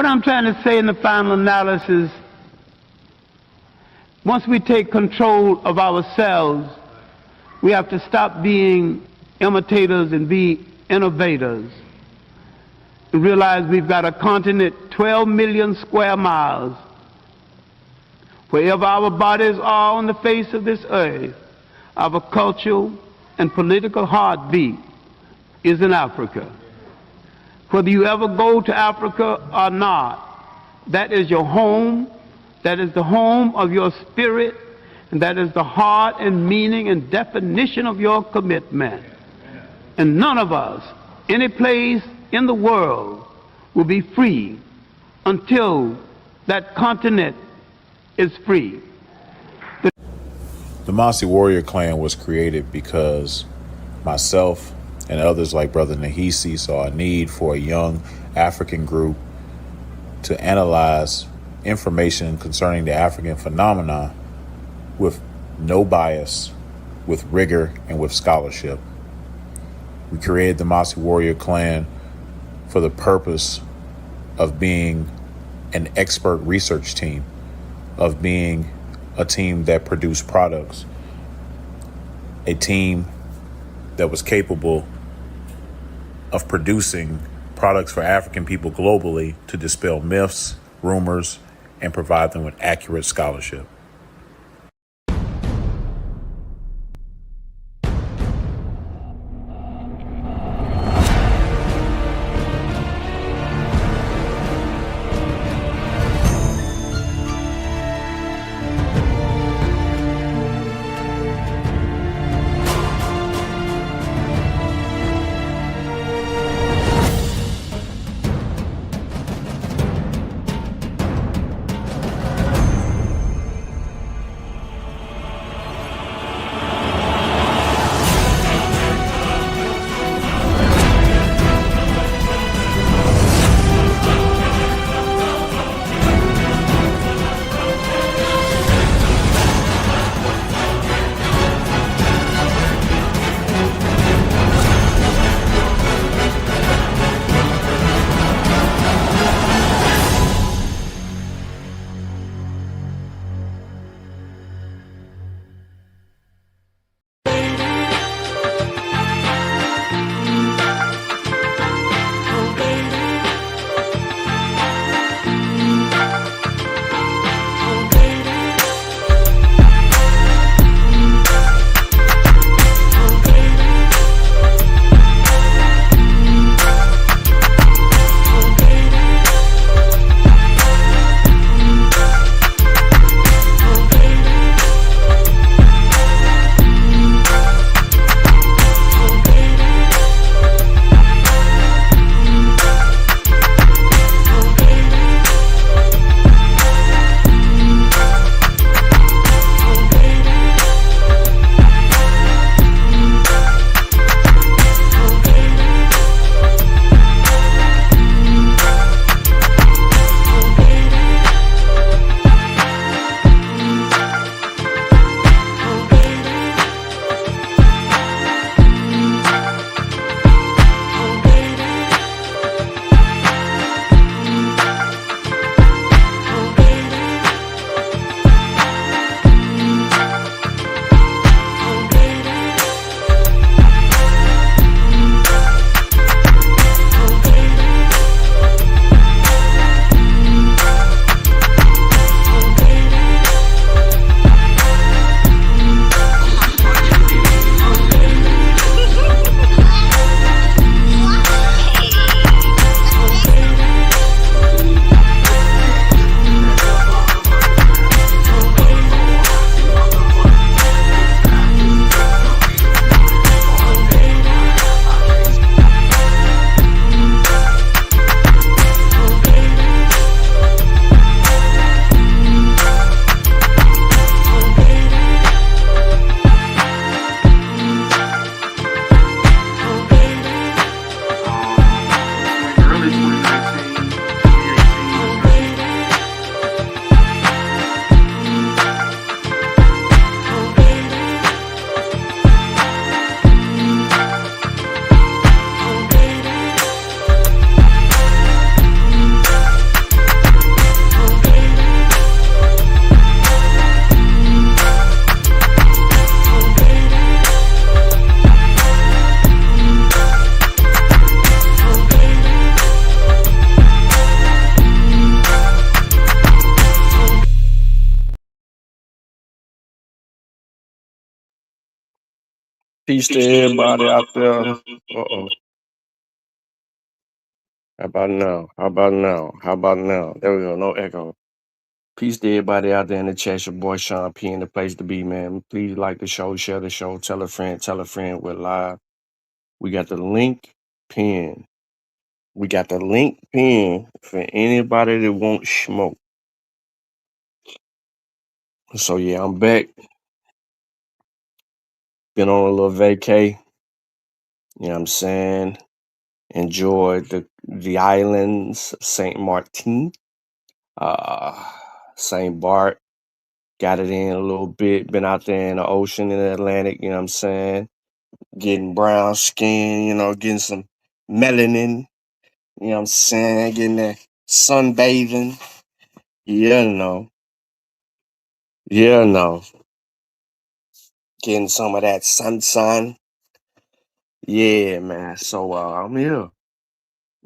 I'm trying to say in the final analysis, once we take control of ourselves, we have to stop being imitators and be innovators. And realize we've got a continent 12 million square miles. Wherever our bodies are on the face of this earth, our cultural and political heartbeat is in Africa. Whether you ever go to Africa or not, that is your home, that is the home of your spirit, and that is the heart and meaning and definition of your commitment. And none of us, any place in the world, will be free until that continent is free. The Mossy Warrior Clan was created because myself and others like Brother Nahisi saw a need for a young African group to analyze information concerning the African phenomenon with no bias, with rigor, and with scholarship. We created the Mossy Warrior Clan for the purpose of being an expert research team, of being a team that produced products, a team that was capable of producing products for African people globally to dispel myths, rumors, and provide them with accurate scholarship. Peace to everybody out there. Uh-oh. How about now? How about now? How about now? There we go. No echo. Peace to everybody out there in the chat. Your boy Sean P in the place to be, man. Please like the show, share the show, tell a friend, we're live. We got the link pinned. We got the link pinned for anybody that wants smoke. So yeah, I'm back. Been on a little vacay. You know what I'm saying? Enjoyed the islands, Saint Martin, Saint Bart. Got it in a little bit. Been out there in the ocean in the Atlantic, you know what I'm saying? Getting brown skin, getting some melanin, you know what I'm saying? Getting that sunbathing. Yeah, no. Yeah, no. Getting some of that sunshine. Yeah, man. So I'm here.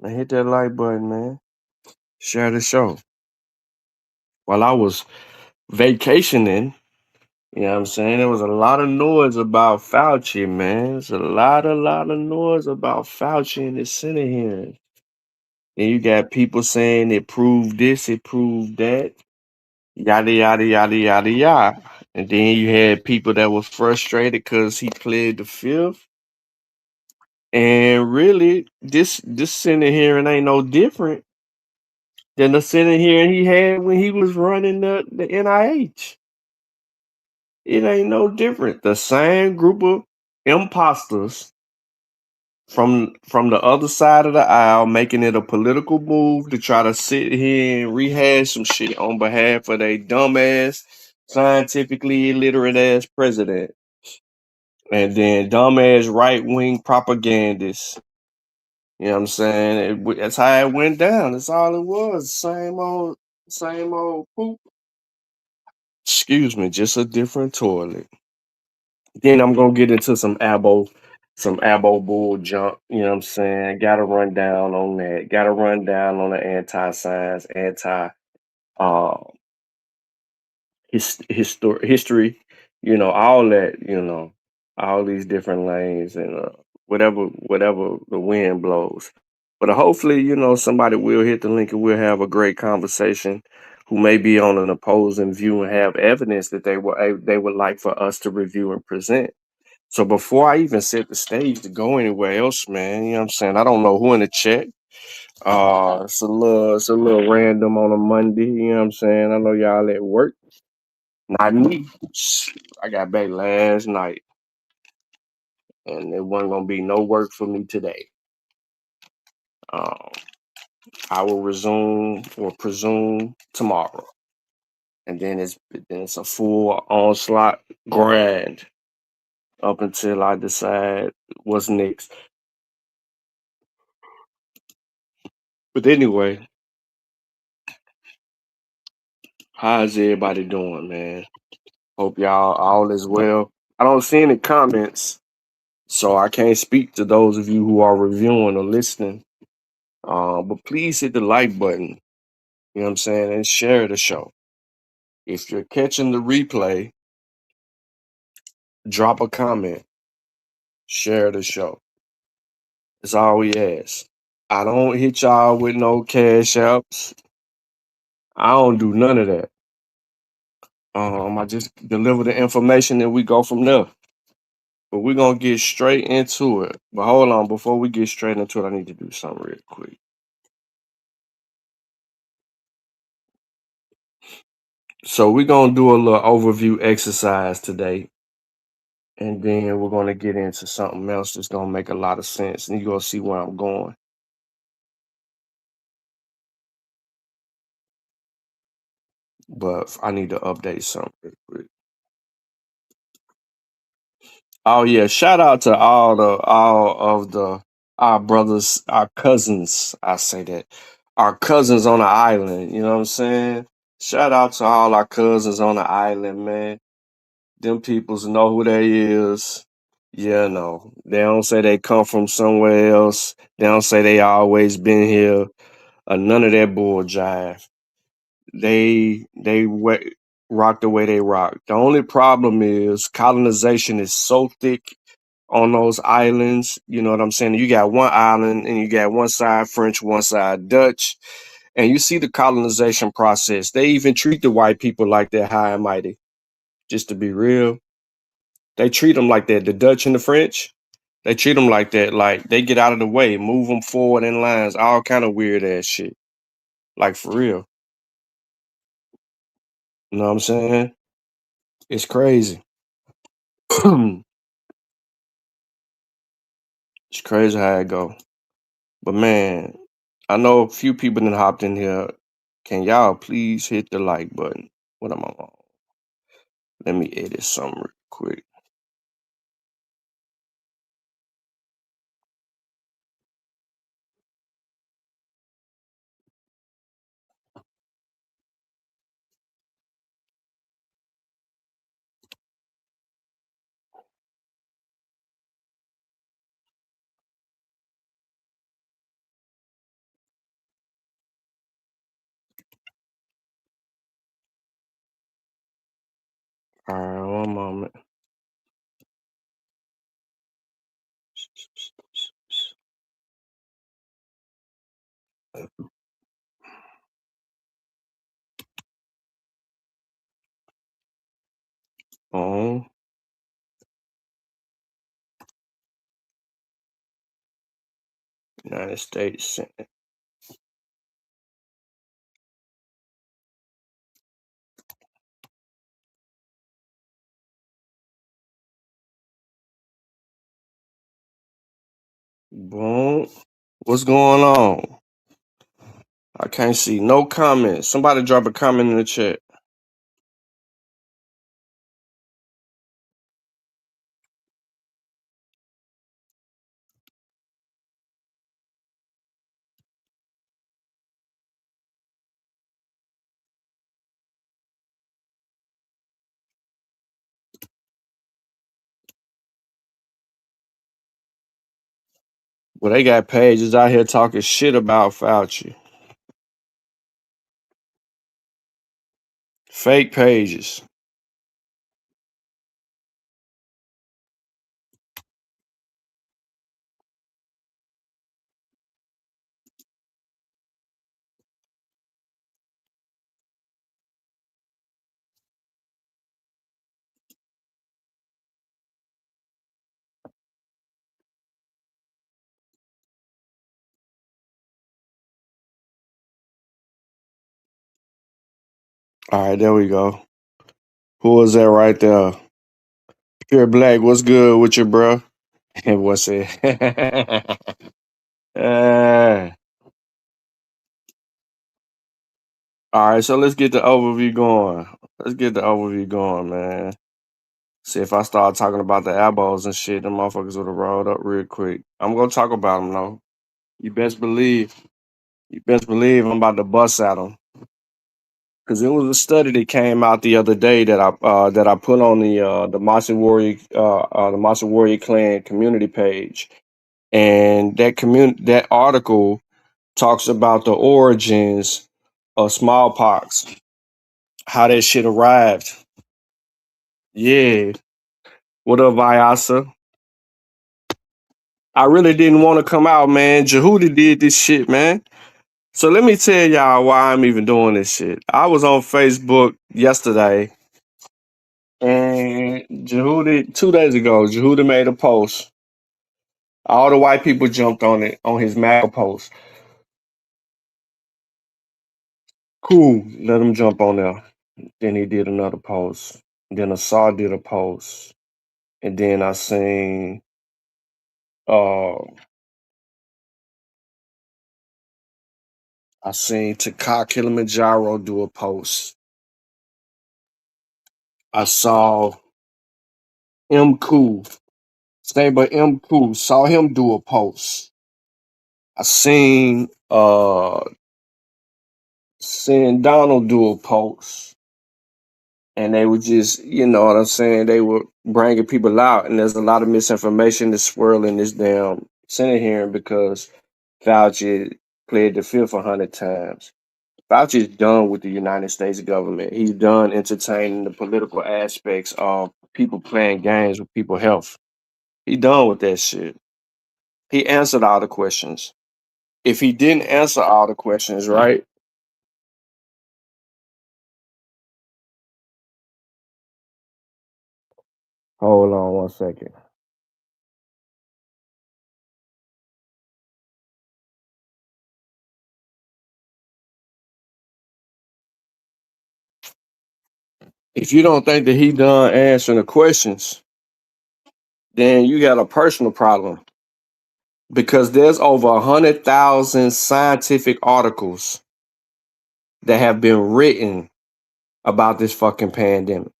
Man, hit that like button, man. Share the show. While I was vacationing, you know what I'm saying? There was a lot of noise about Fauci, man. There's a lot of noise about Fauci in the Senate hearing. And you got people saying it proved this, it proved that, yada, yada, yada, yada, yada. And then you had people that were frustrated because he pled the fifth. And really, this Senate hearing ain't no different than the Senate hearing he had when he was running the NIH. It ain't no different. The same group of imposters from the other side of the aisle making it a political move to try to sit here and rehash some shit on behalf of their dumbass, scientifically illiterate ass president. And then dumbass right wing propagandists. You know what I'm saying? That's how it went down. That's all it was. Same old poop. Excuse me, just a different toilet. Then I'm gonna get into some abo bull junk. You know what I'm saying? Gotta run down on that. Gotta run down on the anti-science, uh history. All that. All these different lanes and whatever the wind blows. But hopefully, somebody will hit the link and we'll have a great conversation. Who may be on an opposing view and have evidence that they would like for us to review and present. So before I even set the stage to go anywhere else, man, you know what I'm saying? I don't know who in the chat. It's a little random on a Monday, you know what I'm saying? I know y'all at work. Not me. I got back last night and it wasn't gonna be no work for me today. Um, I will resume or presume tomorrow. And then it's a full onslaught grind up until I decide what's next. But anyway, how's everybody doing, man? Hope y'all all is well. I don't see any comments, so I can't speak to those of you who are reviewing or listening. But please hit the like button, you know what I'm saying, and share the show. If you're catching the replay, drop a comment, share the show. That's all we ask. I don't hit y'all with no cash apps. I don't do none of that. I just deliver the information and we go from there. But we're gonna get straight into it. But hold on, before we get straight into it, I need to do something real quick. So we're gonna do a little overview exercise today. And then we're gonna get into something else that's gonna make a lot of sense. And you're gonna see where I'm going. But I need to update something real quick. Oh yeah, shout out to all of our brothers, our cousins. I say that. Our cousins on the island, you know what I'm saying? Shout out to all our cousins on the island, man. Them peoples know who they is. Yeah, no. They don't say they come from somewhere else. They don't say they always been here. Or none of that bull jive. They rock the way they rock. The only problem is colonization is so thick on those islands. You know what I'm saying? You got one island and you got one side French, one side Dutch. And you see the colonization process. They even treat the white people like they're high and mighty. Just to be real, they treat them like that. The Dutch and the French, they treat them like that. Like they get out of the way, move them forward in lines, all kind of weird ass shit. Like for real. You know what I'm saying? It's crazy. It's crazy how it go. But man, I know a few people that hopped in here. Can y'all please hit the like button? What am I on? Let me edit something real quick. All right, one moment. On United States Senate. Boom. What's going on? I can't see no comments. Somebody drop a comment in the chat. Well, they got pages out here talking shit about Fauci. Fake pages. All right, there we go. Who was that right there? Pure Black, what's good with you, bro? And what's it? uh, all right, so let's get the overview going. Man. See, if I start talking about the elbows and shit, them motherfuckers would have rolled up real quick. I'm gonna talk about them though. You best believe. I'm about to bust at them. Because it was a study that came out the other day that I put on the Martian Warrior Clan community page, and that article talks about the origins of smallpox, how that shit arrived. Yeah, what up, Vyasa? I really didn't want to come out, man. Jehudi did this shit, man. So let me tell y'all why I'm even doing this shit. I was on Facebook yesterday, and Jehudi 2 days ago, Jehudi made a post. All the white people jumped on it on his MAGA post. Cool, let him jump on there. Then he did another post. Then Assad did a post, and then uh I seen Taka Kilimanjaro do a post. I saw M Cool, Saber M Cool, saw him do a post. I seen Donald do a post, and they were just, you know what I'm saying, they were bringing people out, and there's a lot of misinformation that's swirling this damn Senate hearing because Fauci played the fifth 100 times. Fauci's done with the United States government. He's done entertaining the political aspects of people playing games with people's health. He done with that shit. He answered all the questions. If he didn't answer all the questions, right? Hold on 1 second. If you don't think that he done answering the questions, then you got a personal problem because there's over 100,000 scientific articles that have been written about this fucking pandemic,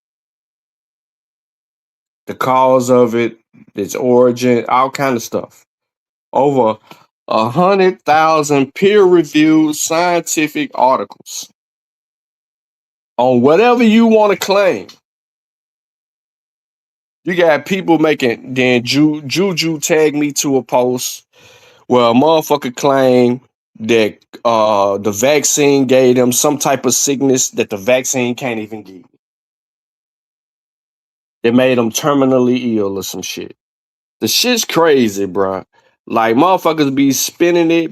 the cause of it, its origin, all kind of stuff. Over 100,000 peer-reviewed scientific articles on whatever you want to claim. You got people making, then Juju tagged me to a post where a motherfucker claimed that the vaccine gave them some type of sickness that the vaccine can't even give. It made them terminally ill or some shit. The shit's crazy, bro. Like motherfuckers be spinning it,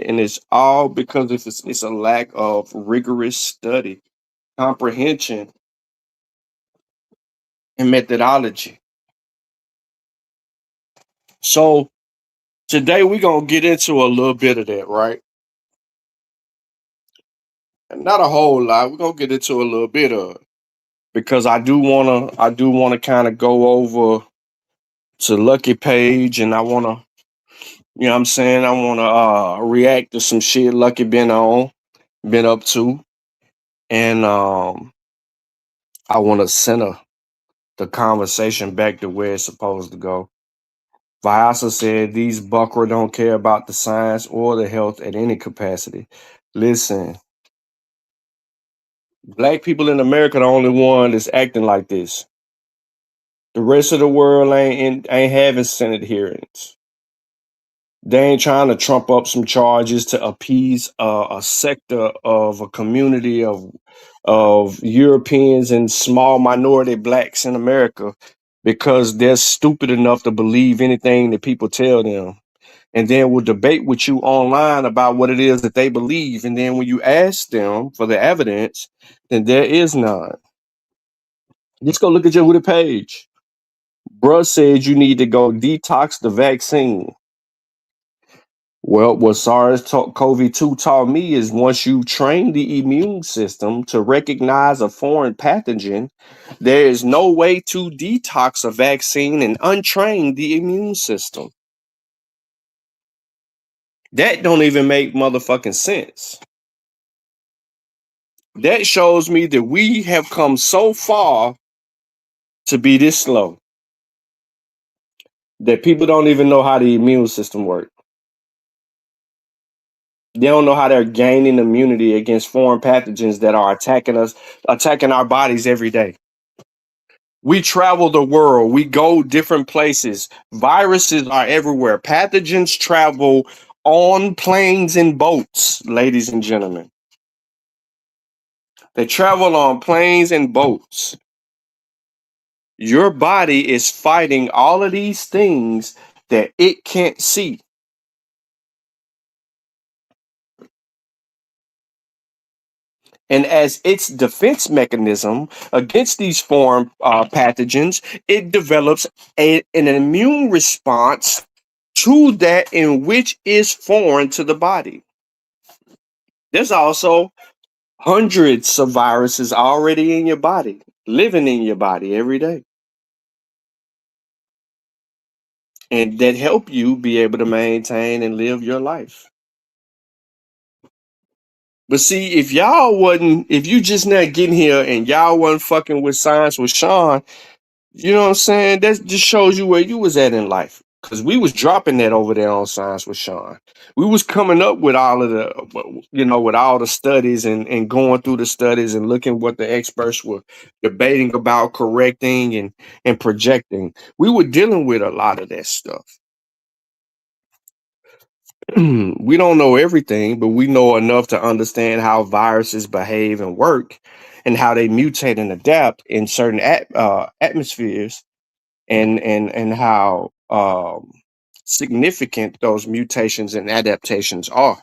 and it's all because it's a lack of rigorous study, comprehension, and methodology. So today we're gonna get into a little bit of that, right? And not a whole lot. We're gonna get into a little bit of it because I do wanna kind of go over to Lucky Page, and I wanna, you know what I'm saying, I wanna react to some shit Lucky been up to. And I wanna center the conversation back to where it's supposed to go. Vyasa said these buckra don't care about the science or the health at any capacity. Listen, black people in America the only one that's acting like this. The rest of the world ain't having Senate hearings. They ain't trying to trump up some charges to appease a sector of a community of Europeans and small minority blacks in America because they're stupid enough to believe anything that people tell them. And then will debate with you online about what it is that they believe. And then when you ask them for the evidence, then there is none. Just go look at your Twitter page. Bruh said you need to go detox the vaccine. Well, what SARS-CoV-2 taught me is once you train the immune system to recognize a foreign pathogen, there is no way to detox a vaccine and untrain the immune system. That don't even make motherfucking sense. That shows me that we have come so far to be this slow that people don't even know how the immune system works. They don't know how they're gaining immunity against foreign pathogens that are attacking us, attacking our bodies every day. We travel the world, we go different places. Viruses are everywhere. Pathogens travel on planes and boats, ladies and gentlemen. They travel on planes and boats. Your body is fighting all of these things that it can't see. And as its defense mechanism against these foreign pathogens, it develops an immune response to that in which is foreign to the body. There's also hundreds of viruses already in your body, living in your body every day, and that help you be able to maintain and live your life. But see, if you just not getting here and y'all wasn't fucking with science with Sean, you know what I'm saying? That just shows you where you was at in life. Cause we was dropping that over there on Science with Sean. We was coming up with all of the, with all the studies and going through the studies and looking what the experts were debating about, correcting and projecting. We were dealing with a lot of that stuff. We don't know everything, but we know enough to understand how viruses behave and work and how they mutate and adapt in certain atmospheres. and how significant those mutations and adaptations are.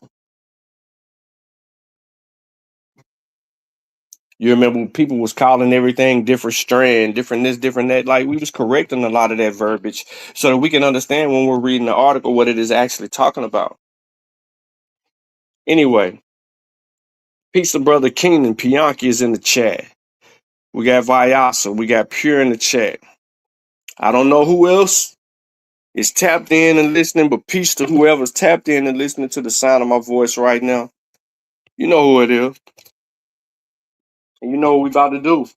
You remember when people was calling everything different strand, different this, different that. Like, we was correcting a lot of that verbiage so that we can understand when we're reading the article what it is actually talking about. Anyway, peace to brother Keenan. Pianki is in the chat. We got Vyasa. We got Pure in the chat. I don't know who else is tapped in and listening, but peace to whoever's tapped in and listening to the sound of my voice right now. You know who it is. And you know what we about to do.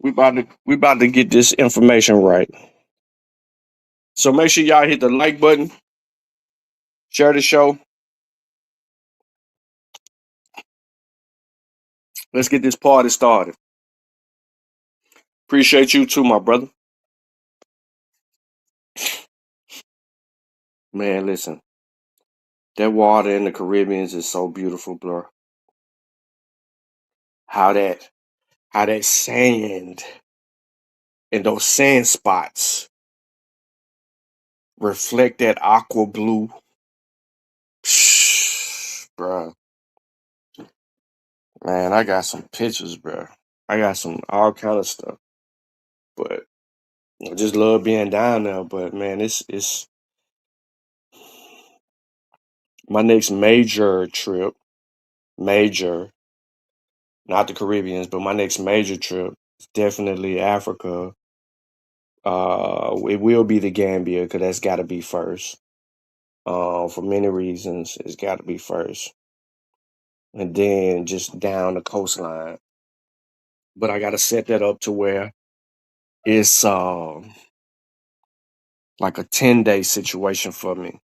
We about to get this information right. So make sure y'all hit the like button, share the show. Let's get this party started. Appreciate you too, my brother. Man, listen. That water in the Caribbean is so beautiful, bro. How that sand and those sand spots reflect that aqua blue. Bruh. Man, I got some pictures, bruh. I got some all kind of stuff. But I just love being down there. But man, it's my next major trip. Major, not the Caribbeans, but my next major trip is definitely Africa. It will be the Gambia because that's got to be first. For many reasons, it's got to be first, and then just down the coastline. But I got to set that up to where it's like a 10-day situation for me.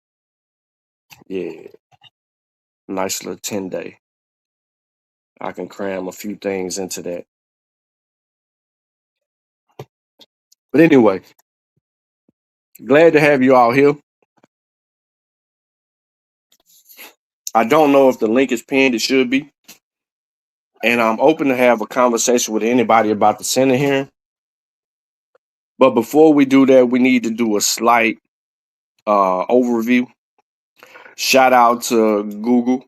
Yeah, nice little 10-day. I can cram a few things into that. But anyway, glad to have you all here. I don't know if the link is pinned. It should be. And I'm open to have a conversation with anybody about the Senate hearing. But before we do that, we need to do a slight overview. Shout out to Google,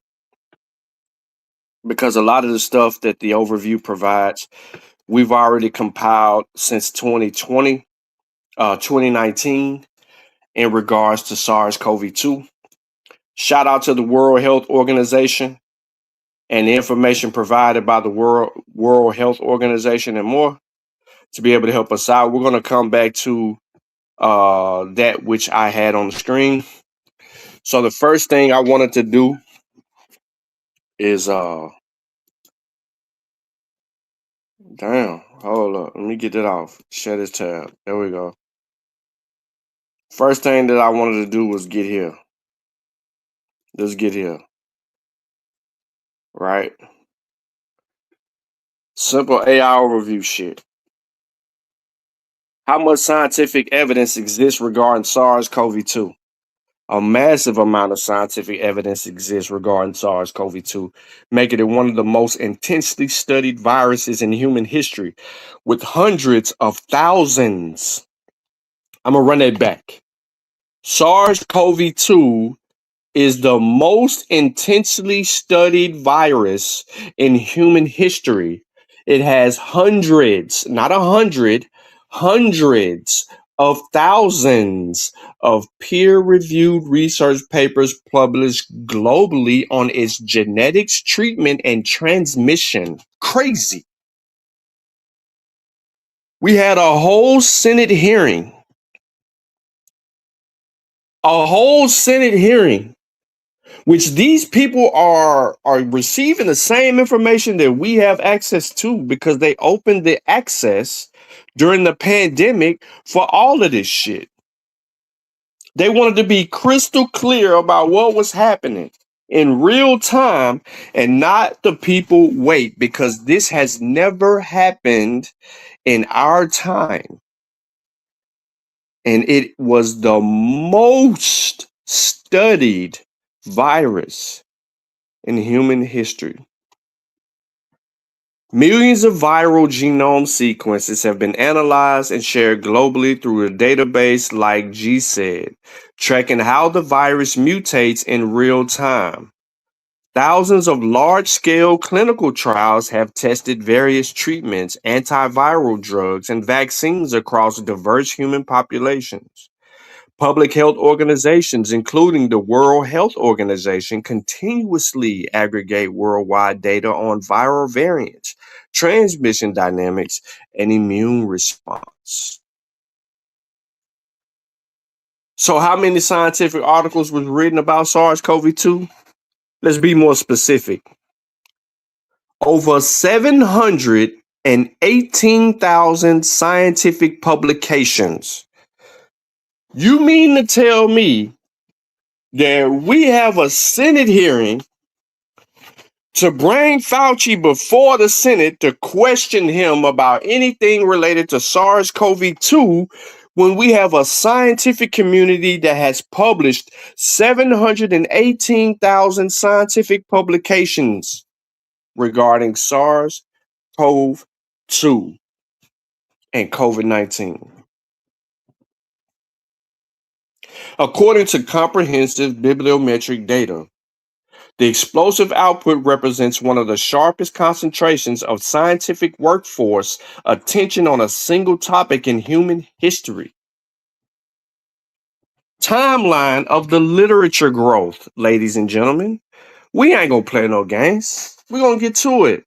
because a lot of the stuff that the overview provides, we've already compiled since 2020, 2019 in regards to SARS-CoV-2. Shout out to the World Health Organization and the information provided by the World Health Organization and more to be able to help us out. We're going to come back to that which I had on the screen. So the first thing I wanted to do is damn, hold up, let me get it off. Share this tab. There we go. First thing that I wanted to do was get here. Let's get here. Right? Simple AI overview shit. How much scientific evidence exists regarding SARS-CoV-2? A massive amount of scientific evidence exists regarding SARS-CoV-2, making it one of the most intensely studied viruses in human history, with hundreds of thousands. I'm going to run that back. SARS-CoV-2 is the most intensely studied virus in human history. It has hundreds, not 100, hundreds of thousands of peer-reviewed research papers published globally on its genetics, treatment, and transmission. Crazy. We had a whole Senate hearing. Which these people are receiving the same information that we have access to, because they opened the access during the pandemic for all of this shit. They wanted to be crystal clear about what was happening in real time and not the people wait, because this has never happened in our time. And it was the most studied virus in human history. Millions of viral genome sequences have been analyzed and shared globally through a database like GSED, tracking how the virus mutates in real time. Thousands of large-scale clinical trials have tested various treatments, antiviral drugs, and vaccines across diverse human populations. Public health organizations, including the World Health Organization, continuously aggregate worldwide data on viral variants, transmission dynamics, and immune response. So, how many scientific articles was written about SARS-CoV-2? Let's be more specific. Over 718,000 scientific publications. You mean to tell me that we have a Senate hearing to bring Fauci before the Senate to question him about anything related to SARS-CoV-2 when we have a scientific community that has published 718,000 scientific publications regarding SARS-CoV-2 and COVID-19. According to comprehensive bibliometric data, the explosive output represents one of the sharpest concentrations of scientific workforce attention on a single topic in human history. Timeline of the literature growth, ladies and gentlemen. We ain't gonna play no games. We're gonna get to it.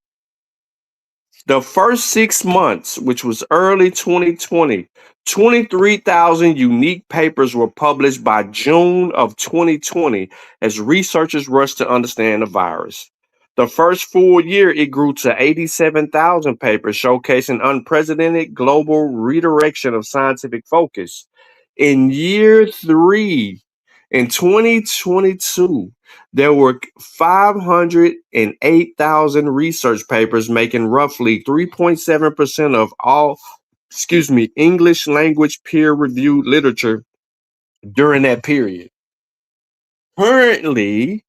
The first 6 months, which was early 2020, 23,000 unique papers were published by June of 2020 as researchers rushed to understand the virus. The first full year, it grew to 87,000 papers, showcasing unprecedented global redirection of scientific focus. In year 3, in 2022, there were 508,000 research papers, making roughly 3.7% of all, English language peer-reviewed literature during that period. Currently,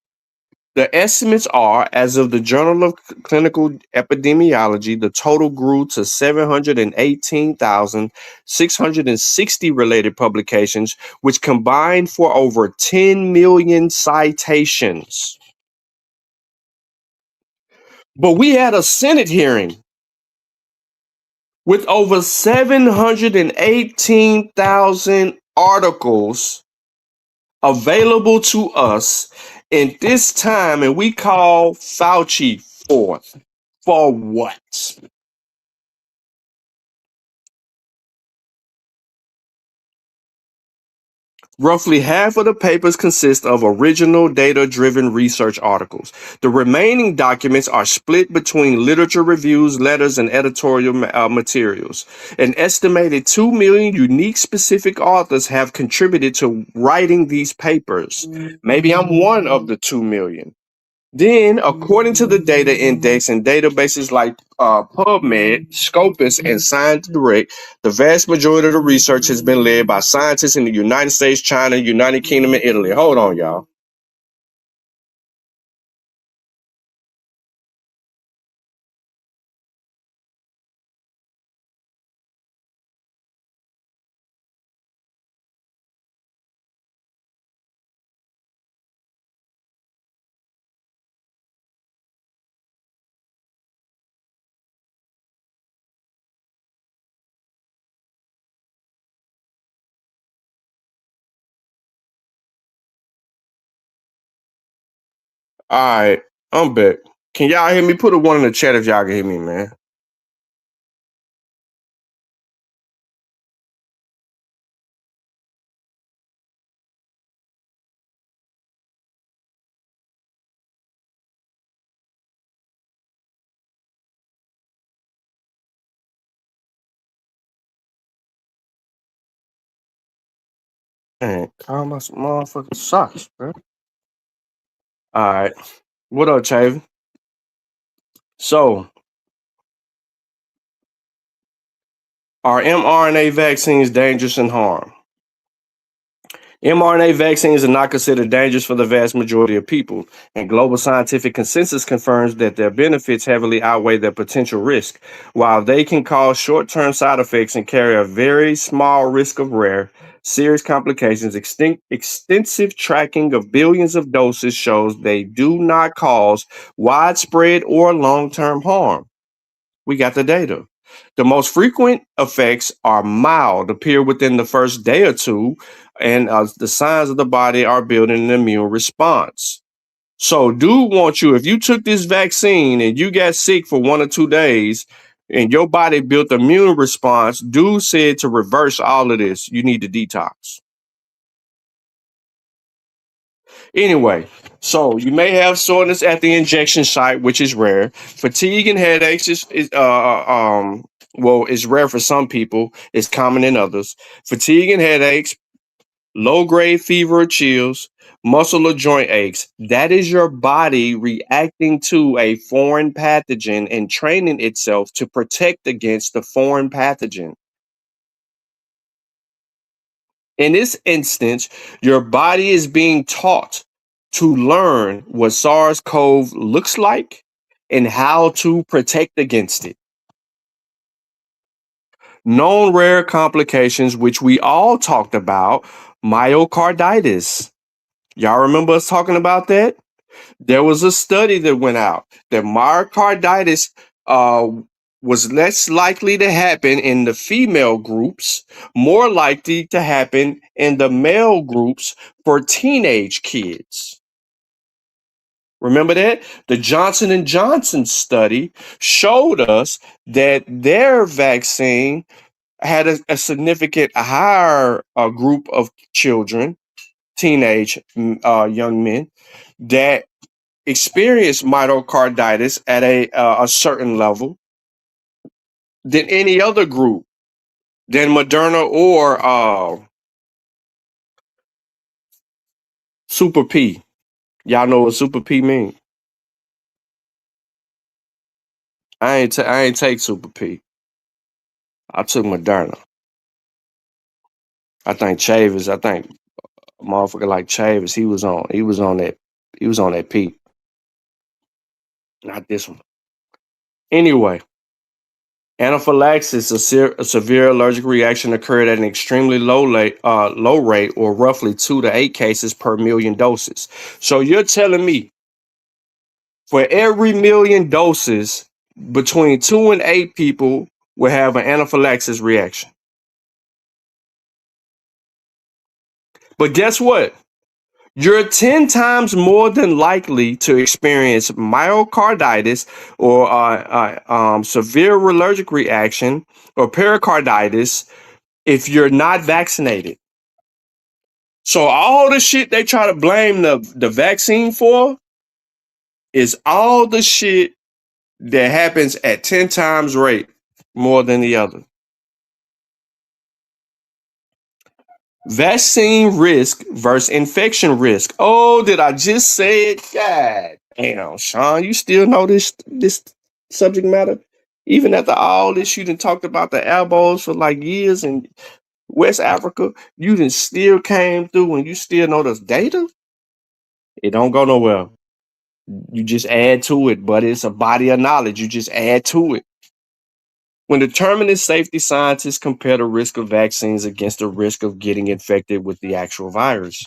the estimates are, as of the Journal of Clinical Epidemiology, the total grew to 718,660 related publications, which combined for over 10 million citations. But we had a Senate hearing with over 718,000 articles available to us in this time, and we call Fauci forth. For what? Roughly half of the papers consist of original data-driven research articles. The remaining documents are split between literature reviews, letters, and editorial materials. An estimated 2 million unique specific authors have contributed to writing these papers. Maybe I'm one of the 2 million. Then, according to the data index and databases like PubMed, Scopus, and ScienceDirect, the vast majority of the research has been led by scientists in the United States, China, United Kingdom, and Italy. Hold on, y'all. All right, I'm back. Can y'all hear me? Put a one in the chat if y'all can hear me, man. Man, calm my motherfucking socks, bro. All right, what up, Chavy? So, are mRNA vaccines dangerous and harm? mRNA vaccines are not considered dangerous for the vast majority of people, and global scientific consensus confirms that their benefits heavily outweigh their potential risk. While they can cause short-term side effects and carry a very small risk of rare, serious complications, extensive tracking of billions of doses shows they do not cause widespread or long-term harm. We got the data. The most frequent effects are mild, appear within the first day or two, and the signs of the body are building an immune response. So, dude wants you, if you took this vaccine and you got sick for 1 or 2 days and your body built an immune response, dude said to reverse all of this, you need to detox. Anyway, so you may have soreness at the injection site, which is rare. Fatigue and headaches is rare for some people. It's common in others. Fatigue and headaches, low grade fever or chills, muscle or joint aches. That is your body reacting to a foreign pathogen and training itself to protect against the foreign pathogen. In this instance, your body is being taught to learn what SARS-CoV looks like and how to protect against it. Known rare complications, which we all talked about, myocarditis. Y'all remember us talking about that? There was a study that went out that myocarditis was less likely to happen in the female groups, more likely to happen in the male groups for teenage kids. Remember that? The Johnson & Johnson study showed us that their vaccine had a significant higher group of children, teenage young men, that experienced myocarditis at a certain level than any other group, than Moderna or Super P. Y'all know what Super P mean? I ain't take Super P. I took Moderna. I think Chavis. I think a motherfucker like Chavis. He was on that P. Not this one. Anyway, anaphylaxis, a severe allergic reaction, occurred at an extremely low rate, or roughly 2 to 8 cases per million doses. So you're telling me for every million doses, between 2 and 8 people will have an anaphylaxis reaction. But guess what? You're 10 times more than likely to experience myocarditis or severe allergic reaction or pericarditis if you're not vaccinated. So all the shit they try to blame the vaccine for is all the shit that happens at 10 times rate more than the other. Vaccine risk versus infection risk. Oh, did I just say it? God damn, Sean, you still know this subject matter? Even after all this, you done talked about the elbows for like years in West Africa, you done still came through and you still know this data? It don't go nowhere. You just add to it, but it's a body of knowledge. You just add to it. When determining safety, scientists compare the risk of vaccines against the risk of getting infected with the actual virus.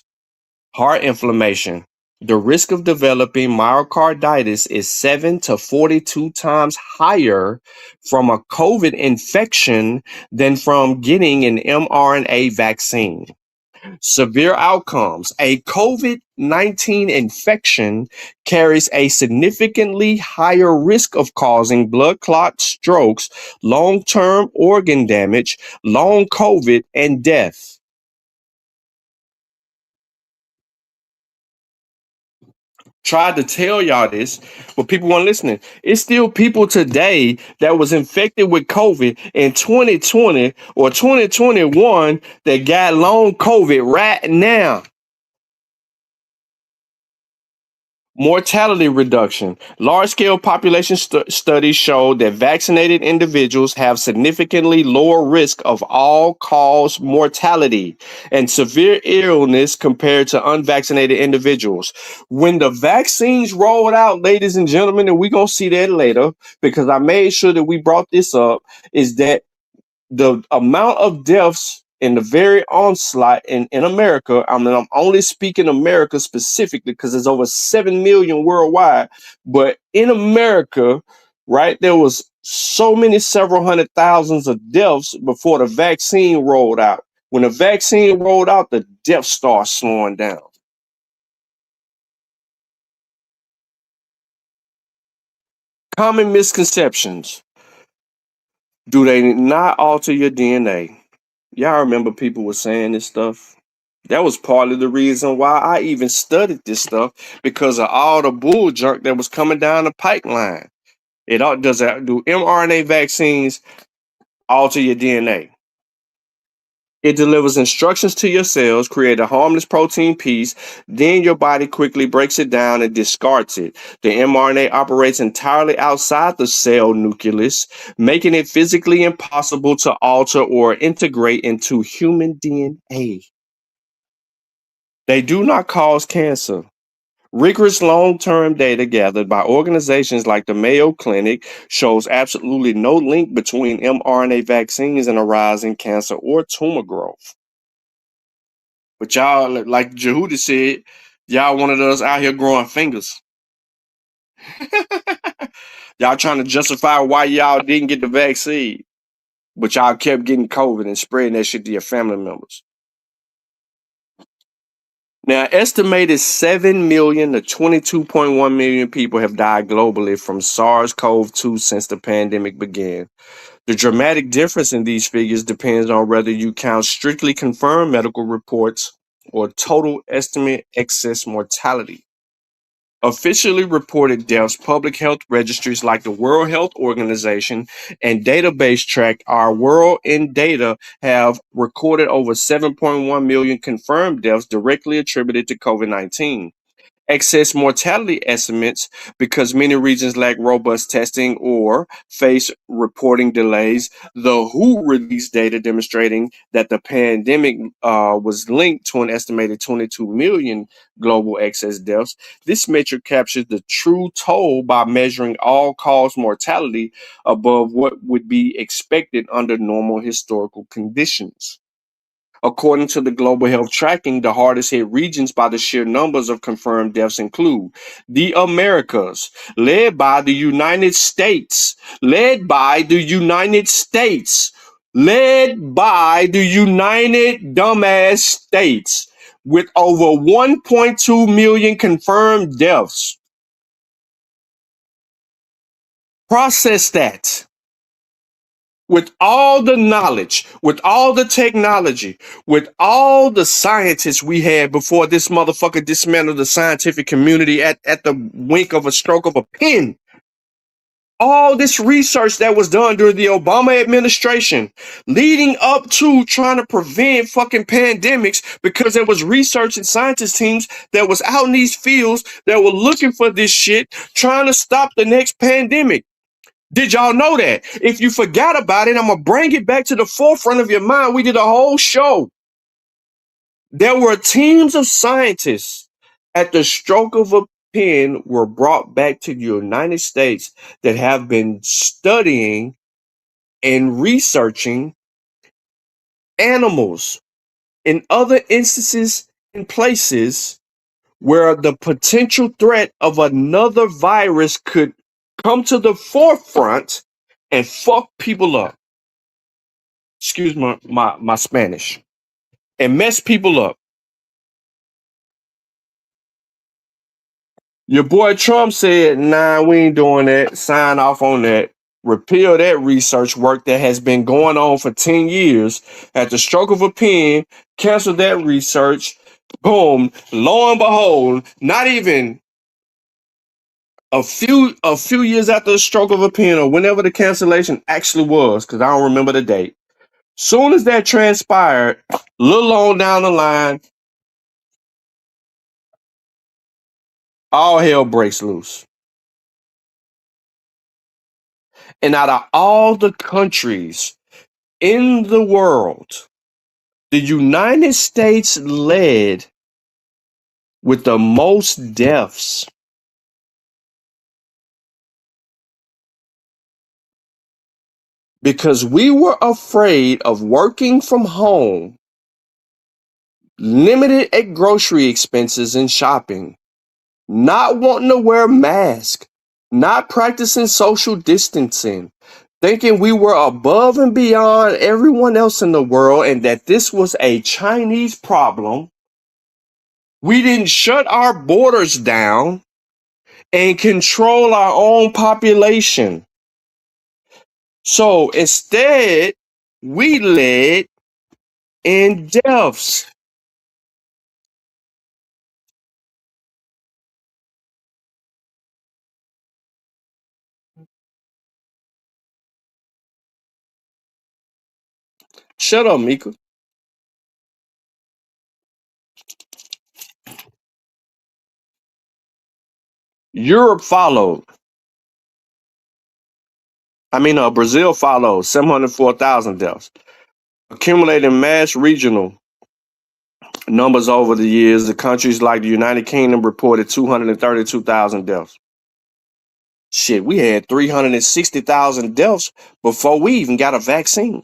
Heart inflammation. The risk of developing myocarditis is 7 to 42 times higher from a COVID infection than from getting an mRNA vaccine. Severe outcomes. A COVID-19 infection carries a significantly higher risk of causing blood clot, strokes, long-term organ damage, long COVID, and death. Tried to tell y'all this, but people weren't listening. It's still people today that was infected with COVID in 2020 or 2021 that got long COVID right now. Mortality reduction. Large-scale population studies show that vaccinated individuals have significantly lower risk of all-cause mortality and severe illness compared to unvaccinated individuals. When the vaccines rolled out, ladies and gentlemen, and we're going to see that later because I made sure that we brought this up, is that the amount of deaths in the very onslaught in America, I mean, I'm only speaking America specifically because there's over 7 million worldwide. But in America, right, there was so many several hundred thousands of deaths before the vaccine rolled out. When the vaccine rolled out, the deaths started slowing down. Common misconceptions. Do they not alter your DNA? Y'all remember people were saying this stuff? That was part of the reason why I even studied this stuff because of all the bull junk that was coming down the pipeline. Do mRNA vaccines alter your DNA? It delivers instructions to your cells, create a harmless protein piece, then your body quickly breaks it down and discards it. The mRNA operates entirely outside the cell nucleus, making it physically impossible to alter or integrate into human DNA. They do not cause cancer. Rigorous long-term data gathered by organizations like the Mayo Clinic shows absolutely no link between mRNA vaccines and a rise in cancer or tumor growth. But y'all, like Jehudi said, y'all wanted us out here growing fingers. Y'all trying to justify why y'all didn't get the vaccine, but y'all kept getting COVID and spreading that shit to your family members. Now, estimated 7 million to 22.1 million people have died globally from SARS-CoV-2 since the pandemic began. The dramatic difference in these figures depends on whether you count strictly confirmed medical reports or total estimate excess mortality. Officially reported deaths, public health registries like the World Health Organization and database track Our World in Data have recorded over 7.1 million confirmed deaths directly attributed to COVID-19. Excess mortality estimates, because many regions lack robust testing or face reporting delays. The WHO released data demonstrating that the pandemic was linked to an estimated 22 million global excess deaths. This metric captures the true toll by measuring all-cause mortality above what would be expected under normal historical conditions. According to the Global Health Tracking, the hardest hit regions by the sheer numbers of confirmed deaths include the Americas, led by the United States, led by the United States, led by the United Dumbass States, with over 1.2 million confirmed deaths. Process that. With all the knowledge, with all the technology, with all the scientists we had before this motherfucker dismantled the scientific community at the wink of a stroke of a pen. All this research that was done during the Obama administration leading up to trying to prevent fucking pandemics because there was research and scientist teams that was out in these fields that were looking for this shit, trying to stop the next pandemic. Did y'all know that? If you forgot about it, I'm going to bring it back to the forefront of your mind. We did a whole show. There were teams of scientists at the stroke of a pen were brought back to the United States that have been studying and researching animals in other instances and places where the potential threat of another virus could come to the forefront and fuck people up. Excuse my Spanish. And mess people up. Your boy Trump said, nah, we ain't doing that. Sign off on that. Repeal that research work that has been going on for 10 years. At the stroke of a pen, cancel that research. Boom. Lo and behold, not even a few years after the stroke of a pen or whenever the cancellation actually was, because I don't remember the date. Soon as that transpired, a little on down the line, all hell breaks loose. And out of all the countries in the world, the United States led with the most deaths. Because we were afraid of working from home, limited at grocery expenses and shopping, not wanting to wear masks, not practicing social distancing, thinking we were above and beyond everyone else in the world and that this was a Chinese problem. We didn't shut our borders down and control our own population. So instead, we led in deaths. Shut up, Mika. Europe followed. Brazil followed, 704,000 deaths. Accumulating mass regional numbers over the years, the countries like the United Kingdom reported 232,000 deaths. Shit, we had 360,000 deaths before we even got a vaccine.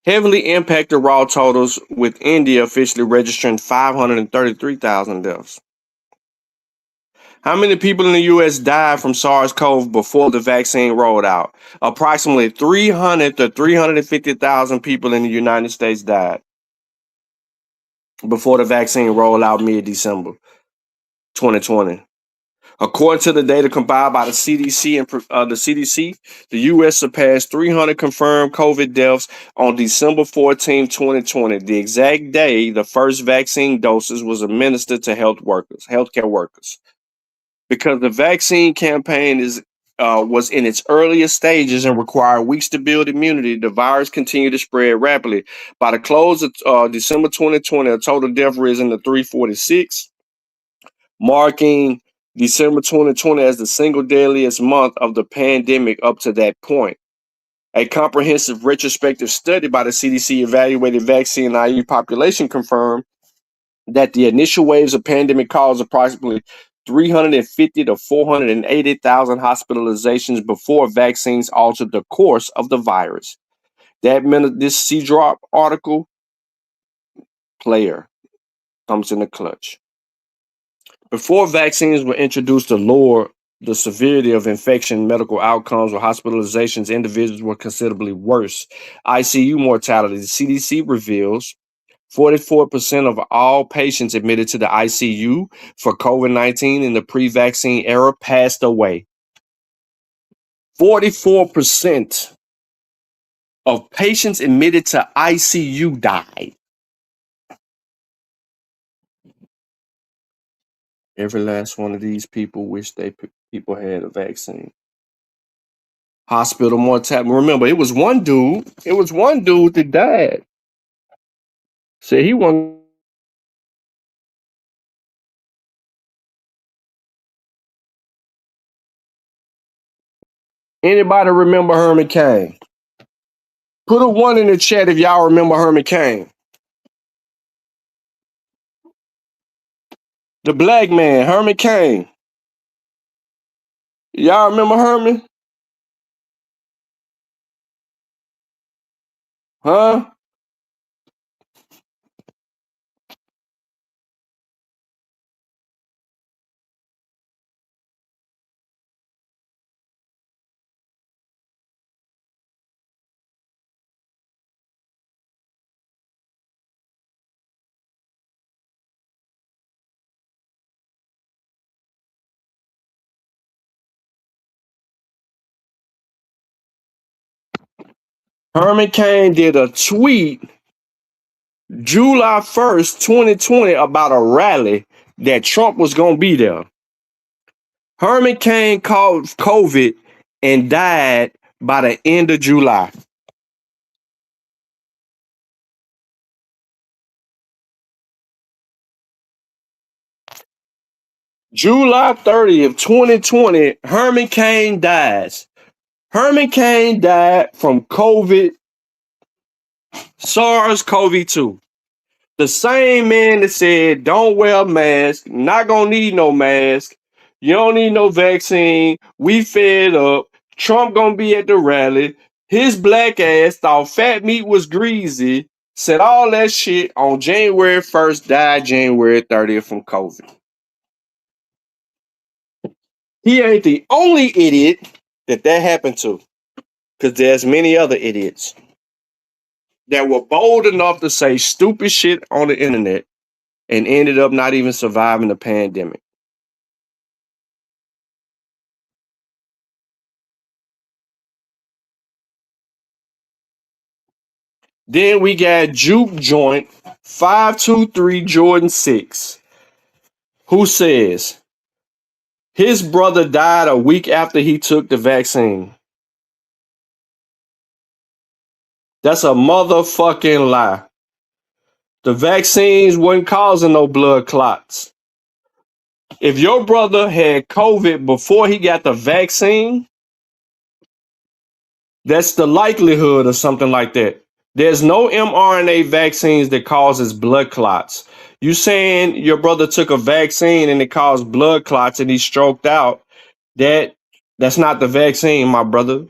Heavily impacted raw totals, with India officially registering 533,000 deaths. How many people in the U.S. died from SARS-CoV before the vaccine rolled out? Approximately 300 to 350,000 people in the United States died before the vaccine rolled out mid-December 2020. According to the data compiled by the CDC, the U.S. surpassed 300 confirmed COVID deaths on December 14, 2020, the exact day the first vaccine doses was administered to healthcare workers. Because the vaccine campaign was in its earliest stages and required weeks to build immunity, the virus continued to spread rapidly. By the close of December 2020, a total death risen to 346, marking December 2020 as the single deadliest month of the pandemic up to that point. A comprehensive retrospective study by the CDC evaluated vaccine-naive population confirmed that the initial waves of pandemic caused approximately 350 to 480,000 hospitalizations before vaccines altered the course of the virus. That meant this C-Drop article player comes in the clutch. Before vaccines were introduced to lower the severity of infection, medical outcomes, or hospitalizations, individuals were considerably worse. ICU mortality, the CDC reveals 44% of all patients admitted to the ICU for COVID-19 in the pre-vaccine era passed away. 44% of patients admitted to ICU died. Every last one of these people wish people had a vaccine. Hospital mortality. Remember, it was one dude that died. Said he wasn't. Anybody remember Herman Cain? Put a 1 in the chat if y'all remember Herman Cain. The black man, Herman Cain. Y'all remember Herman? Huh? Herman Cain did a tweet July 1st, 2020 about a rally that Trump was going to be there. Herman Cain caught COVID and died by the end of July. July 30th, 2020, Herman Cain dies. Herman Cain died from COVID, SARS-CoV-2. The same man that said, don't wear a mask, not gonna need no mask, you don't need no vaccine, we fed up, Trump gonna be at the rally, his black ass thought fat meat was greasy, said all that shit on January 1st, died January 30th from COVID. He ain't the only idiot that happened to, because there's many other idiots that were bold enough to say stupid shit on the internet and ended up not even surviving the pandemic. Then we got Juke Joint 523 Jordan 6, who says his brother died a week after he took the vaccine. That's a motherfucking lie. The vaccines wasn't causing no blood clots. If your brother had COVID before he got the vaccine, that's the likelihood of something like that. There's no mRNA vaccines that causes blood clots. You saying your brother took a vaccine and it caused blood clots and he stroked out? That's not the vaccine, my brother.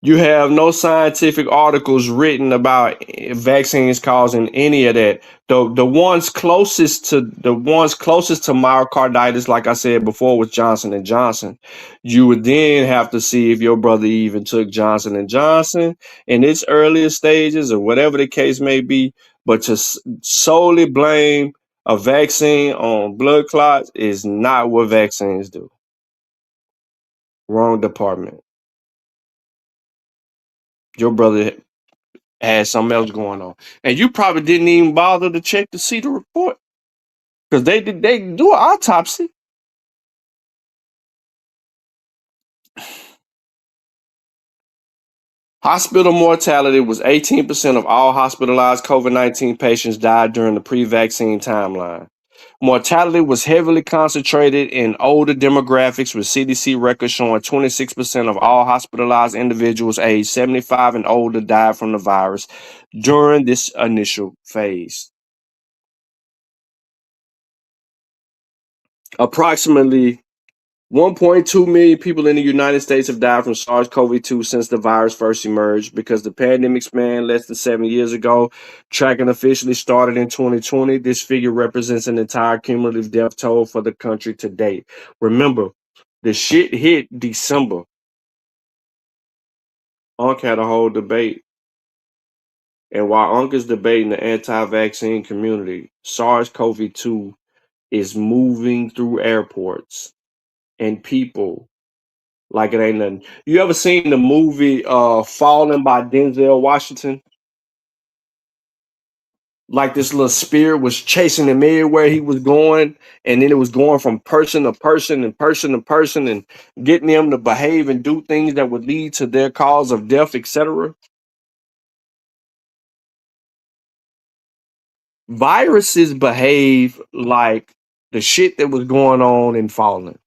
You have no scientific articles written about vaccines causing any of that. The ones closest to myocarditis, like I said before, was Johnson and Johnson. You would then have to see if your brother even took Johnson and Johnson in its earlier stages or whatever the case may be. But to solely blame a vaccine on blood clots is not what vaccines do. Wrong department. Your brother had something else going on, and you probably didn't even bother to check to see the report because they do an autopsy. Hospital mortality was 18% of all hospitalized COVID-19 patients died during the pre-vaccine timeline. Mortality was heavily concentrated in older demographics, with CDC records showing 26% of all hospitalized individuals aged 75 and older died from the virus during this initial phase. Approximately 1.2 million people in the United States have died from SARS-CoV-2 since the virus first emerged. Because the pandemic spanned less than 7 years ago, tracking officially started in 2020. This figure represents an entire cumulative death toll for the country to date. Remember, the shit hit December. Unc had a whole debate. And while Unc is debating the anti-vaccine community, SARS-CoV-2 is moving through airports and people like it ain't nothing. You ever seen the movie Fallen by Denzel Washington? Like this little spirit was chasing him everywhere he was going, and then it was going from person to person and person to person and getting them to behave and do things that would lead to their cause of death, etc. Viruses behave like the shit that was going on in Fallen.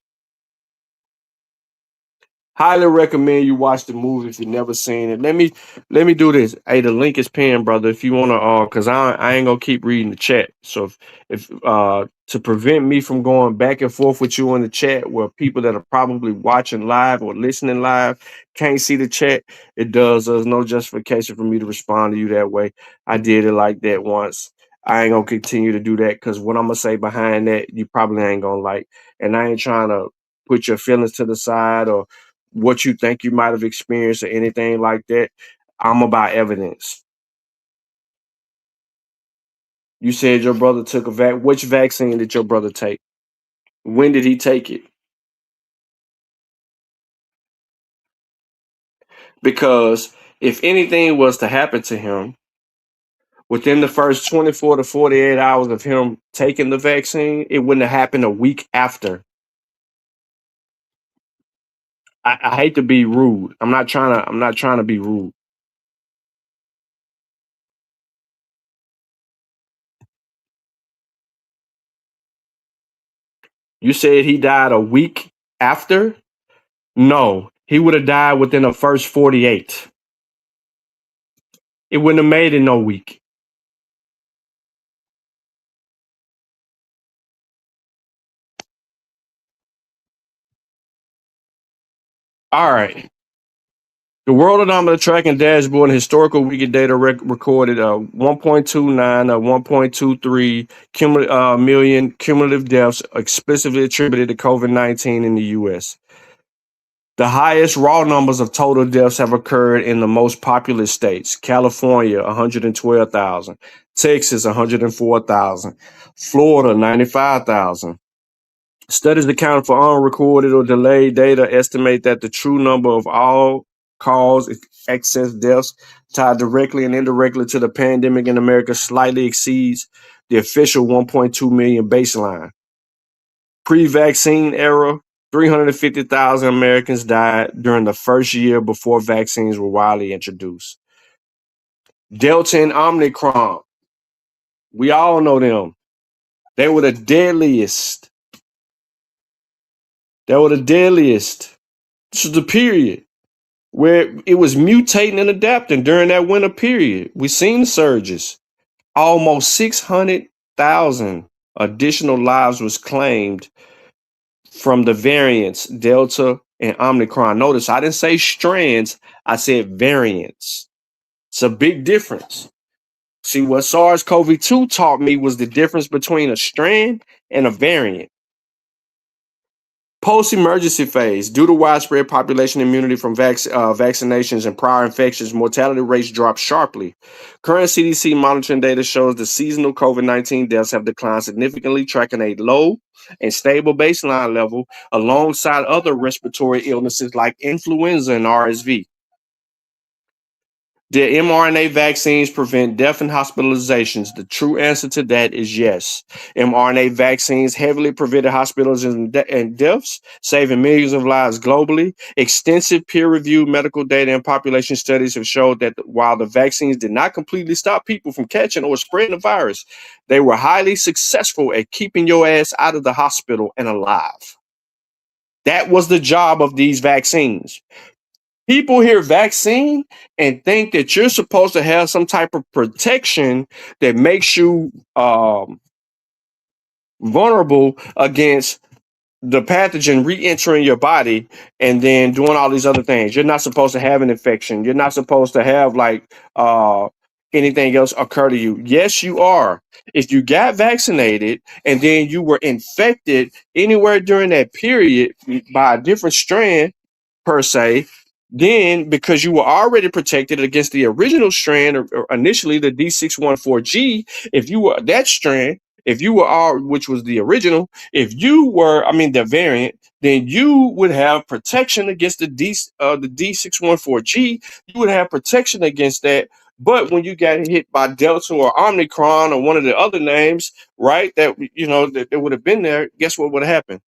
Highly recommend you watch the movie if you've never seen it. Let me do this. Hey, the link is pinned, brother. If you wanna, cause I ain't gonna keep reading the chat. So if to prevent me from going back and forth with you in the chat, where people that are probably watching live or listening live can't see the chat, it does. There's no justification for me to respond to you that way. I did it like that once. I ain't gonna continue to do that because what I'm gonna say behind that, you probably ain't gonna like. And I ain't trying to put your feelings to the side or what you think you might have experienced or anything like that. I'm about evidence. You said your brother took a Which vaccine did your brother take? When did he take it? Because if anything was to happen to him within the first 24 to 48 hours of him taking the vaccine, it wouldn't have happened a week after. I hate to be rude. I'm not trying to be rude. You said he died a week after? No, he would have died within the first 48. It wouldn't have made it no week. All right. The World Odometer Tracking Dashboard and historical wiki data recorded 1.29 or 1.23 million cumulative deaths explicitly attributed to COVID-19 in the U.S. The highest raw numbers of total deaths have occurred in the most populous states: California, 112,000, Texas, 104,000, Florida, 95,000. Studies accounting for unrecorded or delayed data estimate that the true number of all cause excess deaths tied directly and indirectly to the pandemic in America slightly exceeds the official 1.2 million baseline. Pre-vaccine era, 350,000 Americans died during the first year before vaccines were widely introduced. Delta and Omicron, we all know them. They were the deadliest. This was the period where it was mutating and adapting during that winter period. We seen surges. Almost 600,000 additional lives was claimed from the variants Delta and Omicron. Notice I didn't say strands, I said variants. It's a big difference. See, what SARS-CoV-2 taught me was the difference between a strand and a variant. Post-emergency phase, due to widespread population immunity from vaccinations and prior infections, mortality rates dropped sharply. Current CDC monitoring data shows the seasonal COVID-19 deaths have declined significantly, tracking a low and stable baseline level alongside other respiratory illnesses like influenza and RSV. Do mRNA vaccines prevent death and hospitalizations? The true answer to that is yes. mRNA vaccines heavily prevented hospitalizations and deaths, saving millions of lives globally. Extensive peer-reviewed medical data and population studies have showed that while the vaccines did not completely stop people from catching or spreading the virus, they were highly successful at keeping your ass out of the hospital and alive. That was the job of these vaccines. People hear vaccine and think that you're supposed to have some type of protection that makes you vulnerable against the pathogen re-entering your body and then doing all these other things. You're not supposed to have an infection. You're not supposed to have anything else occur to you. Yes, you are. If you got vaccinated and then you were infected anywhere during that period by a different strand, per se, then because you were already protected against the original strand or initially the D614G, if you were that strand, if you were which was the original, if you were, the variant, then you would have protection against the D614G. You would have protection against that. But when you got hit by Delta or Omicron or one of the other names, right, that that would have been there, guess what would have happened?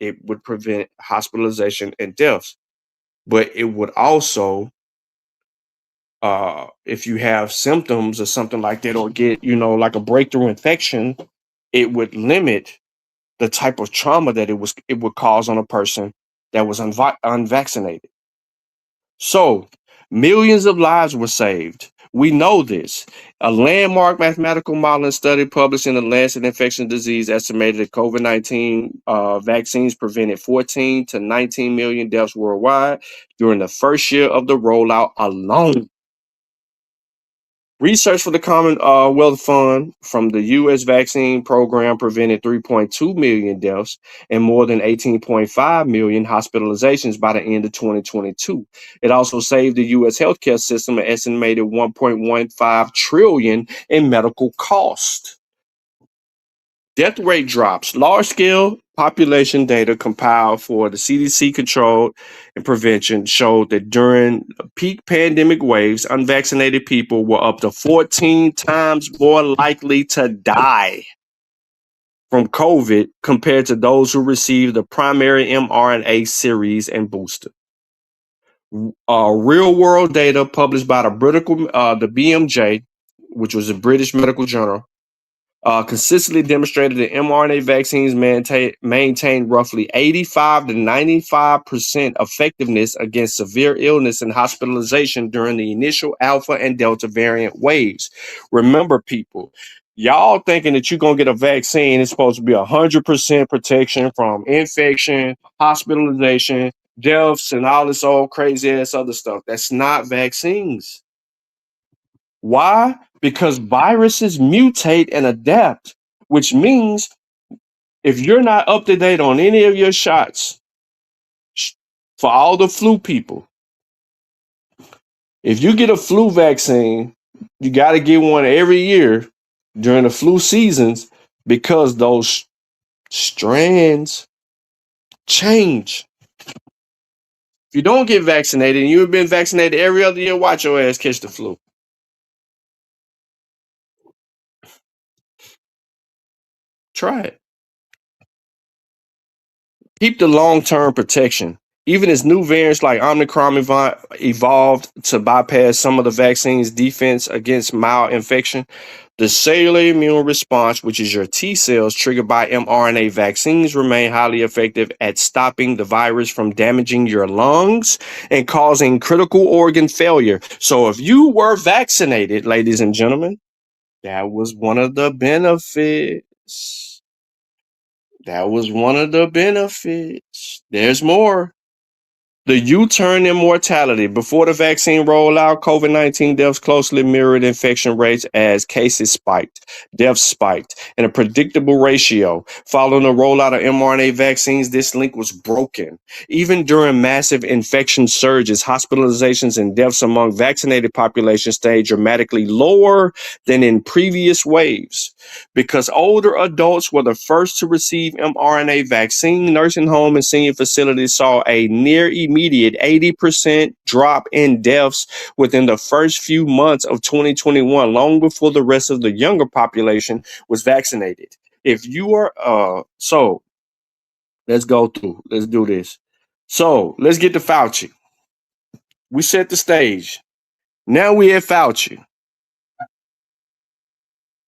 It would prevent hospitalization and deaths. But it would also, if you have symptoms or something like that, or get, like a breakthrough infection, it would limit the type of trauma that it would cause on a person that was unvaccinated. So millions of lives were saved. We know this. A landmark mathematical modeling study published in the Lancet Infectious Disease estimated that COVID-19 vaccines prevented 14 to 19 million deaths worldwide during the first year of the rollout alone. Research for the Commonwealth Fund from the U.S. vaccine program prevented 3.2 million deaths and more than 18.5 million hospitalizations by the end of 2022. It also saved the U.S. healthcare system an estimated 1.15 trillion in medical costs. Death rate drops. Large-scale population data compiled for the CDC control and prevention showed that during peak pandemic waves, unvaccinated people were up to 14 times more likely to die from COVID compared to those who received the primary mRNA series and booster. Real-world data published by the BMJ, which was a British medical journal, consistently demonstrated that mRNA vaccines maintain roughly 85 to 95% effectiveness against severe illness and hospitalization during the initial Alpha and Delta variant waves. Remember, people, y'all thinking that you're going to get a vaccine is supposed to be 100% protection from infection, hospitalization, deaths, and all this old crazy ass other stuff. That's not vaccines. Why? Because viruses mutate and adapt, which means if you're not up to date on any of your shots, for all the flu people, if you get a flu vaccine, you got to get one every year during the flu seasons because those strands change. If you don't get vaccinated and you've been vaccinated every other year, watch your ass catch the flu. Try it. Keep the long-term protection. Even as new variants like Omicron evolved to bypass some of the vaccine's defense against mild infection, the cellular immune response, which is your T cells triggered by mRNA vaccines, remain highly effective at stopping the virus from damaging your lungs and causing critical organ failure. So if you were vaccinated, ladies and gentlemen, that was one of the benefits. That was one of the benefits. There's more. The U-turn in mortality. Before the vaccine rollout, COVID-19 deaths closely mirrored infection rates as cases spiked, deaths spiked, in a predictable ratio. Following the rollout of mRNA vaccines, this link was broken. Even during massive infection surges, hospitalizations and deaths among vaccinated populations stayed dramatically lower than in previous waves. Because older adults were the first to receive mRNA vaccine, nursing home and senior facilities saw a near immediate 80% drop in deaths within the first few months of 2021, long before the rest of the younger population was vaccinated. If you are, so let's go through, let's do this. So let's get to Fauci. We set the stage. Now we at Fauci.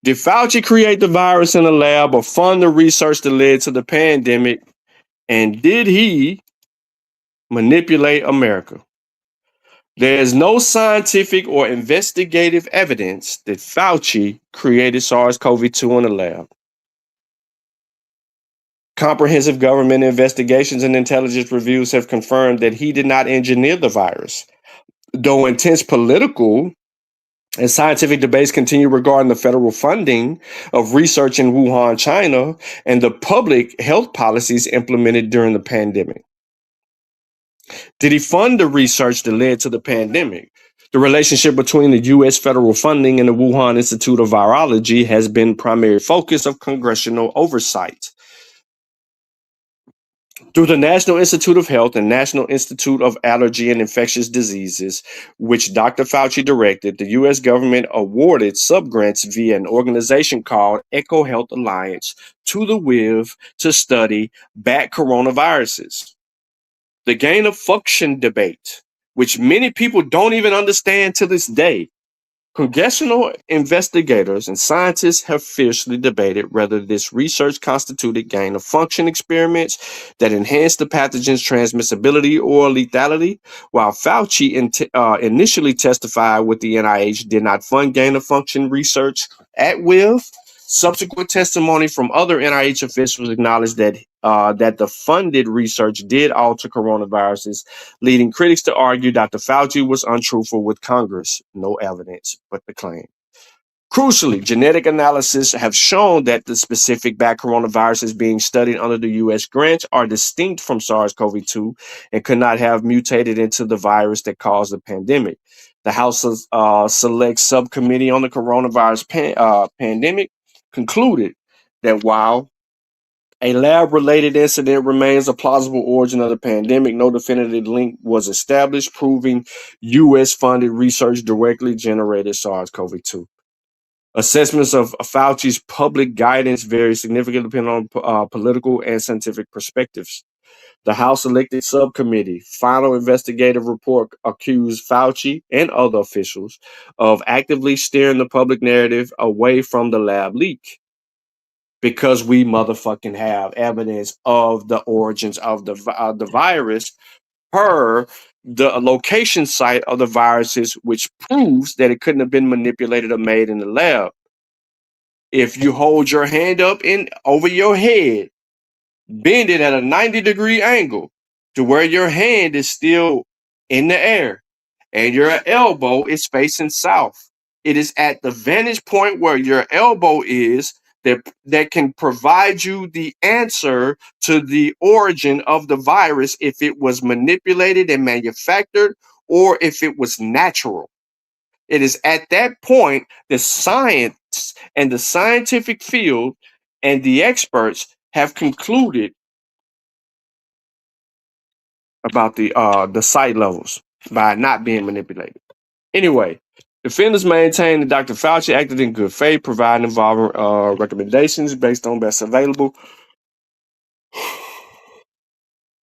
Did Fauci create the virus in a lab or fund the research that led to the pandemic? And did he manipulate America? There is no scientific or investigative evidence that Fauci created SARS-CoV-2 in a lab. Comprehensive government investigations and intelligence reviews have confirmed that he did not engineer the virus. Though intense political and scientific debates continue regarding the federal funding of research in Wuhan, China, and the public health policies implemented during the pandemic. Did he fund the research that led to the pandemic? The relationship between the U.S. federal funding and the Wuhan Institute of Virology has been primary focus of congressional oversight. Through the National Institute of Health and National Institute of Allergy and Infectious Diseases, which Dr. Fauci directed, the U.S. government awarded subgrants via an organization called Eco Health Alliance to the WIV to study bat coronaviruses. The gain of function debate, which many people don't even understand to this day. Congressional investigators and scientists have fiercely debated whether this research constituted gain of function experiments that enhanced the pathogen's transmissibility or lethality. While Fauci initially testified with the NIH did not fund gain of function research at WIV, subsequent testimony from other NIH officials acknowledged that the funded research did alter coronaviruses, leading critics to argue Dr. Fauci was untruthful with Congress. No evidence, but the claim. Crucially, genetic analysis have shown that the specific bat coronaviruses being studied under the U.S. grant are distinct from SARS-CoV-2 and could not have mutated into the virus that caused the pandemic. The House Select Subcommittee on the Coronavirus Pandemic concluded that while a lab-related incident remains a plausible origin of the pandemic, no definitive link was established, proving U.S.-funded research directly generated SARS-CoV-2. Assessments of Fauci's public guidance vary significantly depending on political and scientific perspectives. The House elected subcommittee final investigative report accused Fauci and other officials of actively steering the public narrative away from the lab leak. because we motherfucking have evidence of the origins of the virus per the location site of the viruses, which proves that it couldn't have been manipulated or made in the lab. If you hold your hand up in over your head, bend it at a 90-degree angle to where your hand is still in the air and your elbow is facing south. It is at the vantage point where your elbow is that can provide you the answer to the origin of the virus, if it was manipulated and manufactured or if it was natural. It is at that point the science and the scientific field and the experts have concluded about the site levels by not being manipulated. Anyway, defendants maintain that Dr. Fauci acted in good faith, providing involving recommendations based on best available.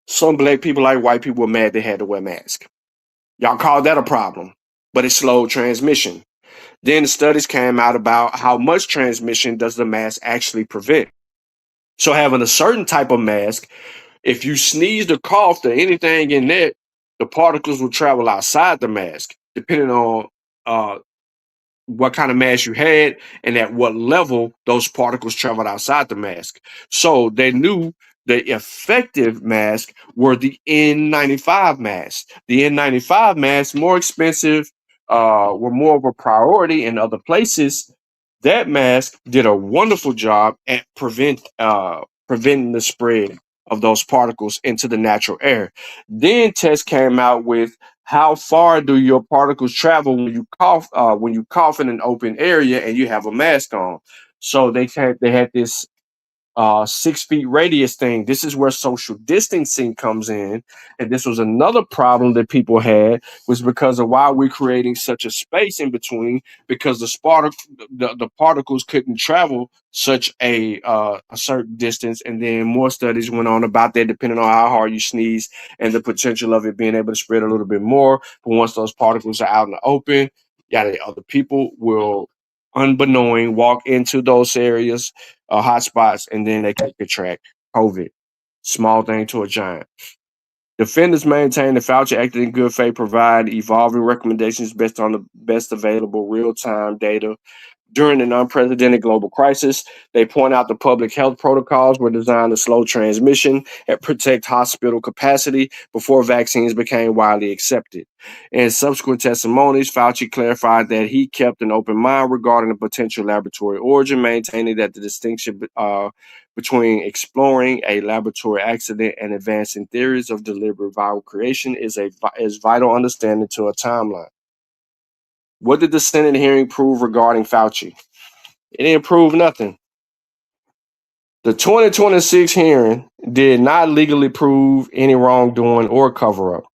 Some black people, like white people, were mad they had to wear masks. Y'all called that a problem, but it slowed transmission. Then the studies came out about how much transmission does the mask actually prevent. So having a certain type of mask, if you sneezed or coughed or anything in that, the particles will travel outside the mask, depending on what kind of mask you had and at what level those particles traveled outside the mask. So they knew the effective mask were the N95 masks. The N95 masks, more expensive, were more of a priority in other places. That mask did a wonderful job at preventing the spread of those particles into the natural air. Then tests came out with how far do your particles travel when you cough in an open area and you have a mask on. So they had this 6 feet radius thing. This is where social distancing comes in. And this was another problem that people had, was because of why we're creating such a space in between, because the particles couldn't travel such a certain distance. And then more studies went on about that, depending on how hard you sneeze and the potential of it being able to spread a little bit more. But once those particles are out in the open, other people will unbeknowing walk into those areas, hot spots, and then they can contract COVID. Small thing to a giant. Defendants maintain that Fauci acted in good faith, provide evolving recommendations based on the best available real-time data during an unprecedented global crisis. They point out the public health protocols were designed to slow transmission and protect hospital capacity before vaccines became widely accepted. In subsequent testimonies, Fauci clarified that he kept an open mind regarding the potential laboratory origin, maintaining that the distinction between exploring a laboratory accident and advancing theories of deliberate viral creation is vital understanding to a timeline. What did the Senate hearing prove regarding Fauci? It didn't prove nothing. The 2026 hearing did not legally prove any wrongdoing or cover up.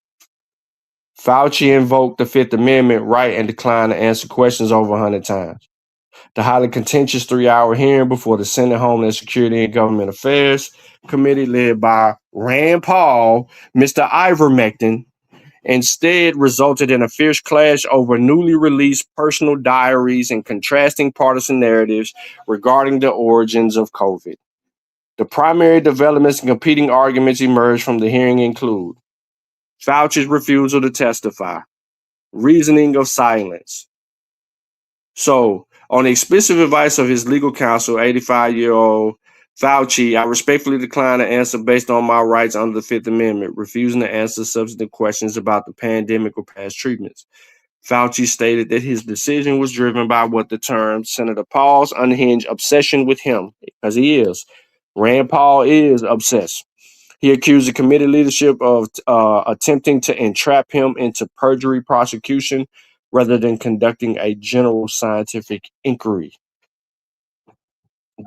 Fauci invoked the Fifth Amendment right and declined to answer questions over 100 times. The highly contentious 3-hour hearing before the Senate Homeland Security and Government Affairs Committee, led by Rand Paul, Mr. Ivermectin, instead resulted in a fierce clash over newly released personal diaries and contrasting partisan narratives regarding the origins of COVID. The primary developments and competing arguments emerged from the hearing include Fauci's refusal to testify, reasoning of silence. So, on the explicit advice of his legal counsel, 85-year-old Fauci, I respectfully decline to answer based on my rights under the Fifth Amendment, refusing to answer substantive questions about the pandemic or past treatments. Fauci stated that his decision was driven by what the term Senator Paul's unhinged obsession with him, because he is. Rand Paul is obsessed. He accused the committee leadership of attempting to entrap him into perjury prosecution rather than conducting a general scientific inquiry.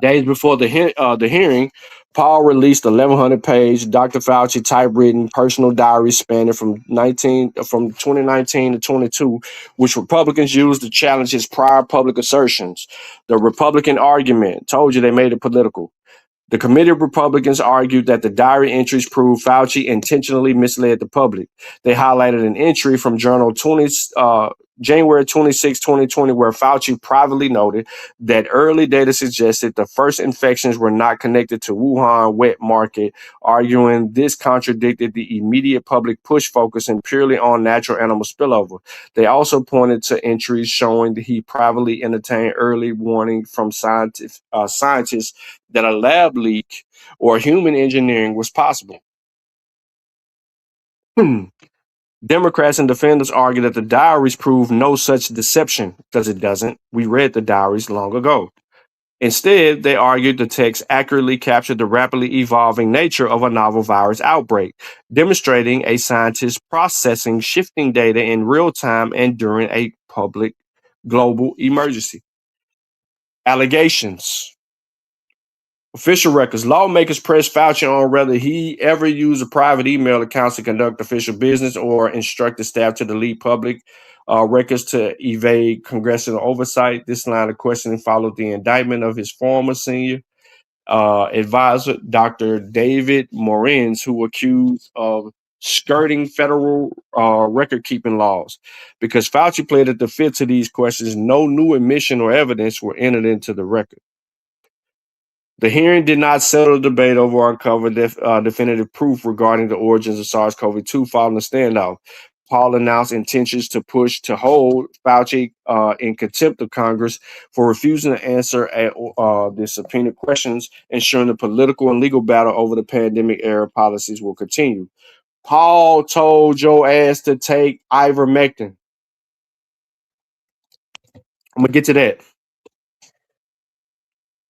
Days before the hearing, Paul released 1,100-page Dr. Fauci typewritten personal diary spanning from 2019 to 22, which Republicans used to challenge his prior public assertions. The Republican argument, told you they made it political. The committee of Republicans argued that the diary entries proved Fauci intentionally misled the public. They highlighted an entry from Journal 20 January 26, 2020, where Fauci privately noted that early data suggested the first infections were not connected to Wuhan wet market, arguing this contradicted the immediate public push focusing purely on natural animal spillover. They also pointed to entries showing that he privately entertained early warning from scientists that a lab leak or human engineering was possible. Democrats and defenders argue that the diaries prove no such deception, because it doesn't. We read the diaries long ago. Instead, they argued the text accurately captured the rapidly evolving nature of a novel virus outbreak, demonstrating a scientist processing shifting data in real time and during a public global emergency. Allegations. Official records. Lawmakers pressed Fauci on whether he ever used a private email accounts to conduct official business or instructed staff to delete public records to evade congressional oversight. This line of questioning followed the indictment of his former senior advisor, Dr. David Morens, who accused of skirting federal record-keeping laws. Because Fauci pleaded the fifth to these questions, no new admission or evidence were entered into the record. The hearing did not settle the debate over or uncover definitive proof regarding the origins of SARS-CoV-2 following the standoff. Paul announced intentions to push to hold Fauci in contempt of Congress for refusing to answer the subpoena questions, ensuring the political and legal battle over the pandemic era policies will continue. Paul told your ass to take ivermectin. I'm going to get to that.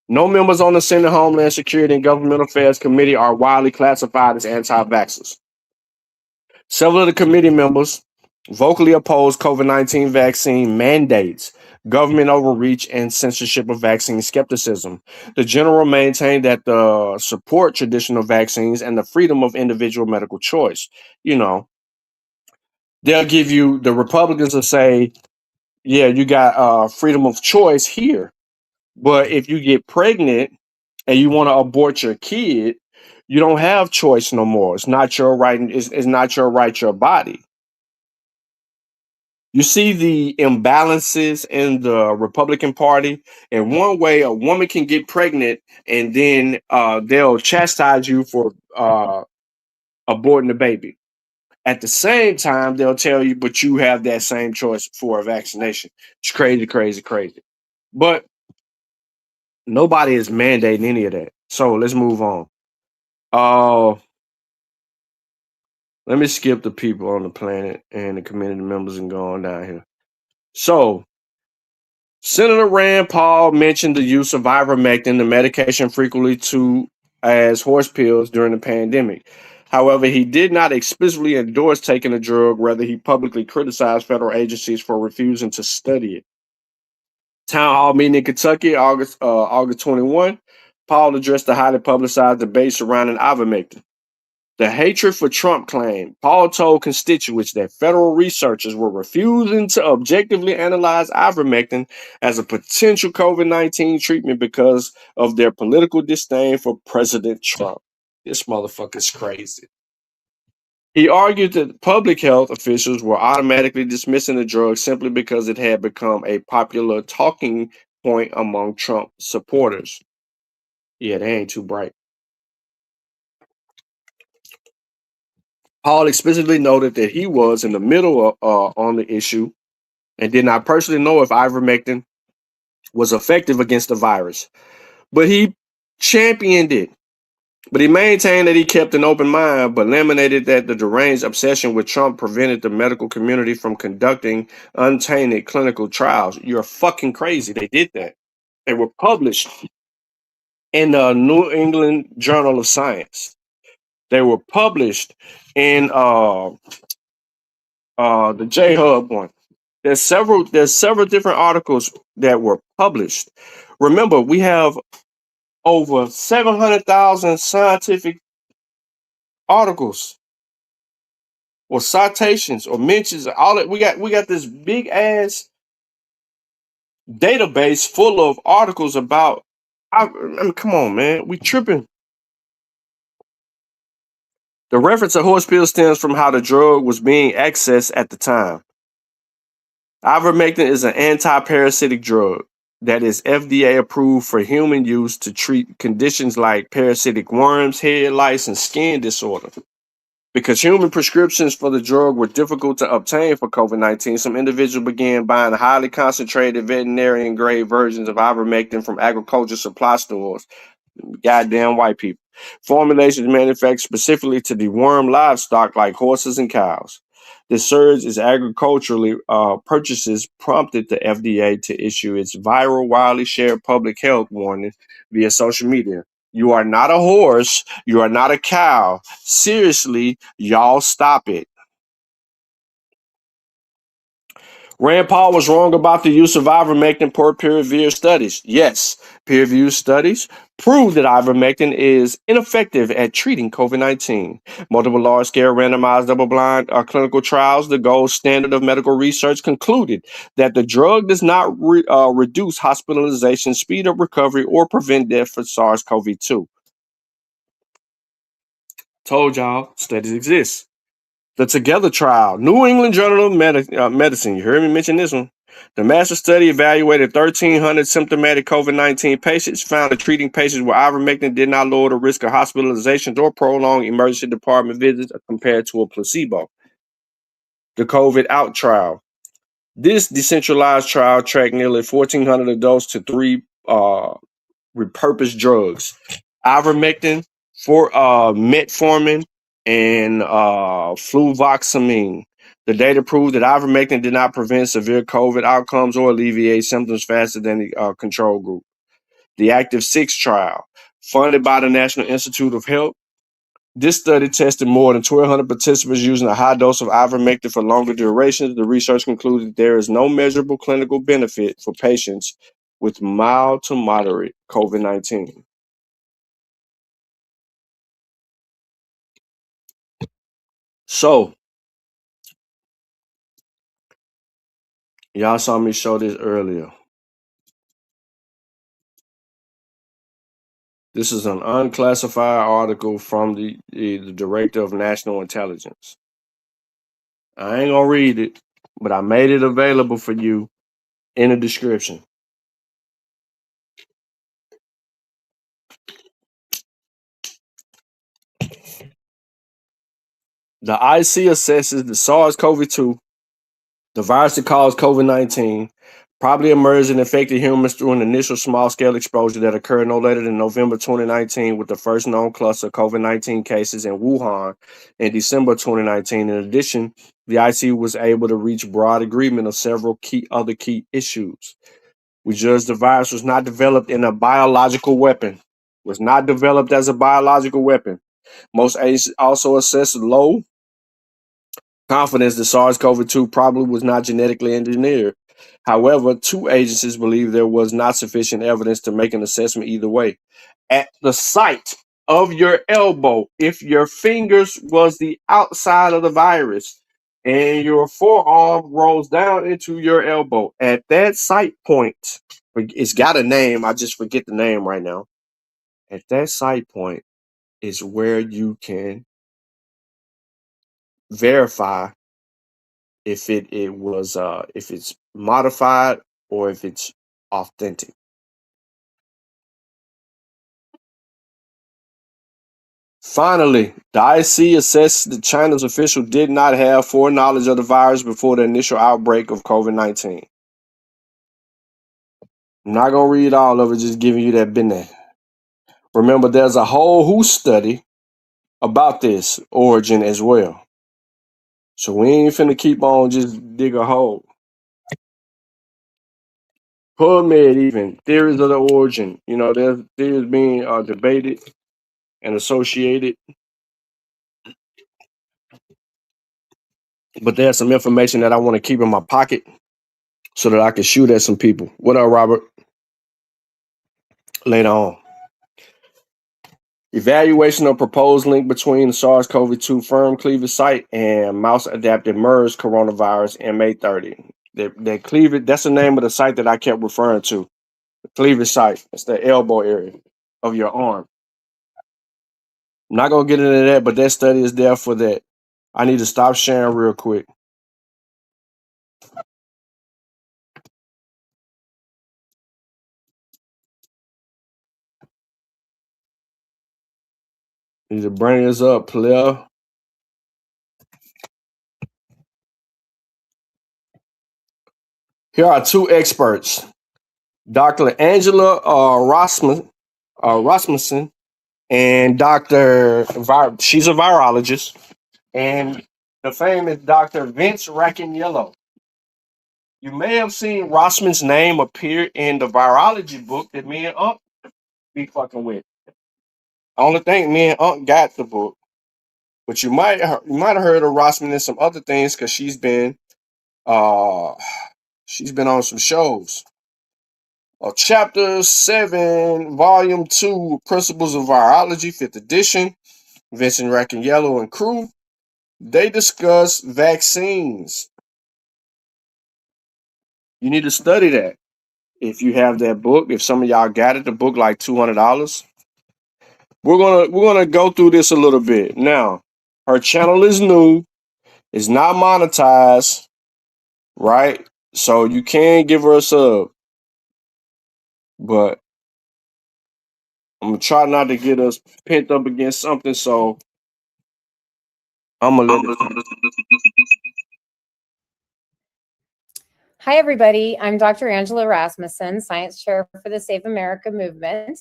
No members on the Senate Homeland Security and Government Affairs Committee are widely classified as anti-vaxxers. Several of the committee members vocally oppose COVID-19 vaccine mandates, government overreach, and censorship of vaccine skepticism. The general maintained that the support traditional vaccines and the freedom of individual medical choice. You know, they'll give you, the Republicans will say, yeah, you got freedom of choice here. But if you get pregnant and you want to abort your kid, you don't have choice no more. It's not your right. It's not your right, your body. You see the imbalances in the Republican Party. In one way, a woman can get pregnant and then they'll chastise you for aborting the baby. At the same time, they'll tell you, but you have that same choice for a vaccination. It's crazy, crazy, crazy. But nobody is mandating any of that. So let's move on. Let me skip the people on the planet and the community members and go on down here. So, Senator Rand Paul mentioned the use of ivermectin, the medication frequently to as horse pills during the pandemic. However, he did not explicitly endorse taking the drug. Rather, he publicly criticized federal agencies for refusing to study it. Town hall meeting in Kentucky, August 21. Paul addressed the highly publicized debate surrounding ivermectin. The hatred for Trump claim. Paul told constituents that federal researchers were refusing to objectively analyze ivermectin as a potential COVID-19 treatment because of their political disdain for President Trump. This motherfucker's crazy. He argued that public health officials were automatically dismissing the drug simply because it had become a popular talking point among Trump supporters. Yeah, they ain't too bright. Paul explicitly noted that he was in the middle on the issue and did not personally know if ivermectin was effective against the virus, but he championed it. But he maintained that he kept an open mind, but laminated that the deranged obsession with Trump prevented the medical community from conducting untainted clinical trials. You're fucking crazy. They did that. They were published in the New England Journal of Science. They were published in the J-Hub one. There's several different articles that were published. Remember, we have over 700,000 scientific articles or citations or mentions. All that we got this big ass database full of articles about. I mean, come on, man, we tripping. The reference to horse pills stems from how the drug was being accessed at the time. Ivermectin is an anti-parasitic drug that is FDA approved for human use to treat conditions like parasitic worms, head lice, and skin disorder. Because human prescriptions for the drug were difficult to obtain for COVID-19, some individuals began buying highly concentrated veterinarian-grade versions of ivermectin from agriculture supply stores. Goddamn white people. Formulations manufactured specifically to deworm livestock like horses and cows. The surge in agriculturally purchases prompted the FDA to issue its viral, widely shared public health warning via social media. You are not a horse. You are not a cow. Seriously, y'all stop it. Rand Paul was wrong about the use of ivermectin per peer-reviewed studies. Yes, peer-reviewed studies prove that ivermectin is ineffective at treating COVID-19. Multiple large-scale randomized double-blind clinical trials, the gold standard of medical research, concluded that the drug does not reduce hospitalization, speed up recovery, or prevent death for SARS-CoV-2. Told y'all, studies exist. The Together trial, New England Journal of Medicine. You heard me mention this one. The master study evaluated 1,300 symptomatic COVID-19 patients, found that treating patients with ivermectin did not lower the risk of hospitalizations or prolong emergency department visits compared to a placebo. The COVID Out trial. This decentralized trial tracked nearly 1,400 adults to three repurposed drugs: ivermectin, for metformin, and fluvoxamine. The data proved that ivermectin did not prevent severe COVID outcomes or alleviate symptoms faster than the control group. The Active 6 trial, funded by the National Institute of Health. This study tested more than 1,200 participants using a high dose of ivermectin for longer durations. The research concluded there is no measurable clinical benefit for patients with mild to moderate COVID-19. So, y'all saw me show this earlier. This is an unclassified article from the Director of National Intelligence. I ain't gonna read it, but I made it available for you in the description. The IC assesses the SARS-CoV-2, the virus that caused COVID-19, probably emerged and infected humans through an initial small-scale exposure that occurred no later than November 2019, with the first known cluster of COVID-19 cases in Wuhan in December 2019. In addition, the IC was able to reach broad agreement on several other key issues. We judged the virus was not developed in a biological weapon, was not developed as a biological weapon. Most agencies also assessed low confidence that SARS-CoV-2 probably was not genetically engineered. However, two agencies believe there was not sufficient evidence to make an assessment either way. At the site of your elbow, if your fingers was the outside of the virus and your forearm rolls down into your elbow, at that site point, it's got a name, I just forget the name right now. At that site point is where you can verify if if it's modified or if it's authentic. Finally, the IC assessed that China's official did not have foreknowledge of the virus before the initial outbreak of COVID-19. I'm not gonna read all of it, just giving you that business. Remember, there's a whole WHO study about this origin as well. So we ain't finna keep on just dig a hole. PubMed even, theories of the origin. You know, there's theories being debated and associated. But there's some information that I want to keep in my pocket so that I can shoot at some people. What up, Robert? Later on. Evaluation of proposed link between the SARS-CoV-2 firm cleavage site and mouse-adapted MERS coronavirus MA30. That cleavage, that's the name of the site that I kept referring to. The cleavage site. It's the elbow area of your arm. I'm not going to get into that, but that study is there for that. I need to stop sharing real quick. Need to bring us up, player. Here are two experts, Dr. Angela Rasmussen and she's a virologist, and the famous Dr. Vince Racaniello. You may have seen Rossman's name appear in the virology book that me and Unc be fucking with. I only think me and Unc got the book, but you might have heard of Rossman in some other things because uh she's been on some shows. Chapter 7, Volume 2, Principles of Virology, 5th edition, Vincent Racaniello and crew. They discuss vaccines. You need to study that. If you have that book, if some of y'all got it, the book like $200. We're gonna go through this a little bit. Now, her channel is new, it's not monetized, right? So you can give her a sub. But I'm gonna try not to get us pent up against something, so I'm gonna let it. Hi, everybody. I'm Dr. Angela Rasmussen, Science Chair for the Save America Movement.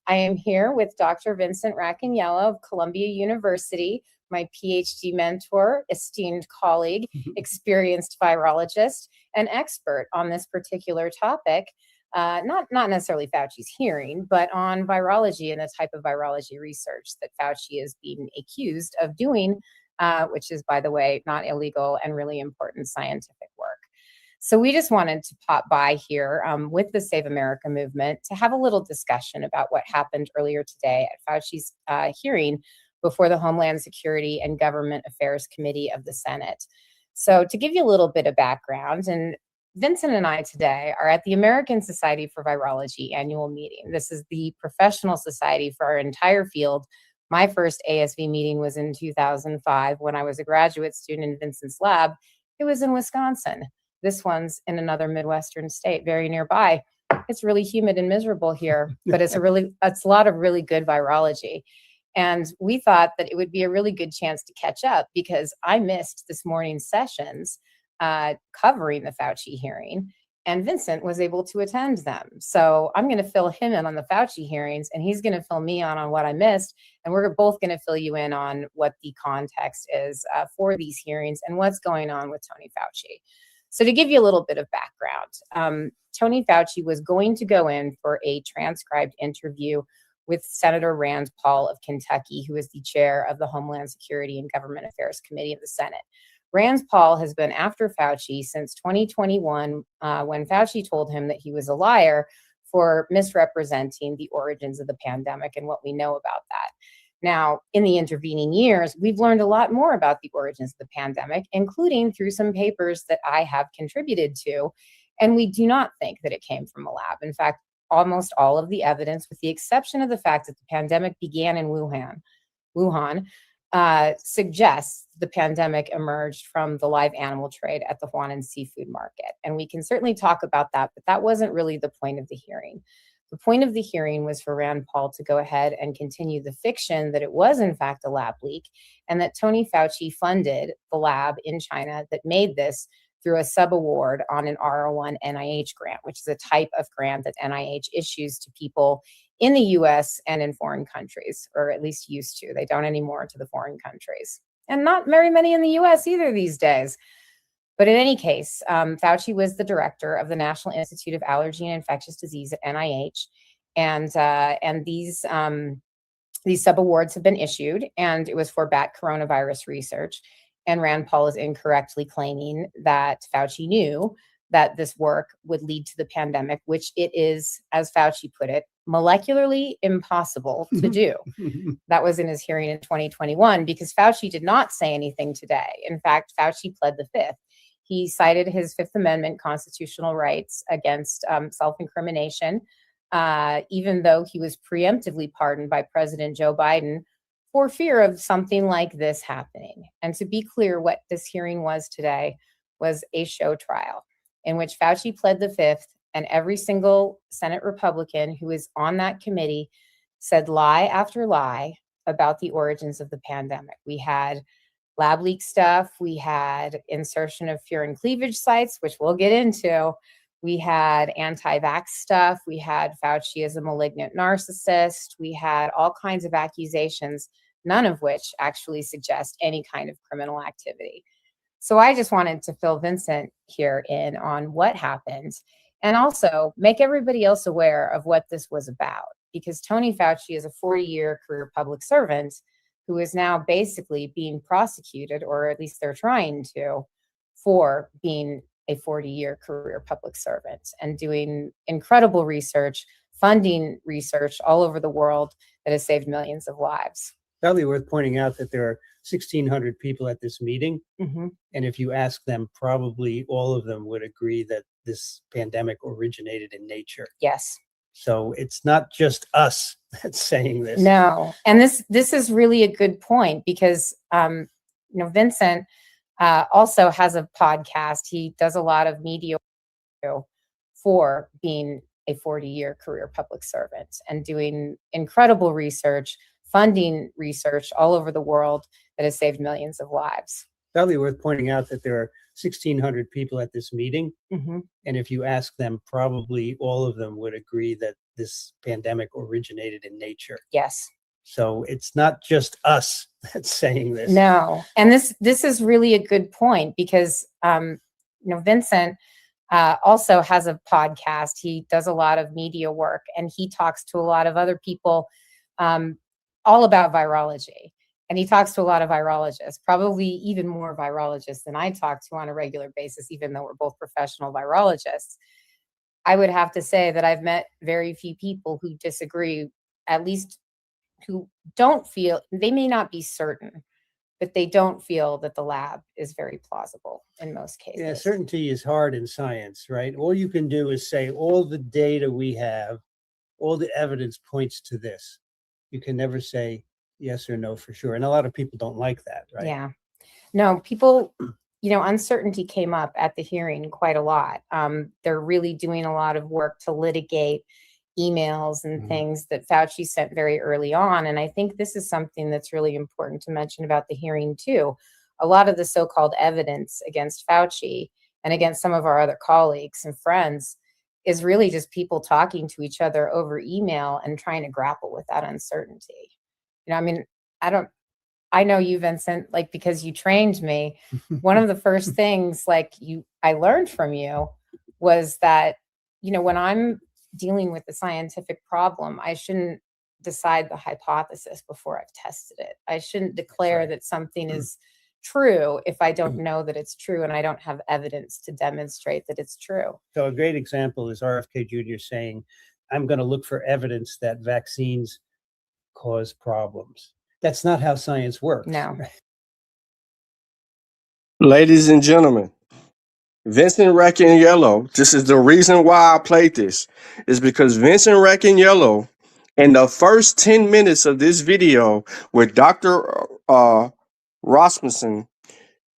I am here with Dr. Vincent Racaniello of Columbia University, my PhD mentor, esteemed colleague, experienced virologist, and expert on this particular topic. Not necessarily Fauci's hearing, but on virology and the type of virology research that Fauci is being accused of doing, which is, by the way, not illegal and really important scientific work. So we just wanted to pop by here with the Save America movement to have a little discussion about what happened earlier today at Fauci's hearing before the Homeland Security and Government Affairs Committee of the Senate. So to give you a little bit of background, and Vincent and I today are at the American Society for Virology annual meeting. This is the professional society for our entire field. My first ASV meeting was in 2005 when I was a graduate student in Vincent's lab. It was in Wisconsin. This one's in another Midwestern state, very nearby. It's really humid and miserable here, but it's a lot of really good virology. And we thought that it would be a really good chance to catch up because I missed this morning's sessions covering the Fauci hearing, and Vincent was able to attend them. So I'm going to fill him in on the Fauci hearings, and he's going to fill me on what I missed. And we're both going to fill you in on what the context is for these hearings and what's going on with Tony Fauci. So to give you a little bit of background, Tony Fauci was going to go in for a transcribed interview with Senator Rand Paul of Kentucky, who is the chair of the Homeland Security and Government Affairs Committee of the Senate. Rand Paul has been after Fauci since 2021, when Fauci told him that he was a liar for misrepresenting the origins of the pandemic and what we know about that. Now, in the intervening years, we've learned a lot more about the origins of the pandemic, including through some papers that I have contributed to, and we do not think that it came from a lab. In fact, almost all of the evidence, with the exception of the fact that the pandemic began in Wuhan, suggests the pandemic emerged from the live animal trade at the Huanan seafood market. And we can certainly talk about that, but that wasn't really the point of the hearing. The point of the hearing was for Rand Paul to go ahead and continue the fiction that it was in fact a lab leak and that Tony Fauci funded the lab in China that made this through a subaward on an R01 NIH grant, which is a type of grant that NIH issues to people in the US and in foreign countries, or at least used to. They don't anymore to the foreign countries. And not very many in the US either these days. But in any case, Fauci was the director of the National Institute of Allergy and Infectious Disease at NIH. And these subawards have been issued, and it was for bat coronavirus research. And Rand Paul is incorrectly claiming that Fauci knew that this work would lead to the pandemic, which it is, as Fauci put it, molecularly impossible to do. That was in his hearing in 2021, because Fauci did not say anything today. In fact, Fauci pled the fifth. He cited his Fifth Amendment constitutional rights against self-incrimination, even though he was preemptively pardoned by President Joe Biden for fear of something like this happening. And to be clear, what this hearing was today was a show trial in which Fauci pled the fifth, and every single Senate Republican who is on that committee said lie after lie about the origins of the pandemic. We had lab leak stuff. We had insertion of fear and cleavage sites, which we'll get into. We had anti-vax stuff. We had Fauci as a malignant narcissist. We had all kinds of accusations, none of which actually suggest any kind of criminal activity. So I just wanted to fill Vincent here in on what happened and also make everybody else aware of what this was about, because Tony Fauci is a 40-year career public servant who is now basically being prosecuted, or at least they're trying to, for being a 40-year career public servant and doing incredible research, funding research all over the world that has saved millions of lives. Probably worth pointing out that there are 1,600 people at this meeting. Mm-hmm. And if you ask them, probably all of them would agree that this pandemic originated in nature. Yes. So it's not just us that's saying this. No. And this is really a good point because, Vincent also has a podcast. He does a lot of media for being a 40-year career public servant and doing incredible research, funding research all over the world that has saved millions of lives. Probably worth pointing out that there are 1,600 people at this meeting. Mm-hmm. And if you ask them, probably all of them would agree that this pandemic originated in nature. Yes. So it's not just us that's saying this. No. And this is really a good point because, Vincent also has a podcast. He does a lot of media work and he talks to a lot of other people all about virology. And he talks to a lot of virologists, probably even more virologists than I talk to on a regular basis, even though we're both professional virologists. I would have to say that I've met very few people who disagree, at least who don't feel, they may not be certain, but they don't feel that the lab is very plausible in most cases. Yeah, certainty is hard in science, right? All you can do is say all the data we have, all the evidence points to this. You can never say yes or no for sure. And a lot of people don't like that, right? Yeah. No, people, uncertainty came up at the hearing quite a lot. They're really doing a lot of work to litigate emails and things that Fauci sent very early on. And I think this is something that's really important to mention about the hearing too. A lot of the so-called evidence against Fauci and against some of our other colleagues and friends is really just people talking to each other over email and trying to grapple with that uncertainty. I know you, Vincent, because you trained me. One of the first things I learned from you was that, when I'm dealing with a scientific problem, I shouldn't decide the hypothesis before I've tested it. I shouldn't declare that something is true if I don't know that it's true and I don't have evidence to demonstrate that it's true. So a great example is RFK Jr. saying, I'm going to look for evidence that vaccines cause problems. That's not how science works. No. Ladies and gentlemen, Vincent Racaniello, this is the reason why I played this, is because Vincent Racaniello, in the first 10 minutes of this video with Dr. Rasmussen,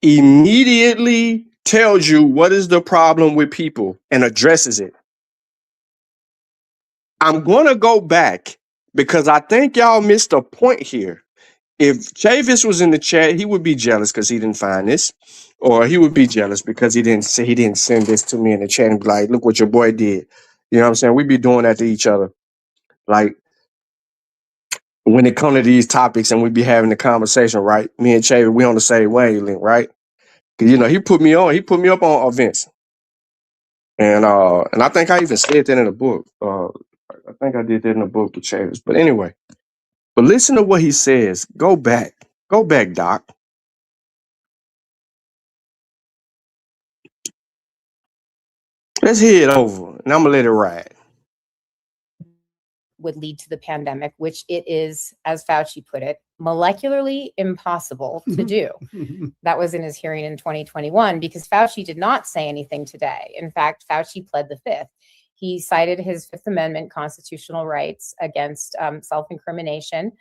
immediately tells you what is the problem with people and addresses it. I'm going to go back because I think y'all missed a point here. If Chavis was in the chat, he would be jealous because he didn't find this, or he would be jealous because he didn't send this to me in the chat and be like, look what your boy did. You know what I'm saying? We'd be doing that to each other. Like when it comes to these topics and we be having the conversation, right? Me and Chavis, we on the same wavelength, right? Because he put me up on events. And I think I even said that in the book. I think I did that in the book with Chavis. But anyway. But listen to what he says. Go back, Doc. Let's hear it over, and I'm gonna let it ride. Would lead to the pandemic, which it is, as Fauci put it, molecularly impossible to do. That was in his hearing in 2021 because Fauci did not say anything today. In fact, Fauci pled the fifth. He cited his Fifth Amendment constitutional rights against self-incrimination,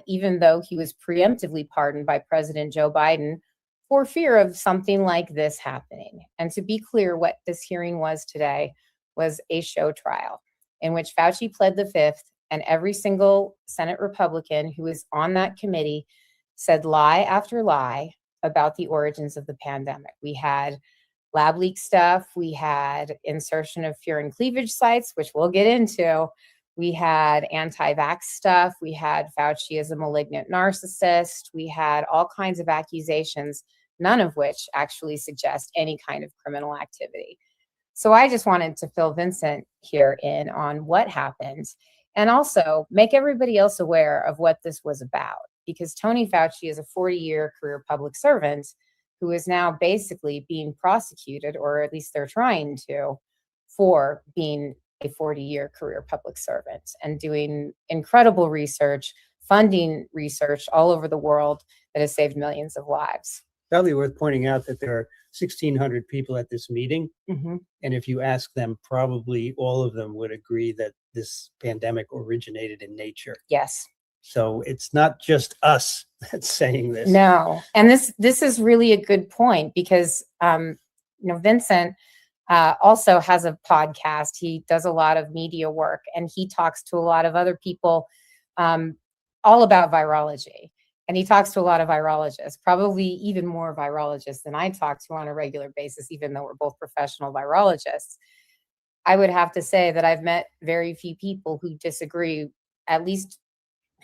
even though he was preemptively pardoned by President Joe Biden for fear of something like this happening. And to be clear, what this hearing was today was a show trial in which Fauci pled the fifth And every single Senate Republican who was on that committee said lie after lie about the origins of the pandemic. We had lab leak stuff. We had insertion of fear and cleavage sites, which we'll get into. We had anti-vax stuff. We had Fauci as a malignant narcissist. We had all kinds of accusations, none of which actually suggest any kind of criminal activity. So I just wanted to fill Vincent here in on what happened and also make everybody else aware of what this was about, because Tony Fauci is a 40-year career public servant who is now basically being prosecuted, or at least they're trying to, for being a 40-year career public servant and doing incredible research, funding research all over the world that has saved millions of lives. Probably worth pointing out that there are 1,600 people at this meeting. Mm-hmm. And if you ask them, probably all of them would agree that this pandemic originated in nature. Yes. So it's not just us that's saying this. No. And this is really a good point because, Vincent also has a podcast. He does a lot of media work and he talks to a lot of other people all about virology. And he talks to a lot of virologists, probably even more virologists than I talk to on a regular basis, even though we're both professional virologists. I would have to say that I've met very few people who disagree, at least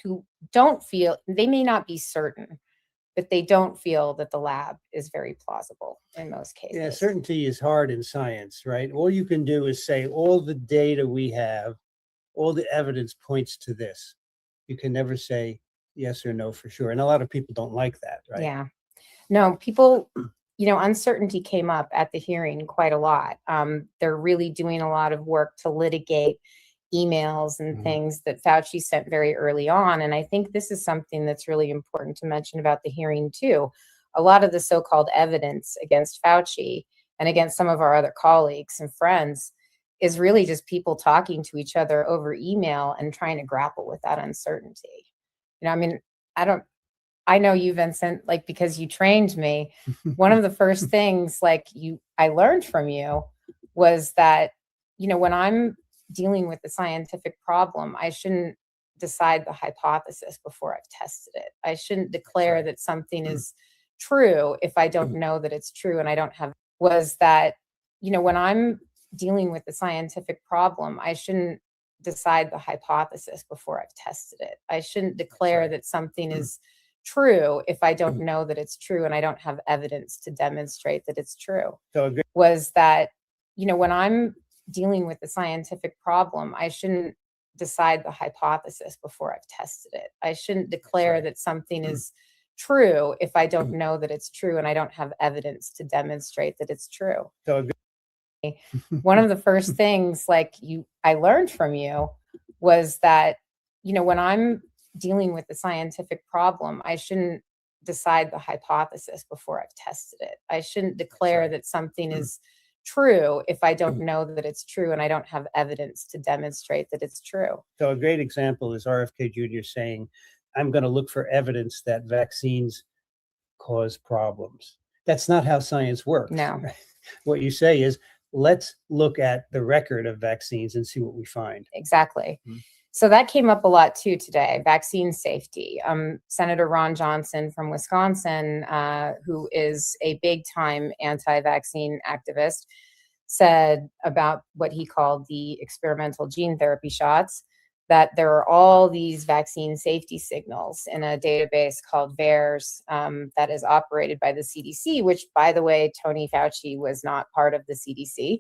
who don't feel, they may not be certain, but they don't feel that the lab is very plausible in most cases. Yeah, certainty is hard in science, right? All you can do is say all the data we have, all the evidence points to this. You can never say yes or no for sure. And a lot of people don't like that, right? Yeah. No, people, uncertainty came up at the hearing quite a lot. They're really doing a lot of work to litigate emails and things that Fauci sent very early on. And I think this is something that's really important to mention about the hearing too. A lot of the so-called evidence against Fauci and against some of our other colleagues and friends is really just people talking to each other over email and trying to grapple with that uncertainty. I know you, Vincent, because you trained me. One of the first things I learned from you was that, when I'm dealing with the scientific problem, I shouldn't decide the hypothesis before I've tested it. I shouldn't declare that something is true if I don't know that it's true and I don't have, was that, when I'm dealing with the scientific problem, I shouldn't decide the hypothesis before I've tested it. I shouldn't declare that something is true if I don't know that it's true and I don't have evidence to demonstrate that it's true. So was that, when I'm dealing with the scientific problem, I shouldn't decide the hypothesis before I've tested it. I shouldn't declare that something is true if I don't know that it's true and I don't have evidence to demonstrate that it's true. So one of the first things I learned from you was that, when I'm dealing with the scientific problem, I shouldn't decide the hypothesis before I've tested it. I shouldn't declare that something is true if I don't know that it's true and I don't have evidence to demonstrate that it's true. So a great example is RFK Jr. saying, I'm going to look for evidence that vaccines cause problems. That's not how science works. No. What you say is, let's look at the record of vaccines and see what we find. Exactly. So that came up a lot too today, vaccine safety. Senator Ron Johnson from Wisconsin, who is a big time anti-vaccine activist, said about what he called the experimental gene therapy shots, that there are all these vaccine safety signals in a database called VAERS that is operated by the CDC, which, by the way, Tony Fauci was not part of the CDC.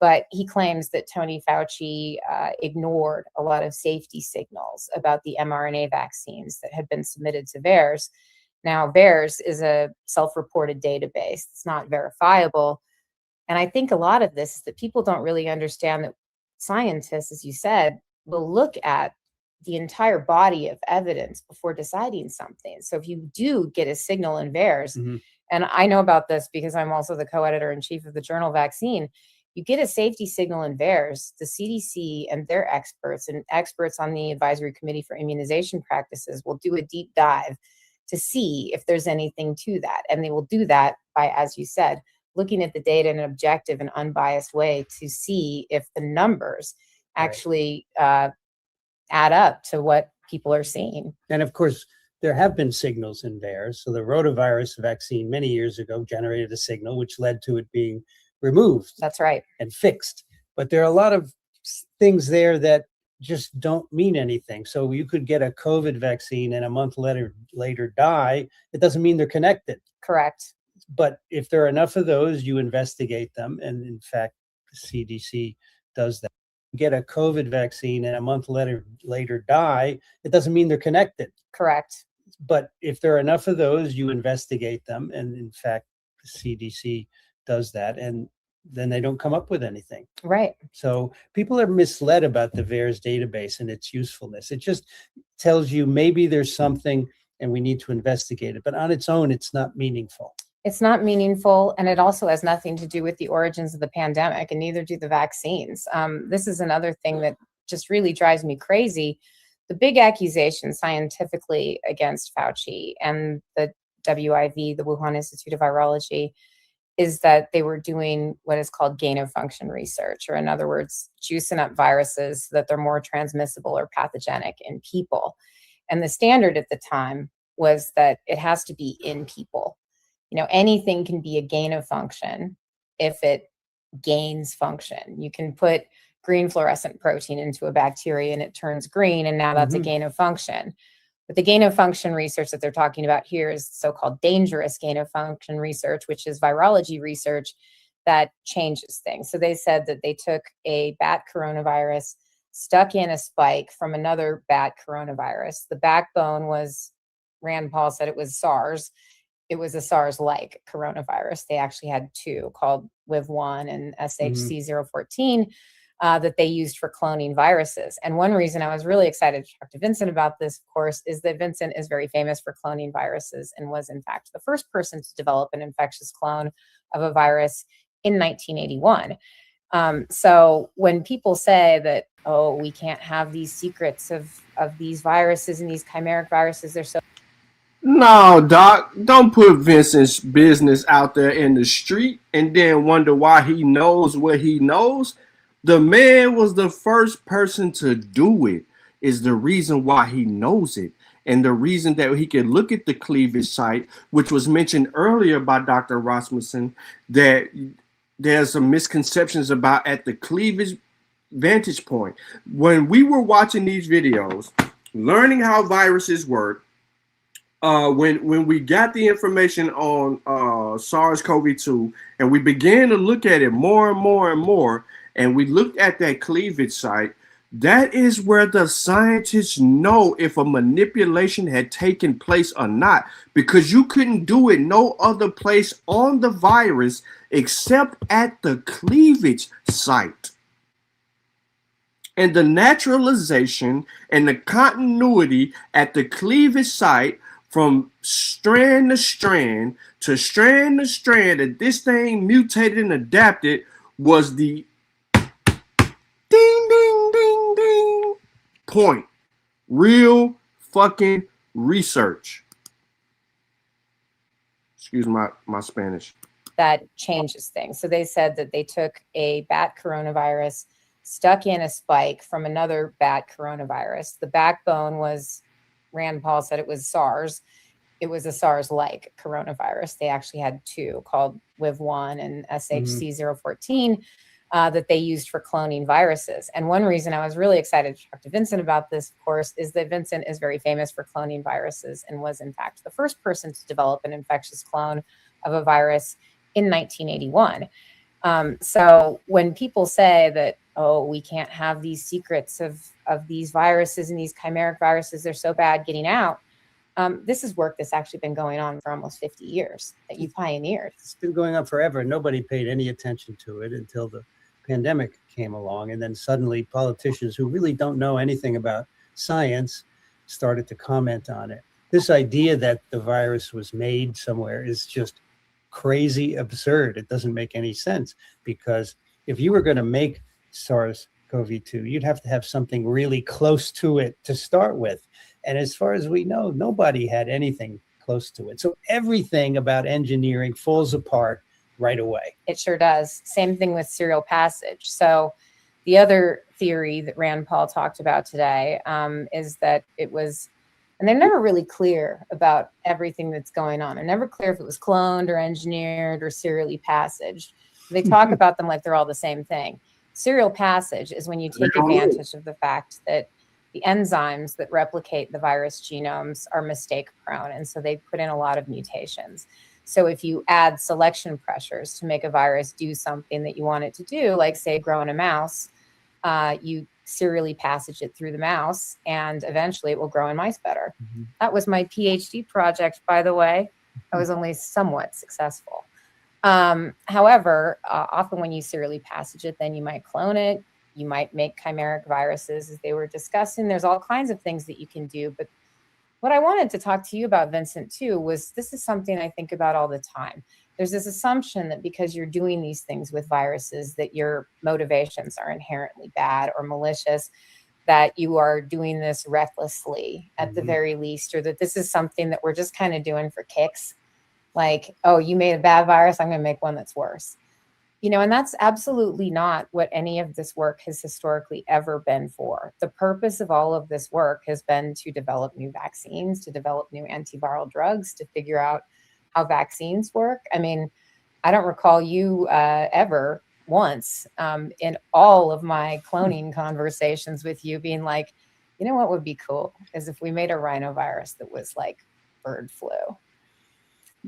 But he claims that Tony Fauci ignored a lot of safety signals about the mRNA vaccines that had been submitted to VAERS. Now, VAERS is a self-reported database. It's not verifiable. And I think a lot of this is that people don't really understand that scientists, as you said, will look at the entire body of evidence before deciding something. So if you do get a signal in VAERS, and I know about this because I'm also the co-editor-in-chief of the journal Vaccine, you get a safety signal in VAERS, the CDC and their experts and experts on the Advisory Committee for Immunization Practices will do a deep dive to see if there's anything to that. And they will do that by, as you said, looking at the data in an objective and unbiased way to see if the numbers actually add up to what people are seeing. And of course, there have been signals in VAERS. So the rotavirus vaccine many years ago generated a signal which led to it being removed. That's right. And fixed. But there are a lot of things there that just don't mean anything. So you could get a COVID vaccine and a month later die. It doesn't mean they're connected. Correct. But if there are enough of those, you investigate them. And in fact, the CDC does that. Get a COVID vaccine and a month later die, it doesn't mean they're connected. Correct. But if there are enough of those, you investigate them. And in fact, the CDC does that. And then they don't come up with anything. Right. So people are misled about the VAERS database and its usefulness. It just tells you maybe there's something and we need to investigate it. But on its own, it's not meaningful. It's not meaningful, and it also has nothing to do with the origins of the pandemic, and neither do the vaccines. This is another thing that just really drives me crazy. The big accusation scientifically against Fauci and the WIV, the Wuhan Institute of Virology, is that they were doing what is called gain-of-function research, or in other words, juicing up viruses so that they're more transmissible or pathogenic in people. And the standard at the time was that it has to be in people. You know, anything can be a gain of function if it gains function. You can put green fluorescent protein into a bacteria and it turns green, and now that's a gain of function. But the gain of function research that they're talking about here is so-called dangerous gain of function research, which is virology research that changes things. So they said that they took a bat coronavirus, stuck in a spike from another bat coronavirus. The backbone was, Rand Paul said it was SARS. It was a SARS-like coronavirus. They actually had two called WIV1 and SHC014 that they used for cloning viruses. And one reason I was really excited to talk to Vincent about this, of course, is that Vincent is very famous for cloning viruses and was, in fact, the first person to develop an infectious clone of a virus in 1981. So when people say that, oh, we can't have these secrets of these viruses and these chimeric viruses, they're so... No, Doc, don't put Vincent's business out there in the street and then wonder why he knows what he knows. The man was the first person to do it, is the reason why he knows it. And the reason that he can look at the cleavage site, which was mentioned earlier by Dr. Rasmussen, that there's some misconceptions about at the cleavage vantage point. When we were watching these videos, learning how viruses work, when we got the information on SARS-CoV-2 and we began to look at it more and more and more, and we looked at that cleavage site, that is where the scientists know if a manipulation had taken place or not, because you couldn't do it no other place on the virus except at the cleavage site. And the naturalization and the continuity at the cleavage site from strand to strand to strand to strand that this thing mutated and adapted was the ding, ding, ding, ding point. Real fucking research. Excuse my Spanish. That changes things. So they said that they took a bat coronavirus, stuck in a spike from another bat coronavirus. The backbone was, Rand Paul said it was SARS. It was a SARS-like coronavirus. They actually had two called WIV1 and SHC014 that they used for cloning viruses. And one reason I was really excited to talk to Vincent about this, of course, is that Vincent is very famous for cloning viruses and was, in fact, the first person to develop an infectious clone of a virus in 1981. So when people say that, oh, we can't have these secrets of these viruses and these chimeric viruses, they're so bad getting out. This is work that's actually been going on for almost 50 years that you pioneered. It's been going on forever. Nobody paid any attention to it until the pandemic came along. And then suddenly politicians who really don't know anything about science started to comment on it. This idea that the virus was made somewhere is just crazy absurd. It doesn't make any sense, because if you were going to make SARS-CoV-2, you'd have to have something really close to it to start with. And as far as we know, nobody had anything close to it. So everything about engineering falls apart right away. It sure does. Same thing with serial passage. So the other theory that Rand Paul talked about today is that it was, and they're never really clear about everything that's going on. They're never clear if it was cloned or engineered or serially passaged. They talk about them like they're all the same thing. Serial passage is when you take advantage of the fact that the enzymes that replicate the virus genomes are mistake prone. And so they put in a lot of mutations. So if you add selection pressures to make a virus do something that you want it to do, like say grow in a mouse, you serially passage it through the mouse and eventually it will grow in mice better. Mhm. That was my PhD project, by the way. I was only somewhat successful. However, often when you serially passage it, then you might clone it. You might make chimeric viruses, as they were discussing. There's all kinds of things that you can do. But what I wanted to talk to you about, Vincent, too, was this is something I think about all the time. There's this assumption that because you're doing these things with viruses, that your motivations are inherently bad or malicious, that you are doing this recklessly at the very least, or that this is something that we're just kind of doing for kicks. Like, oh, you made a bad virus, I'm going to make one that's worse. You know, and that's absolutely not what any of this work has historically ever been for. The purpose of all of this work has been to develop new vaccines, to develop new antiviral drugs, to figure out how vaccines work. I mean, I don't recall you ever once in all of my cloning conversations with you being like, you know what would be cool is if we made a rhinovirus that was like bird flu.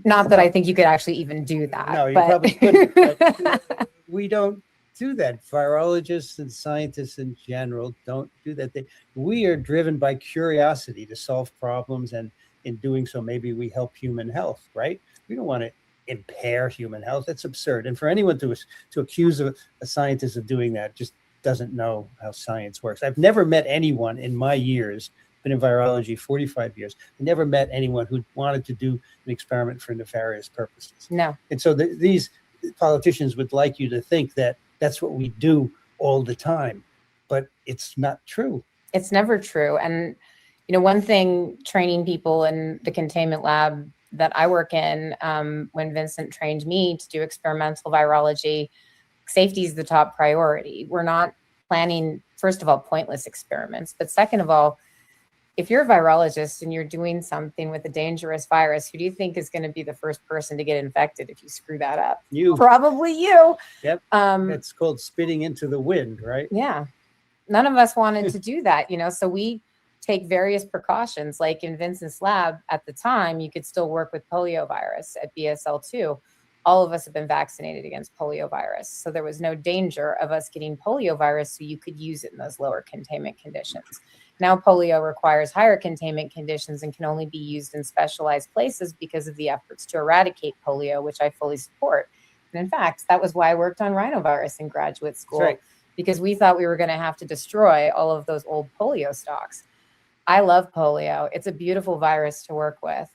Not that I think you could actually even do that. No, you but... probably couldn't. But we don't do that. Virologists and scientists in general don't do that. We are driven by curiosity to solve problems, and in doing so, maybe we help human health, right? We don't want to impair human health. That's absurd. And for anyone to accuse a scientist of doing that just doesn't know how science works. I've never met anyone in my years, been in virology 45 years, I never met anyone who wanted to do an experiment for nefarious purposes. No. And so these politicians would like you to think that that's what we do all the time, but it's not true. It's never true. And, you know, one thing training people in the containment lab that I work in, when Vincent trained me to do experimental virology, safety is the top priority. We're not planning, first of all, pointless experiments, but second of all, if you're a virologist and you're doing something with a dangerous virus, who do you think is going to be the first person to get infected if you screw that up? You. Probably you. Yep. It's called spitting into the wind, right? Yeah. None of us wanted to do that, you know, so we take various precautions. Like in Vincent's lab at the time, you could still work with polio virus at BSL-2. All of us have been vaccinated against polio virus. So there was no danger of us getting polio virus, so you could use it in those lower containment conditions. Now polio requires higher containment conditions and can only be used in specialized places because of the efforts to eradicate polio, which I fully support. And in fact, that was why I worked on rhinovirus in graduate school, right, because we thought we were going to have to destroy all of those old polio stocks. I love polio. It's a beautiful virus to work with.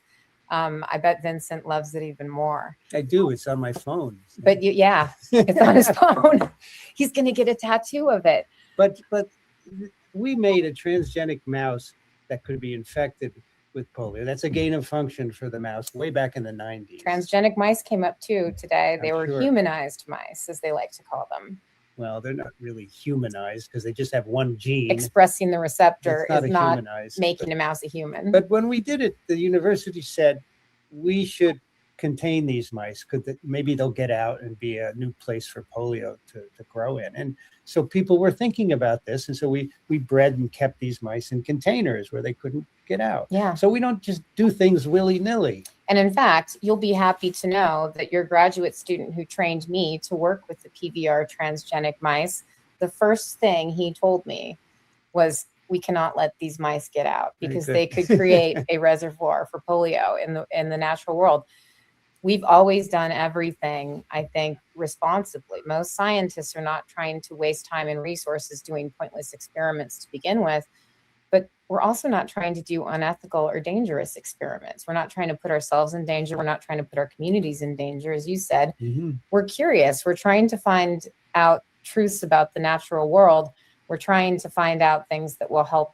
I bet Vincent loves it even more. I do. It's on my phone. But yeah, it's on his phone. He's going to get a tattoo of it. But we made a transgenic mouse that could be infected with polio. That's a gain of function for the mouse way back in the 90s. Transgenic mice came up too today. They were sure. Humanized mice, as they like to call them. Well, they're not really humanized because they just have one gene. Expressing the receptor is not humanized, making a mouse a human. But when we did it, the university said we should contain these mice because maybe they'll get out and be a new place for polio to grow in. And so people were thinking about this. And so we bred and kept these mice in containers where they couldn't get out. Yeah. So we don't just do things willy-nilly. And in fact, you'll be happy to know that your graduate student who trained me to work with the PVR transgenic mice, the first thing he told me was, we cannot let these mice get out because they could create a reservoir for polio in the natural world. We've always done everything, I think, responsibly. Most scientists are not trying to waste time and resources doing pointless experiments to begin with, but we're also not trying to do unethical or dangerous experiments. We're not trying to put ourselves in danger. We're not trying to put our communities in danger. As you said, We're curious. We're trying to find out truths about the natural world. We're trying to find out things that will help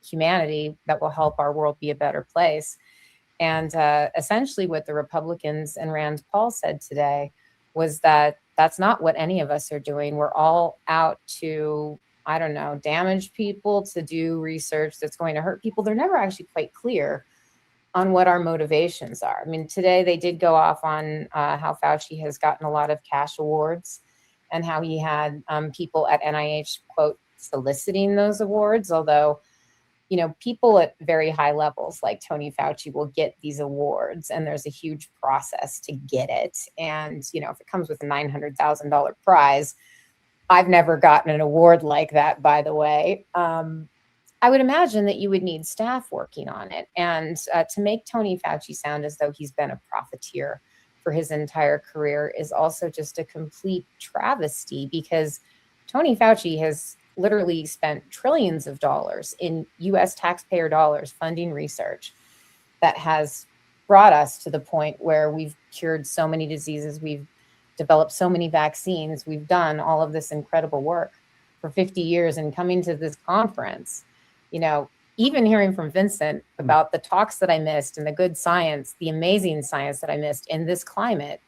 humanity, that will help our world be a better place. And essentially what the Republicans and Rand Paul said today was that that's not what any of us are doing. We're all out to I don't know, damage people, to do research that's going to hurt people. They're never actually quite clear on what our motivations are. I mean, today they did go off on how Fauci has gotten a lot of cash awards and how he had people at NIH, quote, soliciting those awards. Although, people at very high levels like Tony Fauci will get these awards, and there's a huge process to get it. And, if it comes with a $900,000 prize, I've never gotten an award like that, by the way. I would imagine that you would need staff working on it. And to make Tony Fauci sound as though he's been a profiteer for his entire career is also just a complete travesty, because Tony Fauci has literally spent trillions of dollars in US taxpayer dollars funding research that has brought us to the point where we've cured so many diseases, we've developed so many vaccines, we've done all of this incredible work for 50 years. And coming to this conference, even hearing from Vincent about the talks that I missed and the good science, the amazing science that I missed in this climate,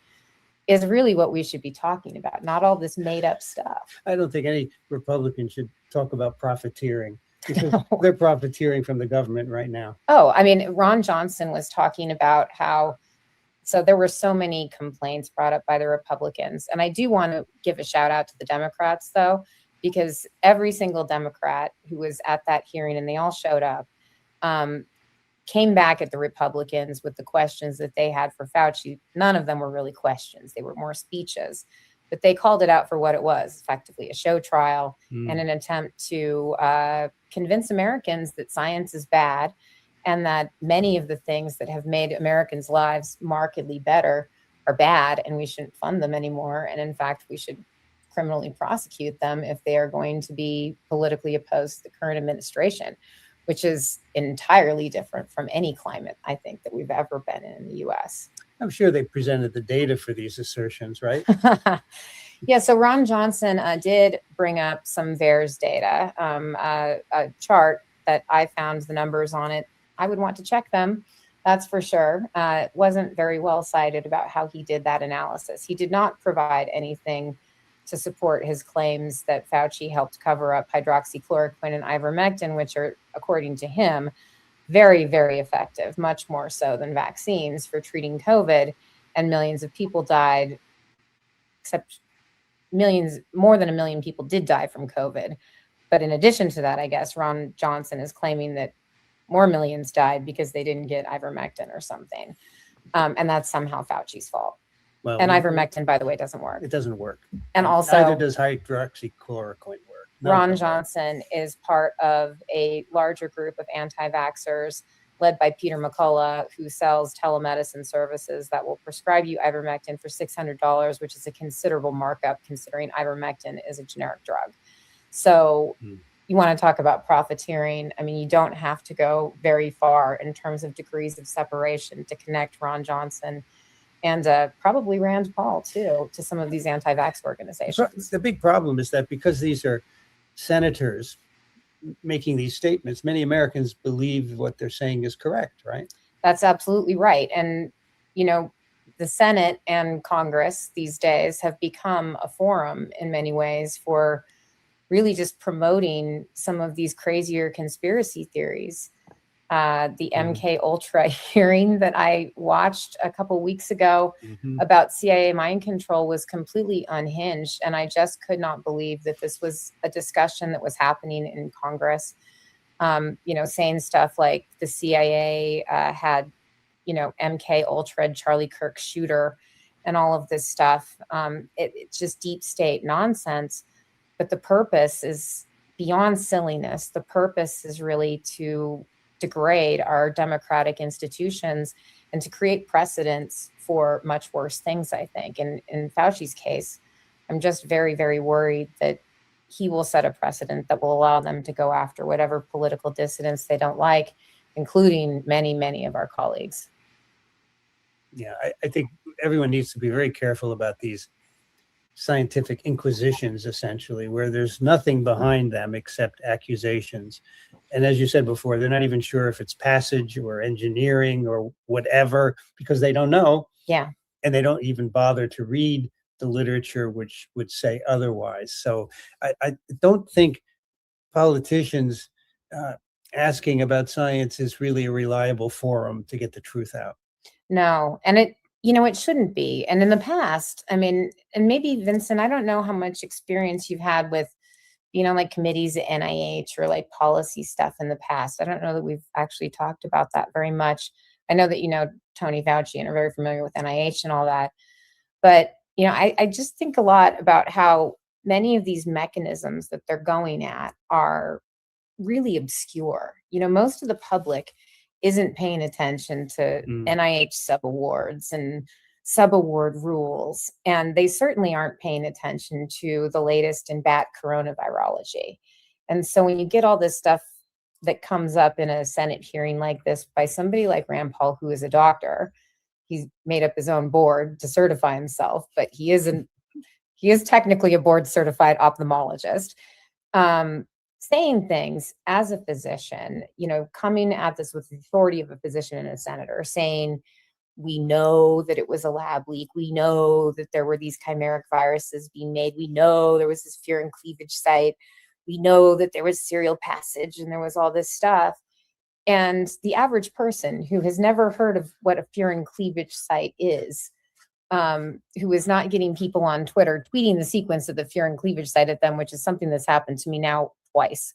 is really what we should be talking about, not all this made up stuff. I don't think any Republican should talk about profiteering, because they're profiteering from the government right now. Oh, I mean, Ron Johnson was talking about how, so there were so many complaints brought up by the Republicans. And I do want to give a shout out to the Democrats, though, because every single Democrat who was at that hearing, and they all showed up, came back at the Republicans with the questions that they had for Fauci. None of them were really questions. They were more speeches, but they called it out for what it was, effectively a show trial and an attempt to convince Americans that science is bad, and that many of the things that have made Americans' lives markedly better are bad, and we shouldn't fund them anymore. And in fact, we should criminally prosecute them if they are going to be politically opposed to the current administration, which is entirely different from any climate, I think, that we've ever been in the US. I'm sure they presented the data for these assertions, right? Yeah, so Ron Johnson did bring up some VAERS data, a chart that I found the numbers on it. I would want to check them, that's for sure. It wasn't very well cited about how he did that analysis. He did not provide anything to support his claims that Fauci helped cover up hydroxychloroquine and ivermectin, which are, according to him, very, very effective, much more so than vaccines for treating COVID. And millions of people died, except more than 1 million people did die from COVID. But in addition to that, I guess Ron Johnson is claiming that more millions died because they didn't get ivermectin or something. And that's somehow Fauci's fault. Well, and ivermectin, by the way, doesn't work. It doesn't work. And also, neither does hydroxychloroquine work. Ron Johnson is part of a larger group of anti-vaxxers led by Peter McCullough, who sells telemedicine services that will prescribe you ivermectin for $600, which is a considerable markup considering ivermectin is a generic drug. So you want to talk about profiteering. I mean, you don't have to go very far in terms of degrees of separation to connect Ron Johnson and probably Rand Paul, too, to some of these anti-vax organizations. The big problem is that because these are senators making these statements, many Americans believe what they're saying is correct, right? That's absolutely right. And, the Senate and Congress these days have become a forum in many ways for really just promoting some of these crazier conspiracy theories. The MK Ultra hearing that I watched a couple weeks ago about CIA mind control was completely unhinged. And I just could not believe that this was a discussion that was happening in Congress. Saying stuff like the CIA had, MK Ultra, Charlie Kirk shooter, and all of this stuff. It's just deep state nonsense. But the purpose is beyond silliness. The purpose is really to degrade our democratic institutions and to create precedents for much worse things, I think. And in Fauci's case, I'm just very, very worried that he will set a precedent that will allow them to go after whatever political dissidents they don't like, including many, many of our colleagues. Yeah, I think everyone needs to be very careful about these scientific inquisitions, essentially, where there's nothing behind them except accusations. And as you said before, they're not even sure if it's passage or engineering or whatever, because they don't know. Yeah. And they don't even bother to read the literature, which would say otherwise. So I don't think politicians asking about science is really a reliable forum to get the truth out. No, and it shouldn't be. And in the past, I mean, and maybe Vincent, I don't know how much experience you've had with, like committees at NIH or like policy stuff in the past. I don't know that we've actually talked about that very much. I know that you know Tony Fauci and are very familiar with NIH and all that. But, I just think a lot about how many of these mechanisms that they're going at are really obscure. Most of the public isn't paying attention to NIH subawards and subaward rules, and they certainly aren't paying attention to the latest in bat coronavirology. And so when you get all this stuff that comes up in a Senate hearing like this by somebody like Rand Paul, who is a doctor, he's made up his own board to certify himself, but he is technically a board certified ophthalmologist, saying things as a physician, coming at this with the authority of a physician and a senator, saying, we know that it was a lab leak. We know that there were these chimeric viruses being made. We know there was this fear and cleavage site. We know that there was serial passage and there was all this stuff. And the average person who has never heard of what a fear and cleavage site is, who is not getting people on Twitter tweeting the sequence of the fear and cleavage site at them, which is something that's happened to me now twice.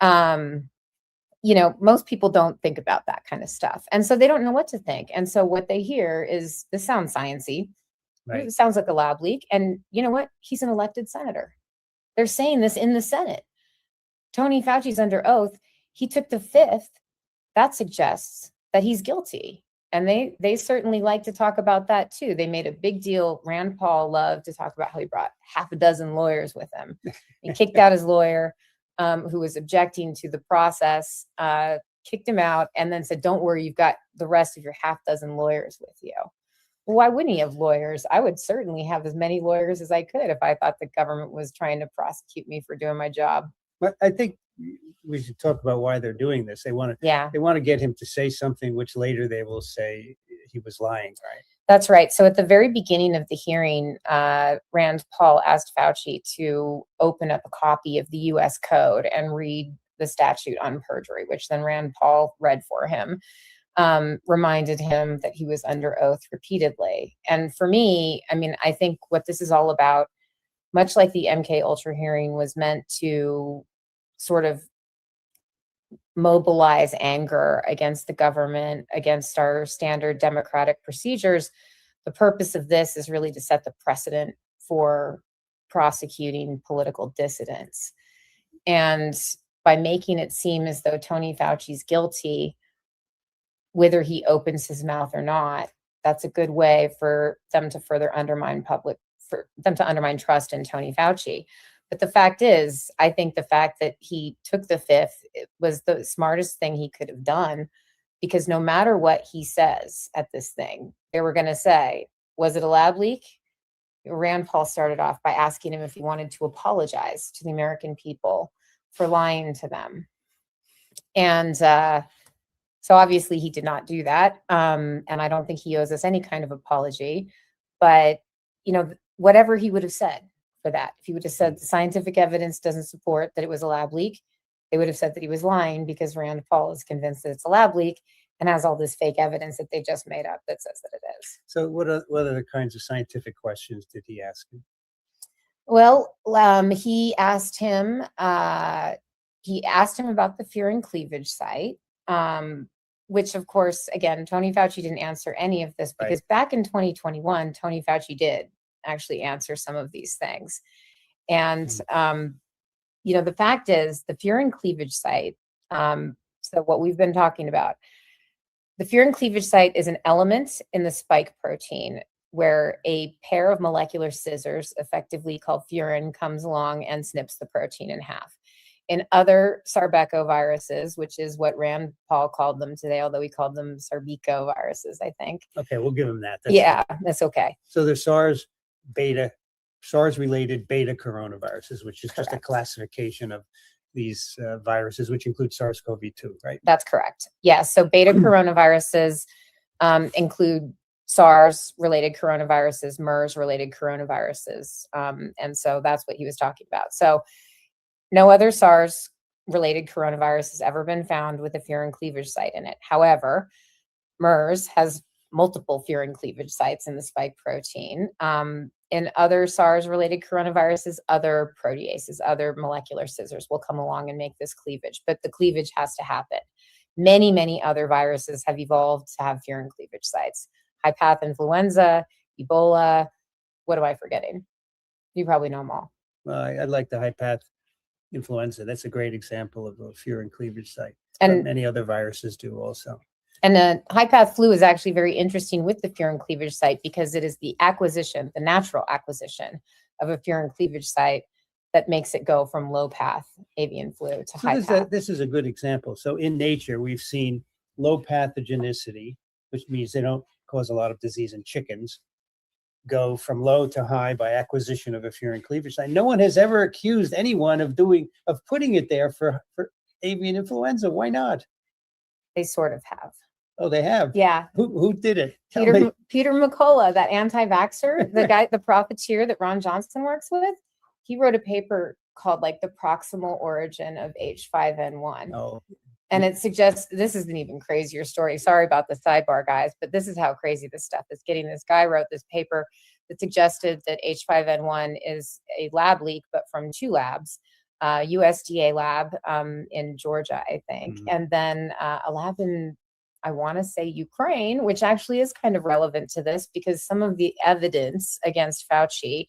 Most people don't think about that kind of stuff. And so they don't know what to think. And so what they hear is, this sounds sciencey. Right. It sounds like a lab leak. And you know what? He's an elected senator. They're saying this in the Senate. Tony Fauci's under oath. He took the fifth. That suggests that he's guilty. And they certainly like to talk about that too. They made a big deal. Rand Paul loved to talk about how he brought half a dozen lawyers with him. He kicked out his lawyer, who was objecting to the process, kicked him out, and then said, don't worry, you've got the rest of your half dozen lawyers with you. Well, why wouldn't he have lawyers? I would certainly have as many lawyers as I could if I thought the government was trying to prosecute me for doing my job. But I think we should talk about why they're doing this. They want to get him to say something which later they will say he was lying, right? That's right. So at the very beginning of the hearing, Rand Paul asked Fauci to open up a copy of the U.S. Code and read the statute on perjury, which then Rand Paul read for him, reminded him that he was under oath repeatedly. And for me, I mean, I think what this is all about, much like the MK Ultra hearing was meant to sort of mobilize anger against the government, against our standard democratic procedures. The purpose of this is really to set the precedent for prosecuting political dissidents. And by making it seem as though Tony Fauci's guilty, whether he opens his mouth or not, that's a good way for them to further undermine trust in Tony Fauci. But the fact is, I think the fact that he took the fifth was the smartest thing he could have done, because no matter what he says at this thing, they were going to say, was it a lab leak? Rand Paul started off by asking him if he wanted to apologize to the American people for lying to them. And so obviously he did not do that. And I don't think he owes us any kind of apology. But, whatever he would have said for that, if he would have said the scientific evidence doesn't support that it was a lab leak, they would have said that he was lying, because Rand Paul is convinced that it's a lab leak and has all this fake evidence that they just made up that says that it is. So what other kinds of scientific questions did he ask him? Well, he asked him about the fear and cleavage site, which, of course, again, Tony Fauci didn't answer any of this, because back in 2021, Tony Fauci did actually answer some of these things. And, the fact is, the fear and cleavage site, so what we've been talking about, the fear and cleavage site is an element in the spike protein where a pair of molecular scissors, effectively called furin, comes along and snips the protein in half. In other sarbecoviruses, which is what Rand Paul called them today, although he called them sarbecoviruses, I think. Okay, we'll give him that. That's okay. So there's SARS-related beta coronaviruses, which is Correct. Just a classification of these viruses, which include SARS-CoV-2, right? That's correct. Yeah, so beta coronaviruses include SARS-related coronaviruses, MERS-related coronaviruses. And so that's what he was talking about. So no other SARS related coronavirus has ever been found with a furin cleavage site in it. However, MERS has multiple furin cleavage sites in the spike protein. In other SARS-related coronaviruses, other proteases, other molecular scissors will come along and make this cleavage, but the cleavage has to happen. Many, many other viruses have evolved to have furin cleavage sites. High path influenza, Ebola. What am I forgetting? You probably know them all. I like the high path influenza. That's a great example of a furin cleavage site. And But many other viruses do also. And the high path flu is actually very interesting with the furin cleavage site because it is the acquisition, the natural acquisition of a furin cleavage site that makes it go from low path avian flu to high path. This is a good example. So in nature, we've seen low pathogenicity, which means they don't cause a lot of disease in chickens, go from low to high by acquisition of a furin cleavage site. No one has ever accused anyone of putting it there for avian influenza. Why not? They sort of have. Oh, they have? Yeah. Who did it? Peter McCullough, that anti-vaxxer, the guy, the profiteer that Ron Johnson works with, he wrote a paper called like the proximal origin of H5N1. Oh. And it suggests, this is an even crazier story. Sorry about the sidebar, guys, but this is how crazy this stuff is getting. This guy wrote this paper that suggested that H5N1 is a lab leak, but from two labs, USDA lab in Georgia, I think, and then a lab in, I want to say, Ukraine, which actually is kind of relevant to this because some of the evidence against Fauci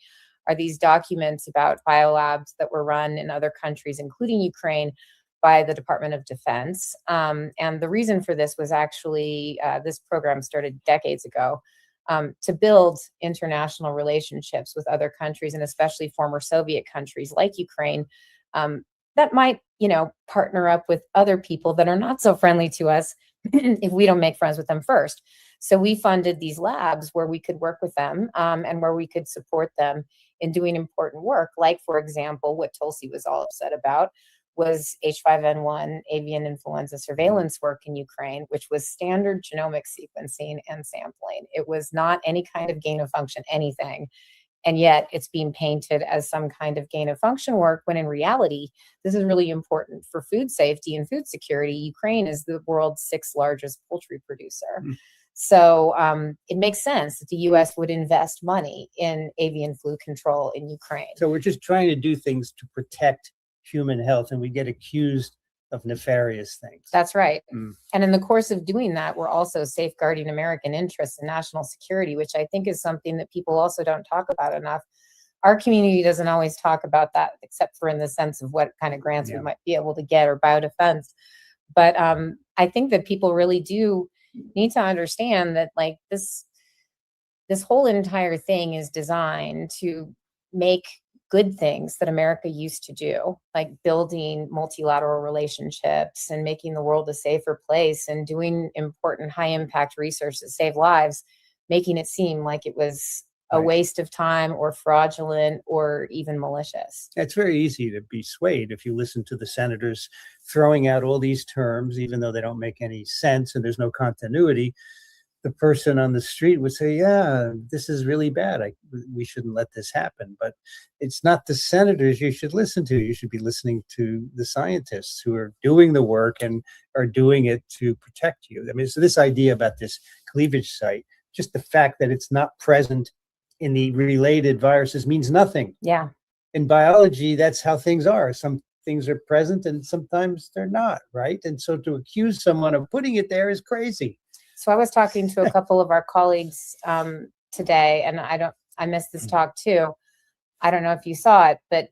are these documents about biolabs that were run in other countries, including Ukraine, by the Department of Defense. And the reason for this was actually, this program started decades ago to build international relationships with other countries and especially former Soviet countries like Ukraine that might, partner up with other people that are not so friendly to us if we don't make friends with them first. So we funded these labs where we could work with them and where we could support them in doing important work. Like, for example, what Tulsi was all upset about was H5N1 avian influenza surveillance work in Ukraine, which was standard genomic sequencing and sampling. It was not any kind of gain of function, anything. And yet it's being painted as some kind of gain of function work, when in reality, this is really important for food safety and food security. Ukraine is the world's 6th largest poultry producer. So it makes sense that the U.S. would invest money in avian flu control in Ukraine. So we're just trying to do things to protect human health, and we get accused of nefarious things. That's right. And in the course of doing that, we're also safeguarding American interests and national security, which I think is something that people also don't talk about enough. Our community doesn't always talk about that, except for in the sense of what kind of grants we might be able to get or biodefense. But I think that people really do need to understand that, like, this whole entire thing is designed to make good things that America used to do, like building multilateral relationships and making the world a safer place and doing important high impact research that save lives, making it seem like it was a waste of time or fraudulent or even malicious. It's very easy to be swayed if you listen to the senators throwing out all these terms, even though they don't make any sense and there's no continuity. The person on the street would say, yeah, this is really bad. We shouldn't let this happen. But it's not the senators you should listen to. You should be listening to the scientists who are doing the work and are doing it to protect you. I mean, so this idea about this cleavage site, just the fact that it's not present in the related viruses means nothing. Yeah. In biology, that's how things are. Some things are present and sometimes they're not, right? And so to accuse someone of putting it there is crazy. So I was talking to a couple of our colleagues today, and I missed this talk too. I don't know if you saw it, but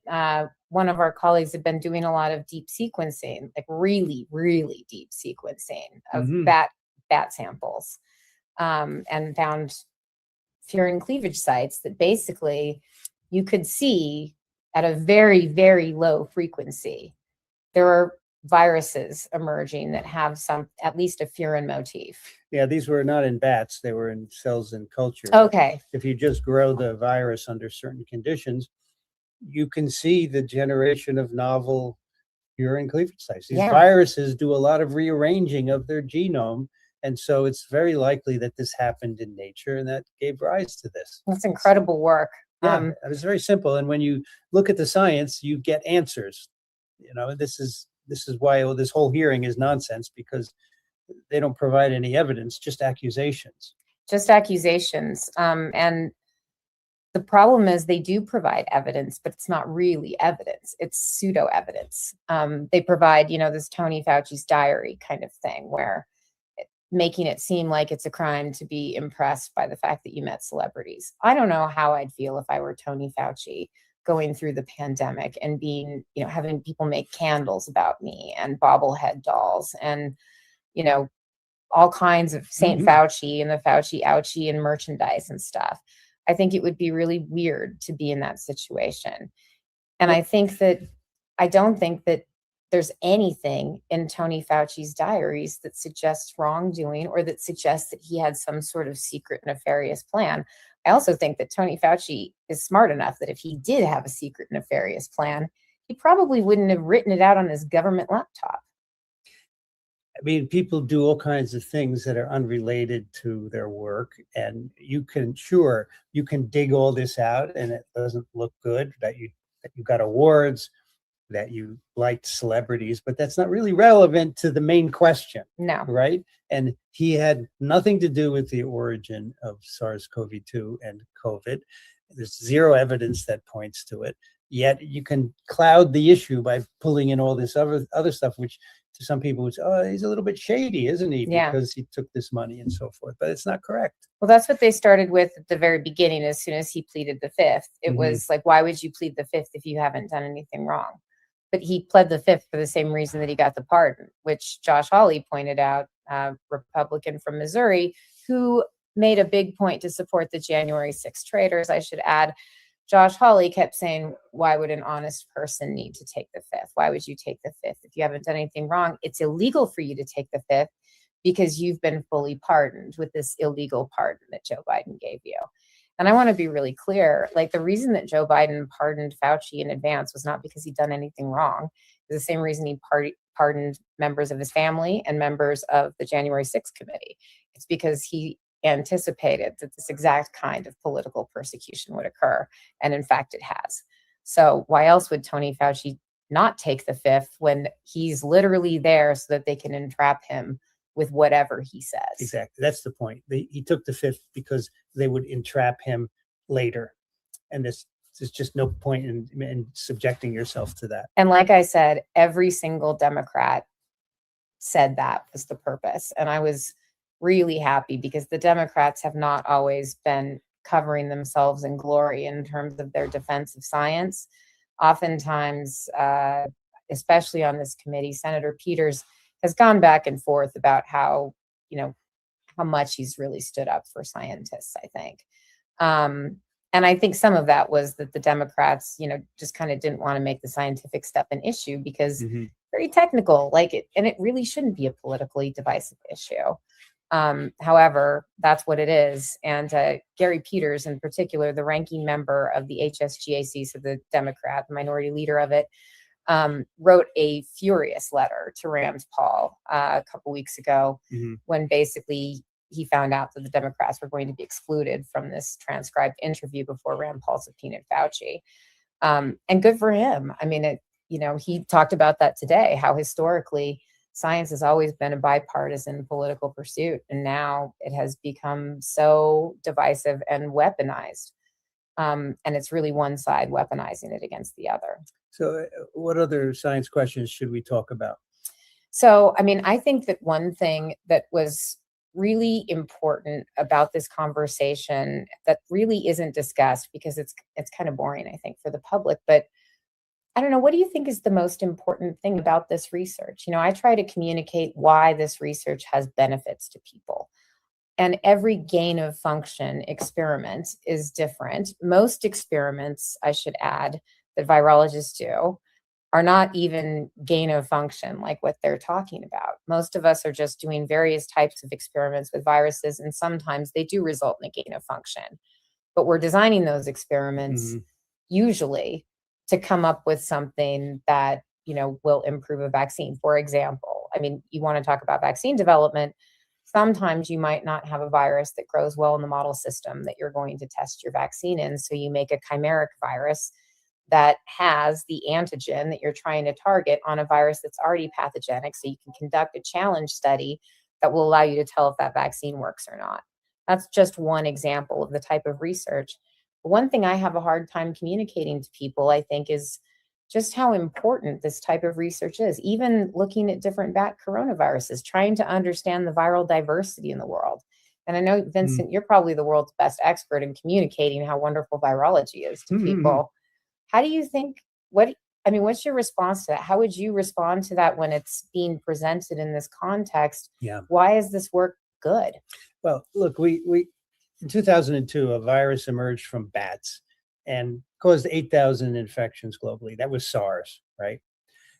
one of our colleagues had been doing a lot of deep sequencing, like really, really deep sequencing of bat samples, and found furin cleavage sites that basically you could see at a very, very low frequency. There are viruses emerging that have at least a furin motif. Yeah, these were not in bats. They were in cells in culture. Okay. If you just grow the virus under certain conditions, you can see the generation of novel furin cleavage sites. These viruses do a lot of rearranging of their genome. And so it's very likely that this happened in nature and that gave rise to this. That's incredible work. Yeah, it was very simple. And when you look at the science, you get answers. This is this is why this whole hearing is nonsense, because they don't provide any evidence, just accusations. Just accusations. And the problem is they do provide evidence, but it's not really evidence. It's pseudo evidence. They provide, this Tony Fauci's diary kind of thing, where making it seem like it's a crime to be impressed by the fact that you met celebrities. I don't know how I'd feel if I were Tony Fauci going through the pandemic and being, having people make candles about me and bobblehead dolls and, all kinds of St. Fauci and the Fauci ouchie and merchandise and stuff. I think it would be really weird to be in that situation. And I don't think that there's anything in Tony Fauci's diaries that suggests wrongdoing or that suggests that he had some sort of secret nefarious plan. I also think that Tony Fauci is smart enough that if he did have a secret nefarious plan, he probably wouldn't have written it out on his government laptop. I mean, people do all kinds of things that are unrelated to their work, and you can dig all this out, and it doesn't look good that you got awards, that you liked celebrities, but that's not really relevant to the main question. No. Right? And he had nothing to do with the origin of SARS-CoV-2 and COVID. There's zero evidence that points to it. Yet you can cloud the issue by pulling in all this other stuff, which to some people would say, oh, he's a little bit shady, isn't he? Yeah. Because he took this money and so forth. But it's not correct. Well, that's what they started with at the very beginning. As soon as he pleaded the fifth, it was like, why would you plead the fifth if you haven't done anything wrong? But he pled the fifth for the same reason that he got the pardon, which Josh Hawley pointed out, Republican from Missouri, who made a big point to support the January 6th traitors. I should add, Josh Hawley kept saying, why would an honest person need to take the fifth? Why would you take the fifth? If you haven't done anything wrong, it's illegal for you to take the fifth because you've been fully pardoned with this illegal pardon that Joe Biden gave you. And I want to be really clear, like the reason that Joe Biden pardoned Fauci in advance was not because he'd done anything wrong. It's the same reason he pardoned members of his family and members of the January 6th committee. It's because he anticipated that this exact kind of political persecution would occur. And in fact, it has. So why else would Tony Fauci not take the fifth when he's literally there so that they can entrap him with whatever he says? Exactly. That's the point. He took the fifth because they would entrap him later. And there's just no point in subjecting yourself to that. And like I said, every single Democrat said that was the purpose. And I was really happy because the Democrats have not always been covering themselves in glory in terms of their defense of science. Oftentimes, especially on this committee, Senator Peters has gone back and forth about how much he's really stood up for scientists, I think. And I think some of that was that the Democrats, just kind of didn't want to make the scientific stuff an issue because very technical, and it really shouldn't be a politically divisive issue. However, that's what it is. And Gary Peters, in particular, the ranking member of the HSGAC, so the Democrat, the minority leader of it, wrote a furious letter to Rand Paul a couple weeks ago when basically he found out that the Democrats were going to be excluded from this transcribed interview before Rand Paul subpoenaed Fauci. And good for him. I mean, he talked about that today, how historically science has always been a bipartisan political pursuit, and now it has become so divisive and weaponized. And it's really one side weaponizing it against the other. So what other science questions should we talk about? So, I mean, I think that one thing that was really important about this conversation that really isn't discussed because it's kind of boring, I think, for the public, but I don't know, what do you think is the most important thing about this research? I try to communicate why this research has benefits to people. And every gain of function experiment is different. Most experiments, I should add, that virologists do are not even gain of function like what they're talking about. Most of us are just doing various types of experiments with viruses, and sometimes they do result in a gain of function. But we're designing those experiments usually to come up with something that, will improve a vaccine. For example, I mean, you want to talk about vaccine development. Sometimes you might not have a virus that grows well in the model system that you're going to test your vaccine in. So you make a chimeric virus that has the antigen that you're trying to target on a virus that's already pathogenic, so you can conduct a challenge study that will allow you to tell if that vaccine works or not. That's just one example of the type of research. One thing I have a hard time communicating to people, I think, is just how important this type of research is. Even looking at different bat coronaviruses, trying to understand the viral diversity in the world. And I know, Vincent, you're probably the world's best expert in communicating how wonderful virology is to people. How do you think, what's your response to that? How would you respond to that when it's being presented in this context? Yeah. Why is this work good? Well, look, we in 2002, a virus emerged from bats and caused 8,000 infections globally. That was SARS, right?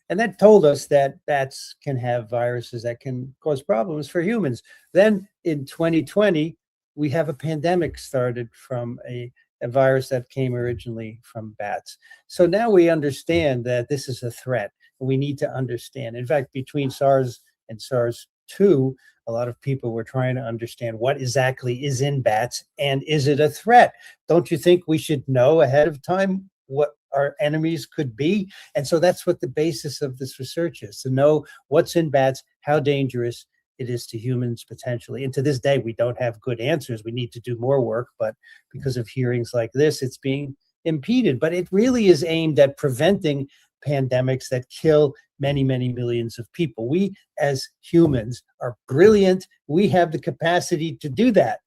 And that told us that bats can have viruses that can cause problems for humans. Then in 2020, we have a pandemic started from a virus that came originally from bats. So now we understand that this is a threat. We need to understand. In fact, between SARS and SARS-2, a lot of people were trying to understand what exactly is in bats and is it a threat? Don't you think we should know ahead of time what our enemies could be? And so that's what the basis of this research is, to know what's in bats, how dangerous it is to humans potentially. And to this day, we don't have good answers. We need to do more work, but because of hearings like this, it's being impeded. But it really is aimed at preventing pandemics that kill many, many millions of people. We as humans are brilliant. We have the capacity to do that,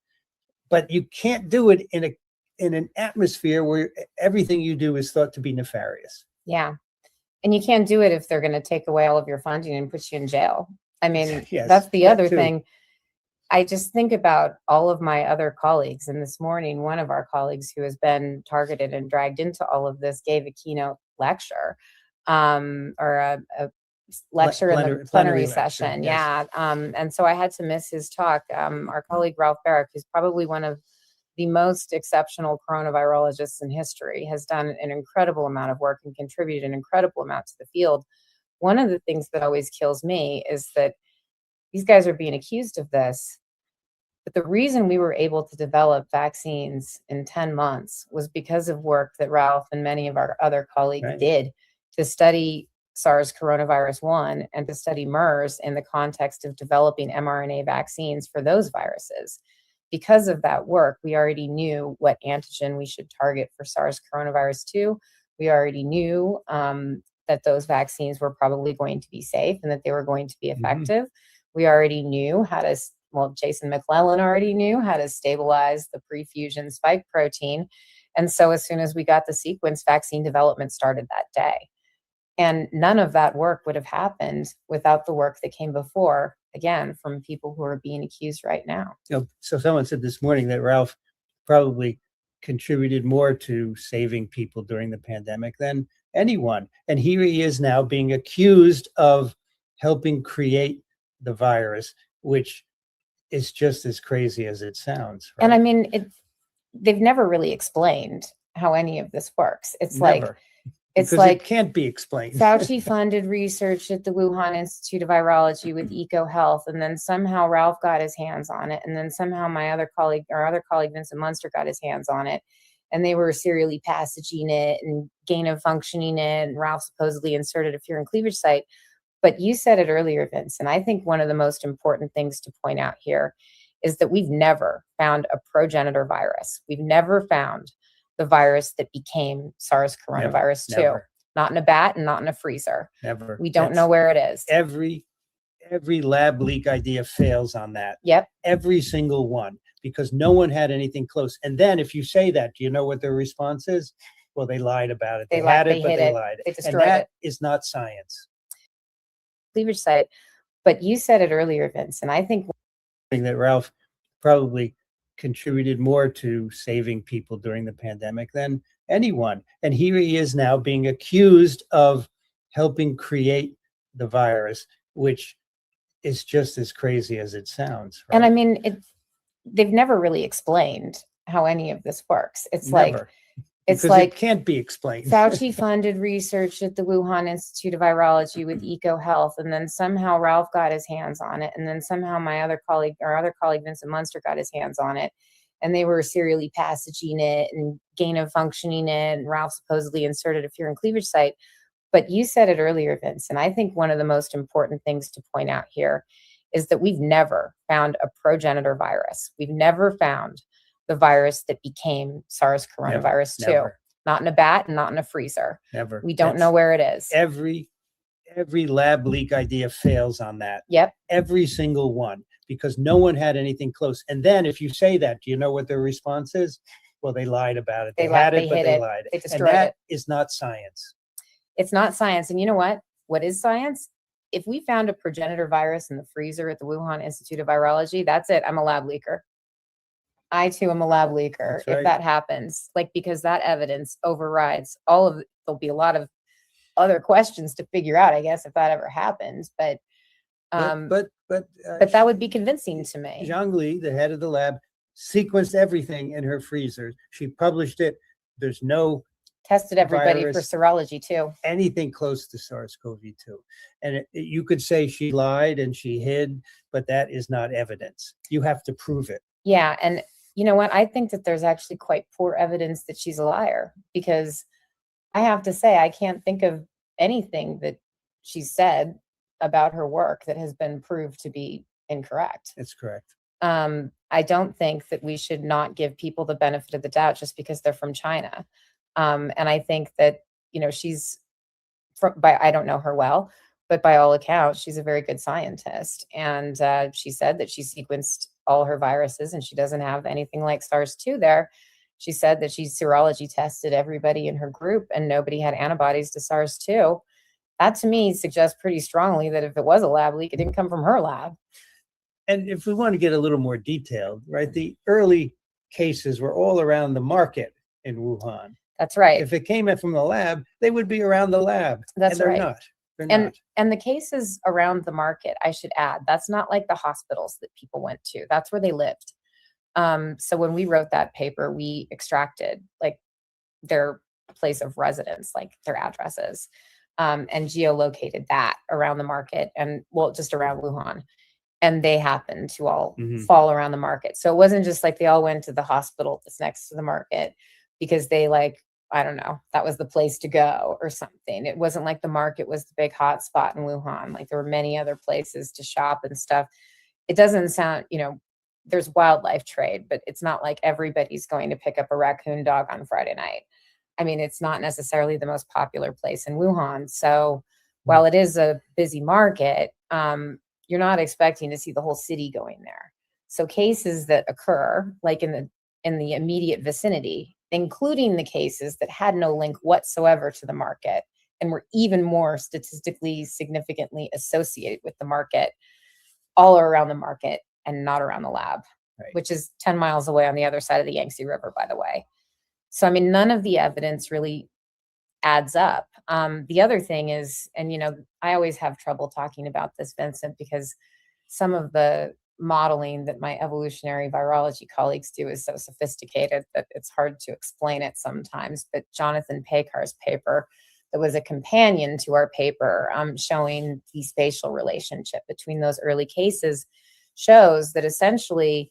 but you can't do it in an atmosphere where everything you do is thought to be nefarious. Yeah. And you can't do it if they're going to take away all of your funding and put you in jail. I mean, Yes, that's the that other too. thing. I just think about all of my other colleagues. And this morning, one of our colleagues who has been targeted and dragged into all of this gave a keynote lecture, or a lecture in the plenary session. Yes. Yeah. And so I had to miss his talk. Our colleague, Ralph Barrick, who's probably one of the most exceptional coronavirologists in history, has done an incredible amount of work and contributed an incredible amount to the field. One of the things that always kills me is that these guys are being accused of this, but the reason we were able to develop vaccines in 10 months was because of work that Ralph and many of our other colleagues did to study SARS coronavirus 1 and to study MERS in the context of developing mRNA vaccines for those viruses. Because of that work, we already knew what antigen we should target for SARS coronavirus 2. We already knew that those vaccines were probably going to be safe and that they were going to be effective. We already knew how to, Jason McClellan already knew how to stabilize the pre-fusion spike protein. And so as soon as we got the sequence, vaccine development started that day. And none of that work would have happened without the work that came before, again, from people who are being accused right now. So someone said this morning that Ralph probably contributed more to saving people during the pandemic than anyone. And here he is now being accused of helping create the virus, which is just as crazy as it sounds. Right? And I mean, they've never really explained how any of this works. It's Never. It's because like it can't be explained. Fauci funded research at the Wuhan Institute of Virology with EcoHealth, and then somehow Ralph got his hands on it, and then somehow our other colleague Vincent Munster got his hands on it, and they were serially passaging it and gain of functioning it, and Ralph supposedly inserted a furin cleavage site. But you said it earlier, Vince, and I think one of the most important things to point out here is that we've never found a progenitor virus. We've never found the virus that became SARS coronavirus 2. Never. Not in a bat and not in a freezer. Never. We don't know where it is. Every lab leak idea fails on that. Yep. Every single one, because no one had anything close. And then if you say that, do you know what their response is? Well, they lied about it. They had it, but they lied. They destroyed and that it. is not science. Cleavage site. But you said it earlier, Vince, and I think that Ralph probably contributed more to saving people during the pandemic than anyone. And here he is now being accused of helping create the virus, which is just as crazy as it sounds. Right? And I mean, they've never really explained how any of this works. It's Never. It's because like it can't be explained. Fauci funded research at the Wuhan Institute of Virology with EcoHealth, and then somehow Ralph got his hands on it, and then somehow our other colleague Vincent Munster got his hands on it, and they were serially passaging it and gain of functioning it, and Ralph supposedly inserted a fear and cleavage site. But you said it earlier, Vince, and I think one of the most important things to point out here is that we've never found a progenitor virus. We've never found the virus that became SARS coronavirus 2. Never. Not in a bat and not in a freezer. Never. We don't know where it is. Every lab leak idea fails on that. Yep. Every single one, because no one had anything close. And then if you say that, do you know what their response is? Well, they lied about it. They had it, but they lied. They destroyed and that it. is not science. It's not science. And you know what? What is science? If we found a progenitor virus in the freezer at the Wuhan Institute of Virology, that's it. I'm a lab leaker. I too am a lab leaker. That's right. If that happens, like, because that evidence overrides all of it. There'll be a lot of other questions to figure out, I guess, if that ever happens. But that would be convincing to me. Zhang Li, the head of the lab, sequenced everything in her freezers. She published it. There's no tested everybody virus, for serology too. Anything close to SARS-CoV-2. And you could say she lied and she hid, but that is not evidence. You have to prove it. Yeah. And you know what? I think that there's actually quite poor evidence that she's a liar, because I have to say, I can't think of anything that she said about her work that has been proved to be incorrect. That's correct. I don't think that we should not give people the benefit of the doubt just because they're from China. And I think that, you know, she's I don't know her well, but by all accounts, she's a very good scientist. And she said that she sequenced all her viruses and she doesn't have anything like SARS-2 there. She said that she serology tested everybody in her group and nobody had antibodies to SARS-2. That to me suggests pretty strongly that if it was a lab leak, it didn't come from her lab. And if we want to get a little more detailed, right, the early cases were all around the market in Wuhan. That's right. If it came in from the lab, they would be around the lab. That's and right. They're not. They're not. And the cases around the market, I should add, that's not like the hospitals that people went to. That's where they lived. So when we wrote that paper, we extracted like their place of residence, like their addresses, and geolocated that around the market and, well, just around Wuhan. And they happened to all fall around the market. So it wasn't just like they all went to the hospital that's next to the market because they, like, I don't know, that was the place to go or something. It wasn't like the market was the big hot spot in Wuhan. Like there were many other places to shop and stuff. It doesn't sound, you know, there's wildlife trade, but it's not like everybody's going to pick up a raccoon dog on Friday night. I mean, it's not necessarily the most popular place in Wuhan. So while it is a busy market, you're not expecting to see the whole city going there. So cases that occur, like in the immediate vicinity, including the cases that had no link whatsoever to the market and were even more statistically significantly associated with the market, all are around the market and not around the lab, right, which is 10 miles away on the other side of the Yangtze River, by the way. So, I mean, none of the evidence really adds up. The other thing is, and, you know, I always have trouble talking about this, Vincent, because some of the modeling that my evolutionary virology colleagues do is so sophisticated that it's hard to explain it sometimes. But Jonathan Paykar's paper, that was a companion to our paper showing the spatial relationship between those early cases, shows that essentially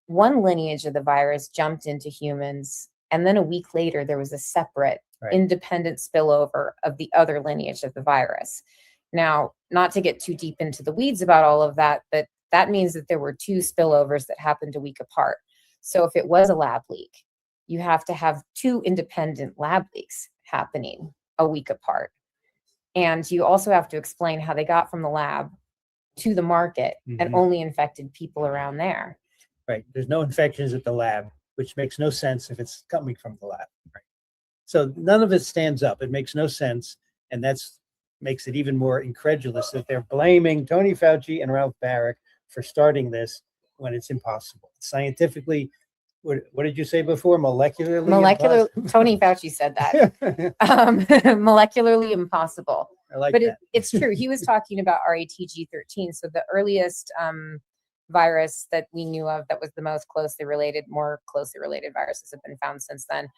one lineage of the virus jumped into humans, and then a week later there was a separate independent spillover of the other lineage of the virus. Now, not to get too deep into the weeds about all of that, but that means that there were two spillovers that happened a week apart. So if it was a lab leak, you have to have two independent lab leaks happening a week apart. And you also have to explain how they got from the lab to the market and only infected people around there. Right. There's no infections at the lab, which makes no sense if it's coming from the lab. Right. So none of it stands up. It makes no sense. And that's makes it even more incredulous that they're blaming Tony Fauci and Ralph Baric for starting this when it's impossible. Scientifically, what did you say before? Molecular. Tony Fauci said that. Molecularly impossible. I like but that. It's true. He was talking about RATG13. So the earliest virus that we knew of that was the most closely related, more closely related viruses have been found since then.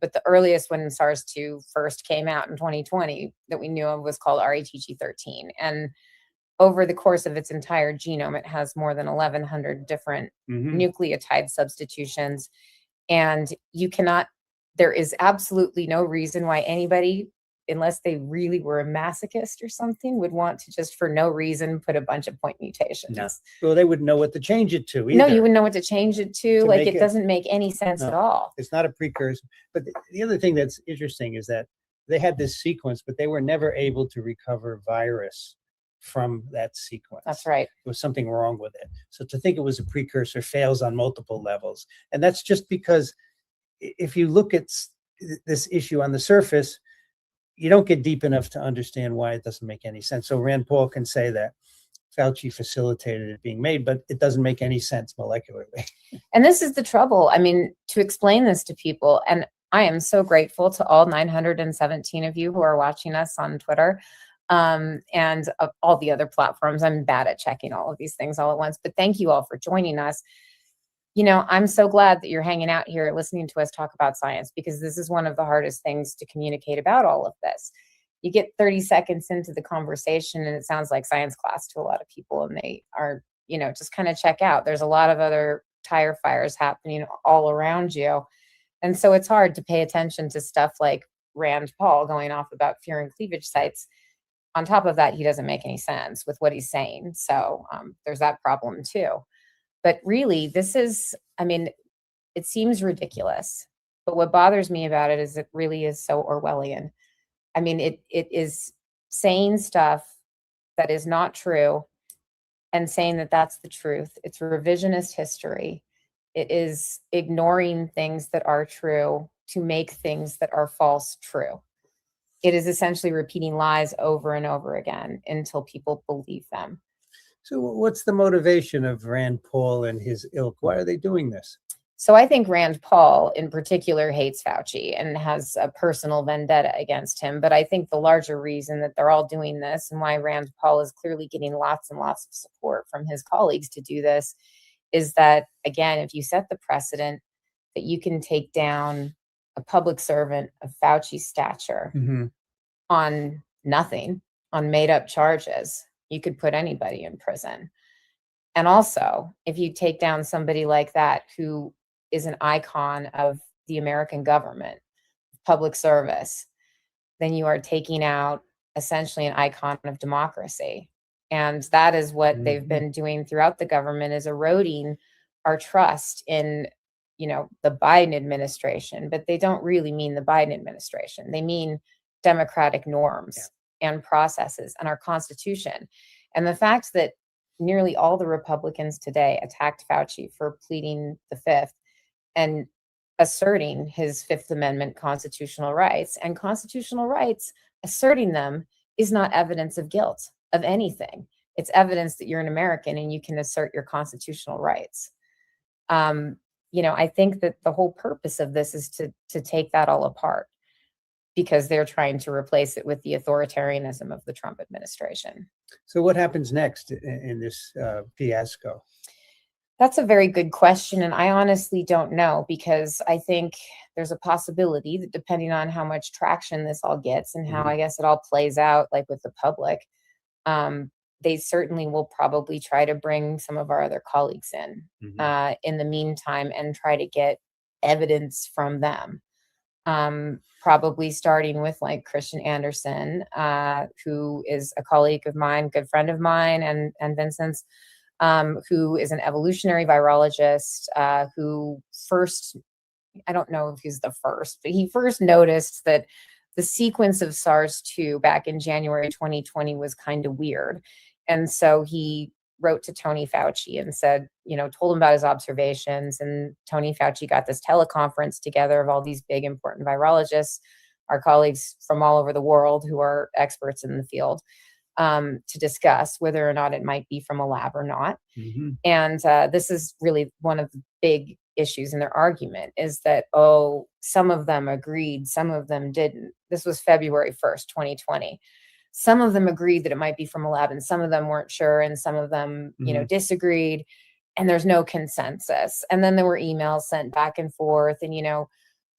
But the earliest when SARS-2 first came out in 2020 that we knew of was called RATG13. And over the course of its entire genome, it has more than 1,100 different nucleotide substitutions. And there is absolutely no reason why anybody, unless they really were a masochist or something, would want to just for no reason put a bunch of point mutations. No. Well, they wouldn't know what to change it to either. No, you wouldn't know what to change it to. Like, it doesn't make any sense at all. It's not a precursor. But the other thing that's interesting is that they had this sequence, but they were never able to recover virus from that sequence. That's right. There was something wrong with it. So to think it was a precursor fails on multiple levels. And that's just because if you look at this issue on the surface, you don't get deep enough to understand why it doesn't make any sense. So Rand Paul can say that Fauci facilitated it being made, but it doesn't make any sense molecularly. And this is the trouble. I mean, to explain this to people, and I am so grateful to all 917 of you who are watching us on Twitter and all the other platforms. I'm bad at checking all of these things all at once, but thank you all for joining us. You know, I'm so glad that you're hanging out here listening to us talk about science, because this is one of the hardest things to communicate about all of this. You get 30 seconds into the conversation and it sounds like science class to a lot of people, and they are, you know, just kind of check out. There's a lot of other tire fires happening all around you. And so it's hard to pay attention to stuff like Rand Paul going off about fear and cleavage sites. On top of that, he doesn't make any sense with what he's saying. So there's that problem too. But really, this is, I mean, it seems ridiculous. But what bothers me about it is it really is so Orwellian. I mean, it is saying stuff that is not true and saying that that's the truth. It's revisionist history. It is ignoring things that are true to make things that are false true. It is essentially repeating lies over and over again until people believe them. So what's the motivation of Rand Paul and his ilk? Why are they doing this? So I think Rand Paul in particular hates Fauci and has a personal vendetta against him. But I think the larger reason that they're all doing this, and why Rand Paul is clearly getting lots and lots of support from his colleagues to do this, is that, again, if you set the precedent that you can take down a public servant of Fauci's stature on nothing, on made up charges, you could put anybody in prison. And also, if you take down somebody like that who is an icon of the American government, public service, then you are taking out essentially an icon of democracy. And that is what they've been doing throughout the government, is eroding our trust in, you know, the Biden administration. But they don't really mean the Biden administration. They mean democratic norms and processes and our Constitution. And the fact that nearly all the Republicans today attacked Fauci for pleading the Fifth and asserting his Fifth Amendment constitutional rights, and constitutional rights, asserting them is not evidence of guilt of anything. It's evidence that you're an American and you can assert your constitutional rights. You know, I think that the whole purpose of this is to take that all apart, because they're trying to replace it with the authoritarianism of the Trump administration. So what happens next in this fiasco? That's a very good question. And I honestly don't know, because I think there's a possibility that depending on how much traction this all gets and how I guess it all plays out, like with the public, they certainly will probably try to bring some of our other colleagues in the meantime and try to get evidence from them. Probably starting with like Christian Anderson, who is a colleague of mine, good friend of mine, and Vincent's, who is an evolutionary virologist, who first, I don't know if he's the first, but he first noticed that the sequence of SARS-2 back in January 2020 was kind of weird. And so he wrote to Tony Fauci and said, you know, told him about his observations. And Tony Fauci got this teleconference together of all these big, important virologists, our colleagues from all over the world who are experts in the field, to discuss whether or not it might be from a lab or not. And this is really one of the big issues in their argument, is that, oh, some of them agreed, some of them didn't. This was February 1st, 2020. Some of them agreed that it might be from a lab, and some of them weren't sure, and some of them, you know, disagreed, and there's no consensus. And then there were emails sent back and forth, and, you know,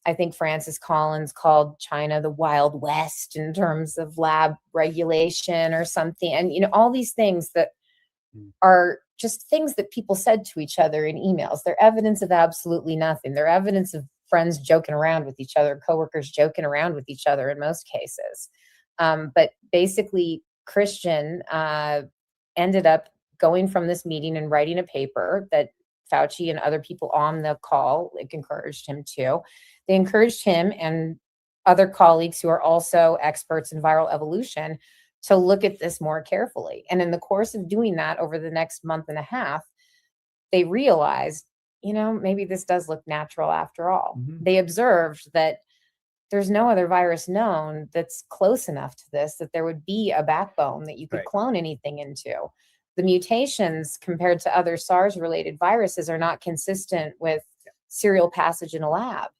I think Francis Collins called China the Wild West in terms of lab regulation or something. And, all these things that are just things that people said to each other in emails. They're evidence of absolutely nothing. They're evidence of friends joking around with each other, coworkers joking around with each other in most cases. But basically, Christian ended up going from this meeting and writing a paper that Fauci and other people on the call encouraged him to. They encouraged him and other colleagues who are also experts in viral evolution to look at this more carefully. And in the course of doing that over the next month and a half, they realized, maybe this does look natural after all. Mhm. They observed that there's no other virus known that's close enough to this that there would be a backbone that you could Right. clone anything into. The mutations compared to other SARS-related viruses are not consistent with serial passage in a lab.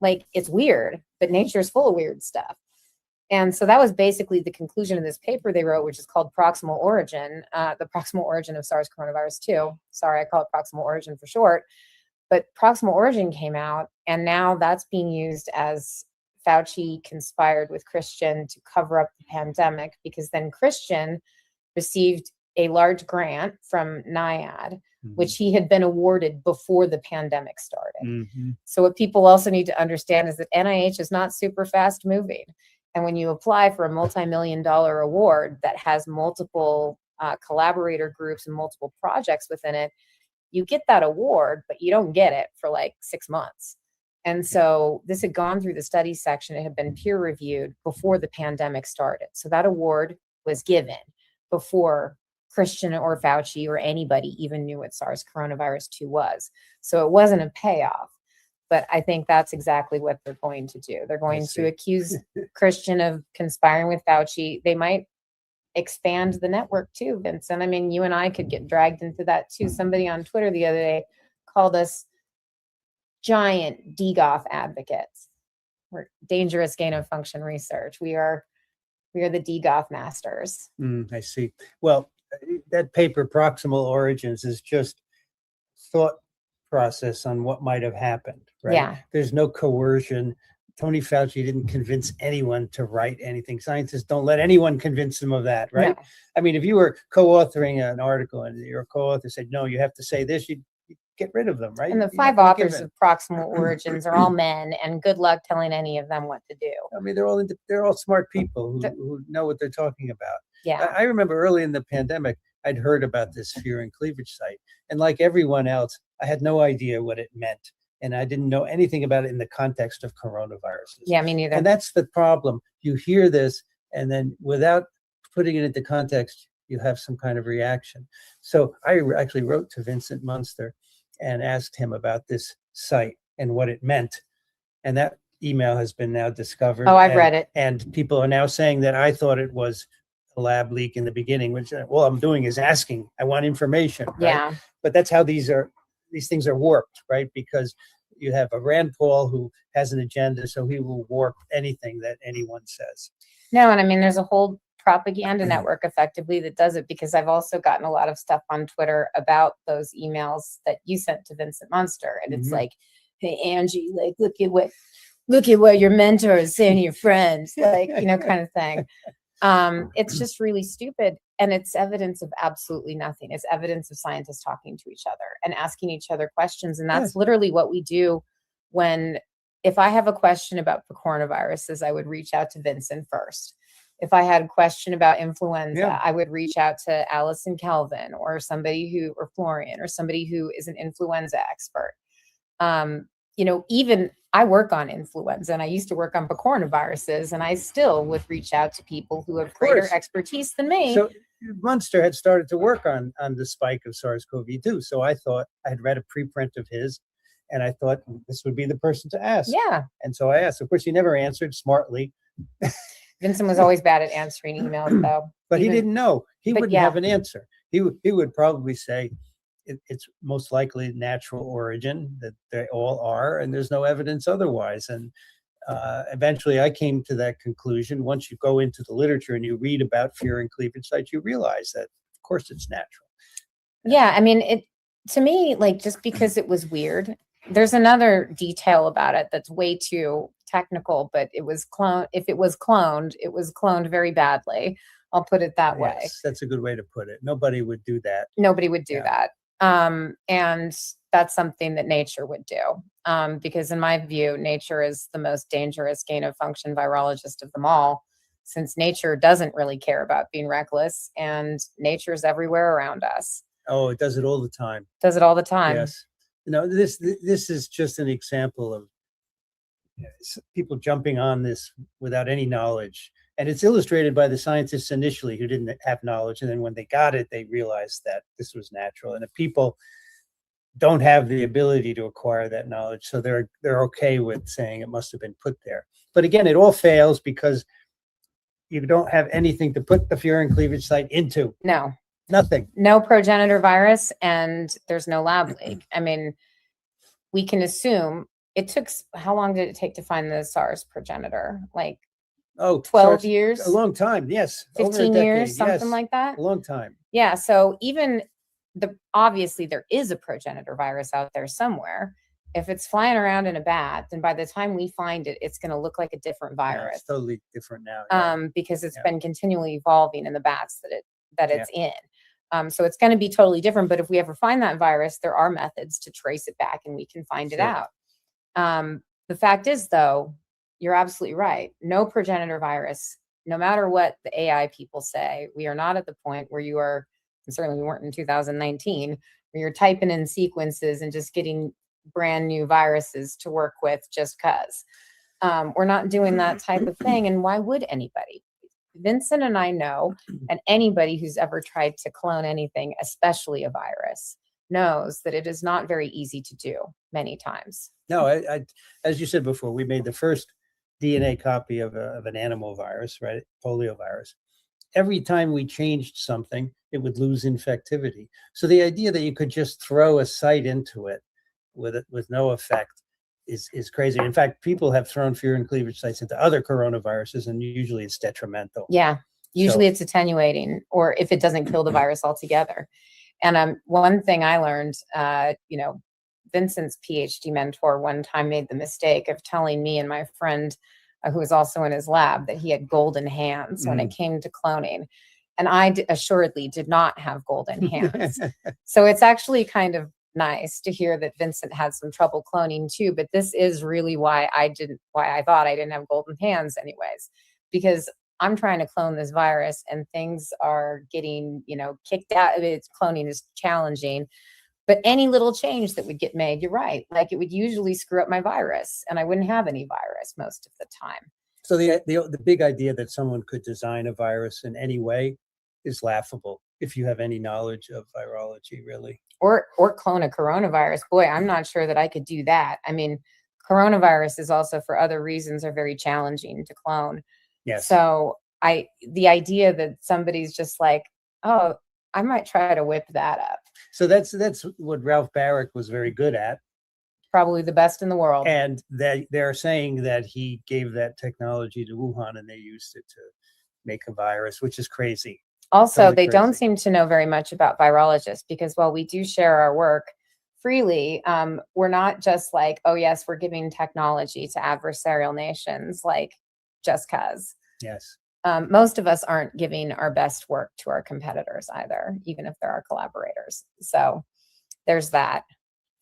Like, it's weird, but nature is full of weird stuff. And so that was basically the conclusion of this paper they wrote, which is called Proximal Origin, the proximal origin of SARS coronavirus 2. Sorry, I call it Proximal Origin for short. But Proximal Origin came out, and now that's being used as Fauci conspired with Christian to cover up the pandemic, because then Christian received a large grant from NIAID, which he had been awarded before the pandemic started. Mhm. So what people also need to understand is that NIH is not super fast moving. And when you apply for a multi-million-dollar award that has multiple collaborator groups and multiple projects within it, you get that award, but you don't get it for like 6 months. And so this had gone through the study section. It had been peer reviewed before the pandemic started. So that award was given before Christian or Fauci or anybody even knew what SARS coronavirus 2 was. So it wasn't a payoff. But I think that's exactly what they're going to do. They're going to accuse Christian of conspiring with Fauci. They might expand the network too, Vincent. I mean, you and I could get dragged into that too. Somebody on Twitter the other day called us giant DGOF advocates. We're dangerous gain of function research. We are the DGOF masters. I see. Well, that paper, Proximal Origins, is just thought process on what might have happened, right? Yeah. There's no coercion. Tony Fauci didn't convince anyone to write anything. Scientists don't let anyone convince them of that, right? No. I mean, if you were co-authoring an article and your co-author said, no, you have to say this, you'd get rid of them, right? And the You're 5 not gonna give authors in. of Proximal Origins are all men, and good luck telling any of them what to do. I mean, they're all smart people who know what they're talking about. Yeah. I remember early in the pandemic, I'd heard about this fear and cleavage site. And like everyone else, I had no idea what it meant. And I didn't know anything about it in the context of coronaviruses. Yeah, me neither. And that's the problem. You hear this, and then without putting it into context, you have some kind of reaction. So I actually wrote to Vincent Munster and asked him about this site and what it meant. And that email has been now discovered. Oh, I've read it. And people are now saying that I thought it was a lab leak in the beginning, which all I'm doing is asking. I want information. Right? Yeah. But that's how these things are warped, right? Because you have a Rand Paul who has an agenda, so he will warp anything that anyone says. No, and I mean, there's a whole propaganda network effectively that does it, because I've also gotten a lot of stuff on Twitter about those emails that you sent to Vincent Munster. And it's like, hey, Angie, like, look at what your mentor is saying to your friends, like, kind of thing. It's just really stupid. And it's evidence of absolutely nothing. It's evidence of scientists talking to each other and asking each other questions. And that's literally what we do if I have a question about the coronaviruses, I would reach out to Vincent first. If I had a question about influenza, I would reach out to Allison Kelvin or Florian or somebody who is an influenza expert. Even I work on influenza, and I used to work on coronaviruses, and I still would reach out to people who have greater expertise than me. So Munster had started to work on the spike of SARS-CoV-2. So I thought I had read a preprint of his, and I thought this would be the person to ask. Yeah. And so I asked. Of course, he never answered smartly. Vincent was always bad at answering emails, though. But he didn't know. He wouldn't have an answer. He would probably say it's most likely natural origin, that they all are, and there's no evidence otherwise. And eventually I came to that conclusion. Once you go into the literature and you read about fear and cleavage sites, you realize that, of course, it's natural. Yeah, I mean, to me, like, just because it was weird There's another detail about it that's way too technical, but it was cloned. If it was cloned, it was cloned very badly. I'll put it that way. Yes, that's a good way to put it. Nobody would do that. Nobody would do Yeah. that. And that's something that nature would do. Because in my view, nature is the most dangerous gain of function virologist of them all, since nature doesn't really care about being reckless, and nature is everywhere around us. Oh, it does it all the time. Does it all the time. Yes. This is just an example of people jumping on this without any knowledge. And it's illustrated by the scientists initially who didn't have knowledge. And then when they got it, they realized that this was natural. And if people don't have the ability to acquire that knowledge, so they're okay with saying it must have been put there. But again, it all fails because you don't have anything to put the furin cleavage site into. No. Nothing. No progenitor virus, and there's no lab leak. I mean, we can assume it took, how long did it take to find the SARS progenitor? Like 12 years? A long time, yes. 15 years, something like that? A long time. Yeah, so even obviously there is a progenitor virus out there somewhere. If it's flying around in a bat, then by the time we find it, it's going to look like a different virus. Yeah, it's totally different now. Yeah. Because it's been continually evolving in the bats that it's in. So it's going to be totally different. But if we ever find that virus, there are methods to trace it back and we can find it out. The fact is, though, you're absolutely right. No progenitor virus, no matter what the AI people say, we are not at the point where you are, and certainly we weren't in 2019, where you're typing in sequences and just getting brand new viruses to work with just because. We're not doing that type of thing. And why would anybody? Vincent and I know, and anybody who's ever tried to clone anything, especially a virus, knows that it is not very easy to do many times. No, I as you said before, we made the first DNA copy of an animal virus, right? Polio virus. Every time we changed something, it would lose infectivity. So the idea that you could just throw a site into it with no effect is crazy. In fact, people have thrown furin cleavage sites into other coronaviruses, and usually it's detrimental. Yeah, usually it's attenuating, or if it doesn't kill the virus altogether. And one thing I learned, Vincent's PhD mentor one time made the mistake of telling me and my friend, who was also in his lab, that he had golden hands when it came to cloning. And I assuredly did not have golden hands. So it's actually kind of nice to hear that Vincent had some trouble cloning too, but this is really why I thought I didn't have golden hands anyways, because I'm trying to clone this virus and things are getting, kicked out. It's cloning is challenging, but any little change that would get made, you're right, like it would usually screw up my virus and I wouldn't have any virus most of the time. So the big idea that someone could design a virus in any way is laughable if you have any knowledge of virology, really. Or clone a coronavirus. Boy, I'm not sure that I could do that. I mean, coronaviruses also for other reasons are very challenging to clone. Yes. So the idea that somebody's just like, oh, I might try to whip that up. So that's what Ralph Barrick was very good at. Probably the best in the world. And they're saying that he gave that technology to Wuhan and they used it to make a virus, which is crazy. Also, Totally they don't crazy. seem to know very much about virologists, because while we do share our work freely, we're not just like, oh, yes, we're giving technology to adversarial nations, like just because. Yes. Most of us aren't giving our best work to our competitors either, even if they're our collaborators. So there's that.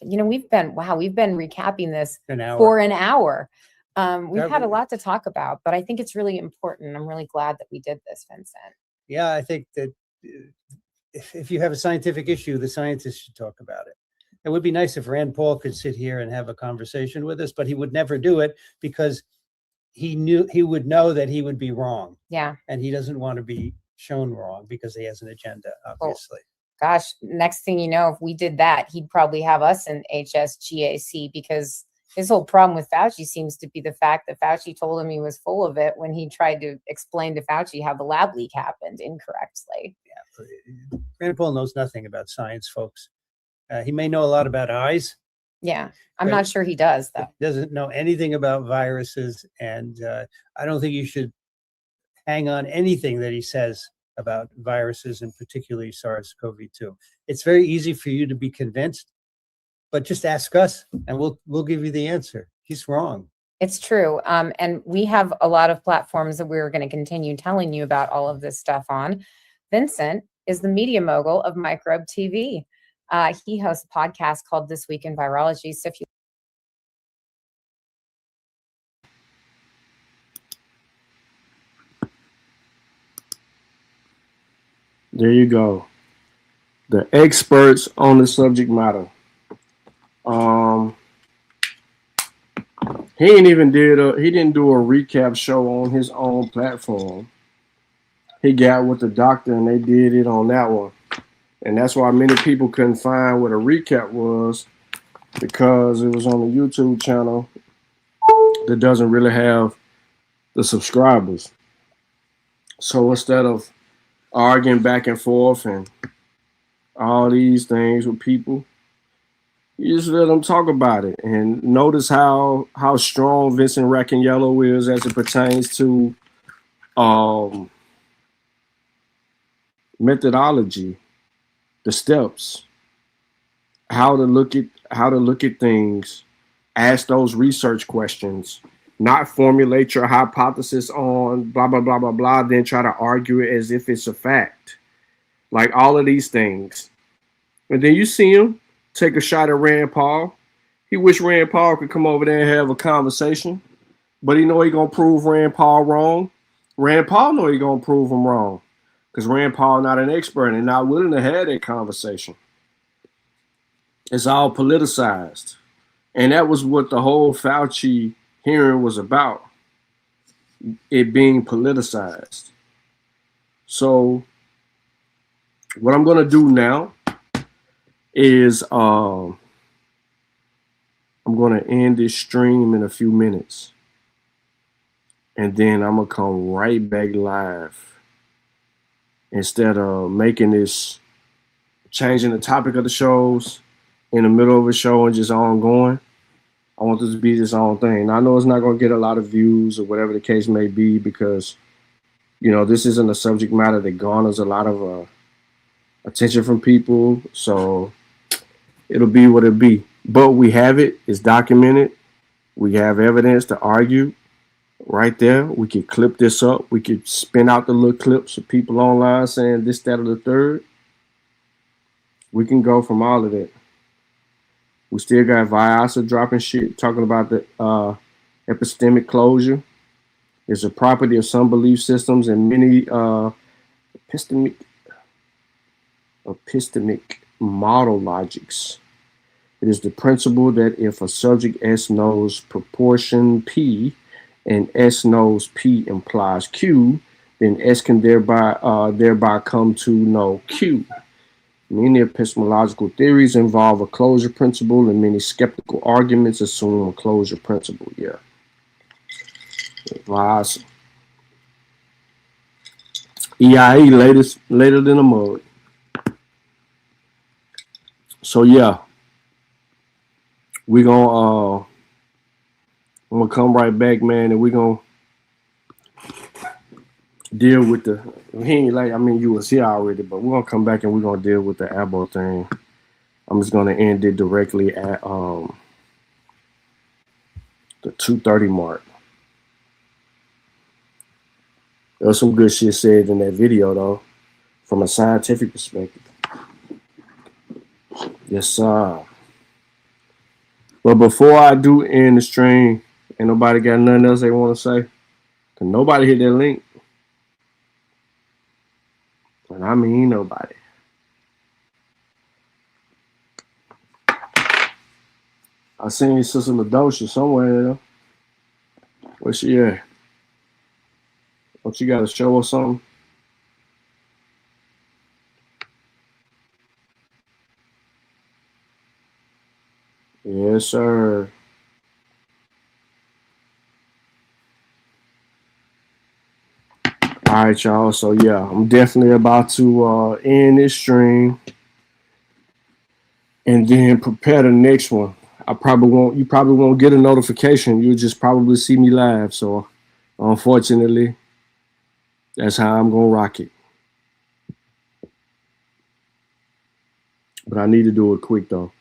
We've been recapping this for an hour. We've had a lot to talk about, but I think it's really important. I'm really glad that we did this, Vincent. Yeah, I think that if you have a scientific issue, the scientists should talk about it. It would be nice if Rand Paul could sit here and have a conversation with us, but he would never do it because he would know that he would be wrong. Yeah. And he doesn't want to be shown wrong because he has an agenda, obviously. Gosh, next thing you know, if we did that, he'd probably have us in HSGAC, because his whole problem with Fauci seems to be the fact that Fauci told him he was full of it when he tried to explain to Fauci how the lab leak happened incorrectly. Yeah, Rand Paul knows nothing about science, folks. He may know a lot about eyes. Yeah, I'm not sure he does, though. Doesn't know anything about viruses, and I don't think you should hang on anything that he says about viruses, and particularly SARS-CoV-2. It's very easy for you to be convinced, but just ask us and we'll give you the answer. He's wrong. It's true. And we have a lot of platforms that we're going to continue telling you about all of this stuff on. Vincent is the media mogul of Microbe TV. He hosts a podcast called This Week in Virology. So if you There you go. The experts on the subject matter. He didn't do a recap show on his own platform. He got with the doctor and they did it on that one. And that's why many people couldn't find what a recap was, because it was on the YouTube channel that doesn't really have the subscribers. So instead of arguing back and forth and all these things with people, you just let them talk about it. And notice how strong Vincent Racaniello is as it pertains to methodology, the steps, how to look at things, ask those research questions, not formulate your hypothesis on blah blah blah blah blah, then try to argue it as if it's a fact. Like all of these things. And then you see him take a shot at Rand Paul. He wish Rand Paul could come over there and have a conversation, but he know he gonna prove Rand Paul wrong. Rand Paul know he gonna prove him wrong, because Rand Paul not an expert and not willing to have that conversation. It's all politicized. And that was what the whole Fauci hearing was about, it being politicized. So what I'm going to do now is I'm going to end this stream in a few minutes. And then I'm going to come right back live. Instead of making this, changing the topic of the shows in the middle of a show and just ongoing, I want this to be this own thing. I know it's not going to get a lot of views or whatever the case may be, because, you know, this isn't a subject matter that garners a lot of attention from people. So it'll be what it'll be. But we have it. It's documented. We have evidence to argue right there. We could clip this up. We could spin out the little clips of people online saying this, that, or the third. We can go from all of that. We still got Vyasa dropping shit, talking about the epistemic closure. It's a property of some belief systems and many epistemic model logics. It is the principle that if a subject S knows proportion P and S knows P implies Q, then S can thereby come to know Q. Many epistemological theories involve a closure principle, and many skeptical arguments assume a closure principle. Yeah. Awesome. EIE later than a mug. So yeah, I'm gonna come right back, man, and we're gonna deal with you was here already, but we're gonna come back and we're gonna deal with the Abo thing. I'm just gonna end it directly at the 2:30 mark. There was some good shit said in that video though, from a scientific perspective. Yes, sir. But before I do end the stream, ain't nobody got nothing else they want to say? Cause nobody hit that link. And I mean nobody. I seen Sister Ladosha somewhere there. Where she at? Don't you got a show or something? Yes, sir. All right, y'all. So yeah, I'm definitely about to end this stream and then prepare the next one. You probably won't get a notification. You'll just probably see me live. So unfortunately, that's how I'm gonna rock it. But I need to do it quick though.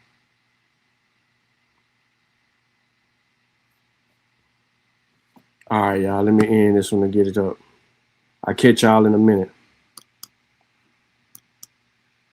All right, y'all. Let me end this one and get it up. I'll catch y'all in a minute.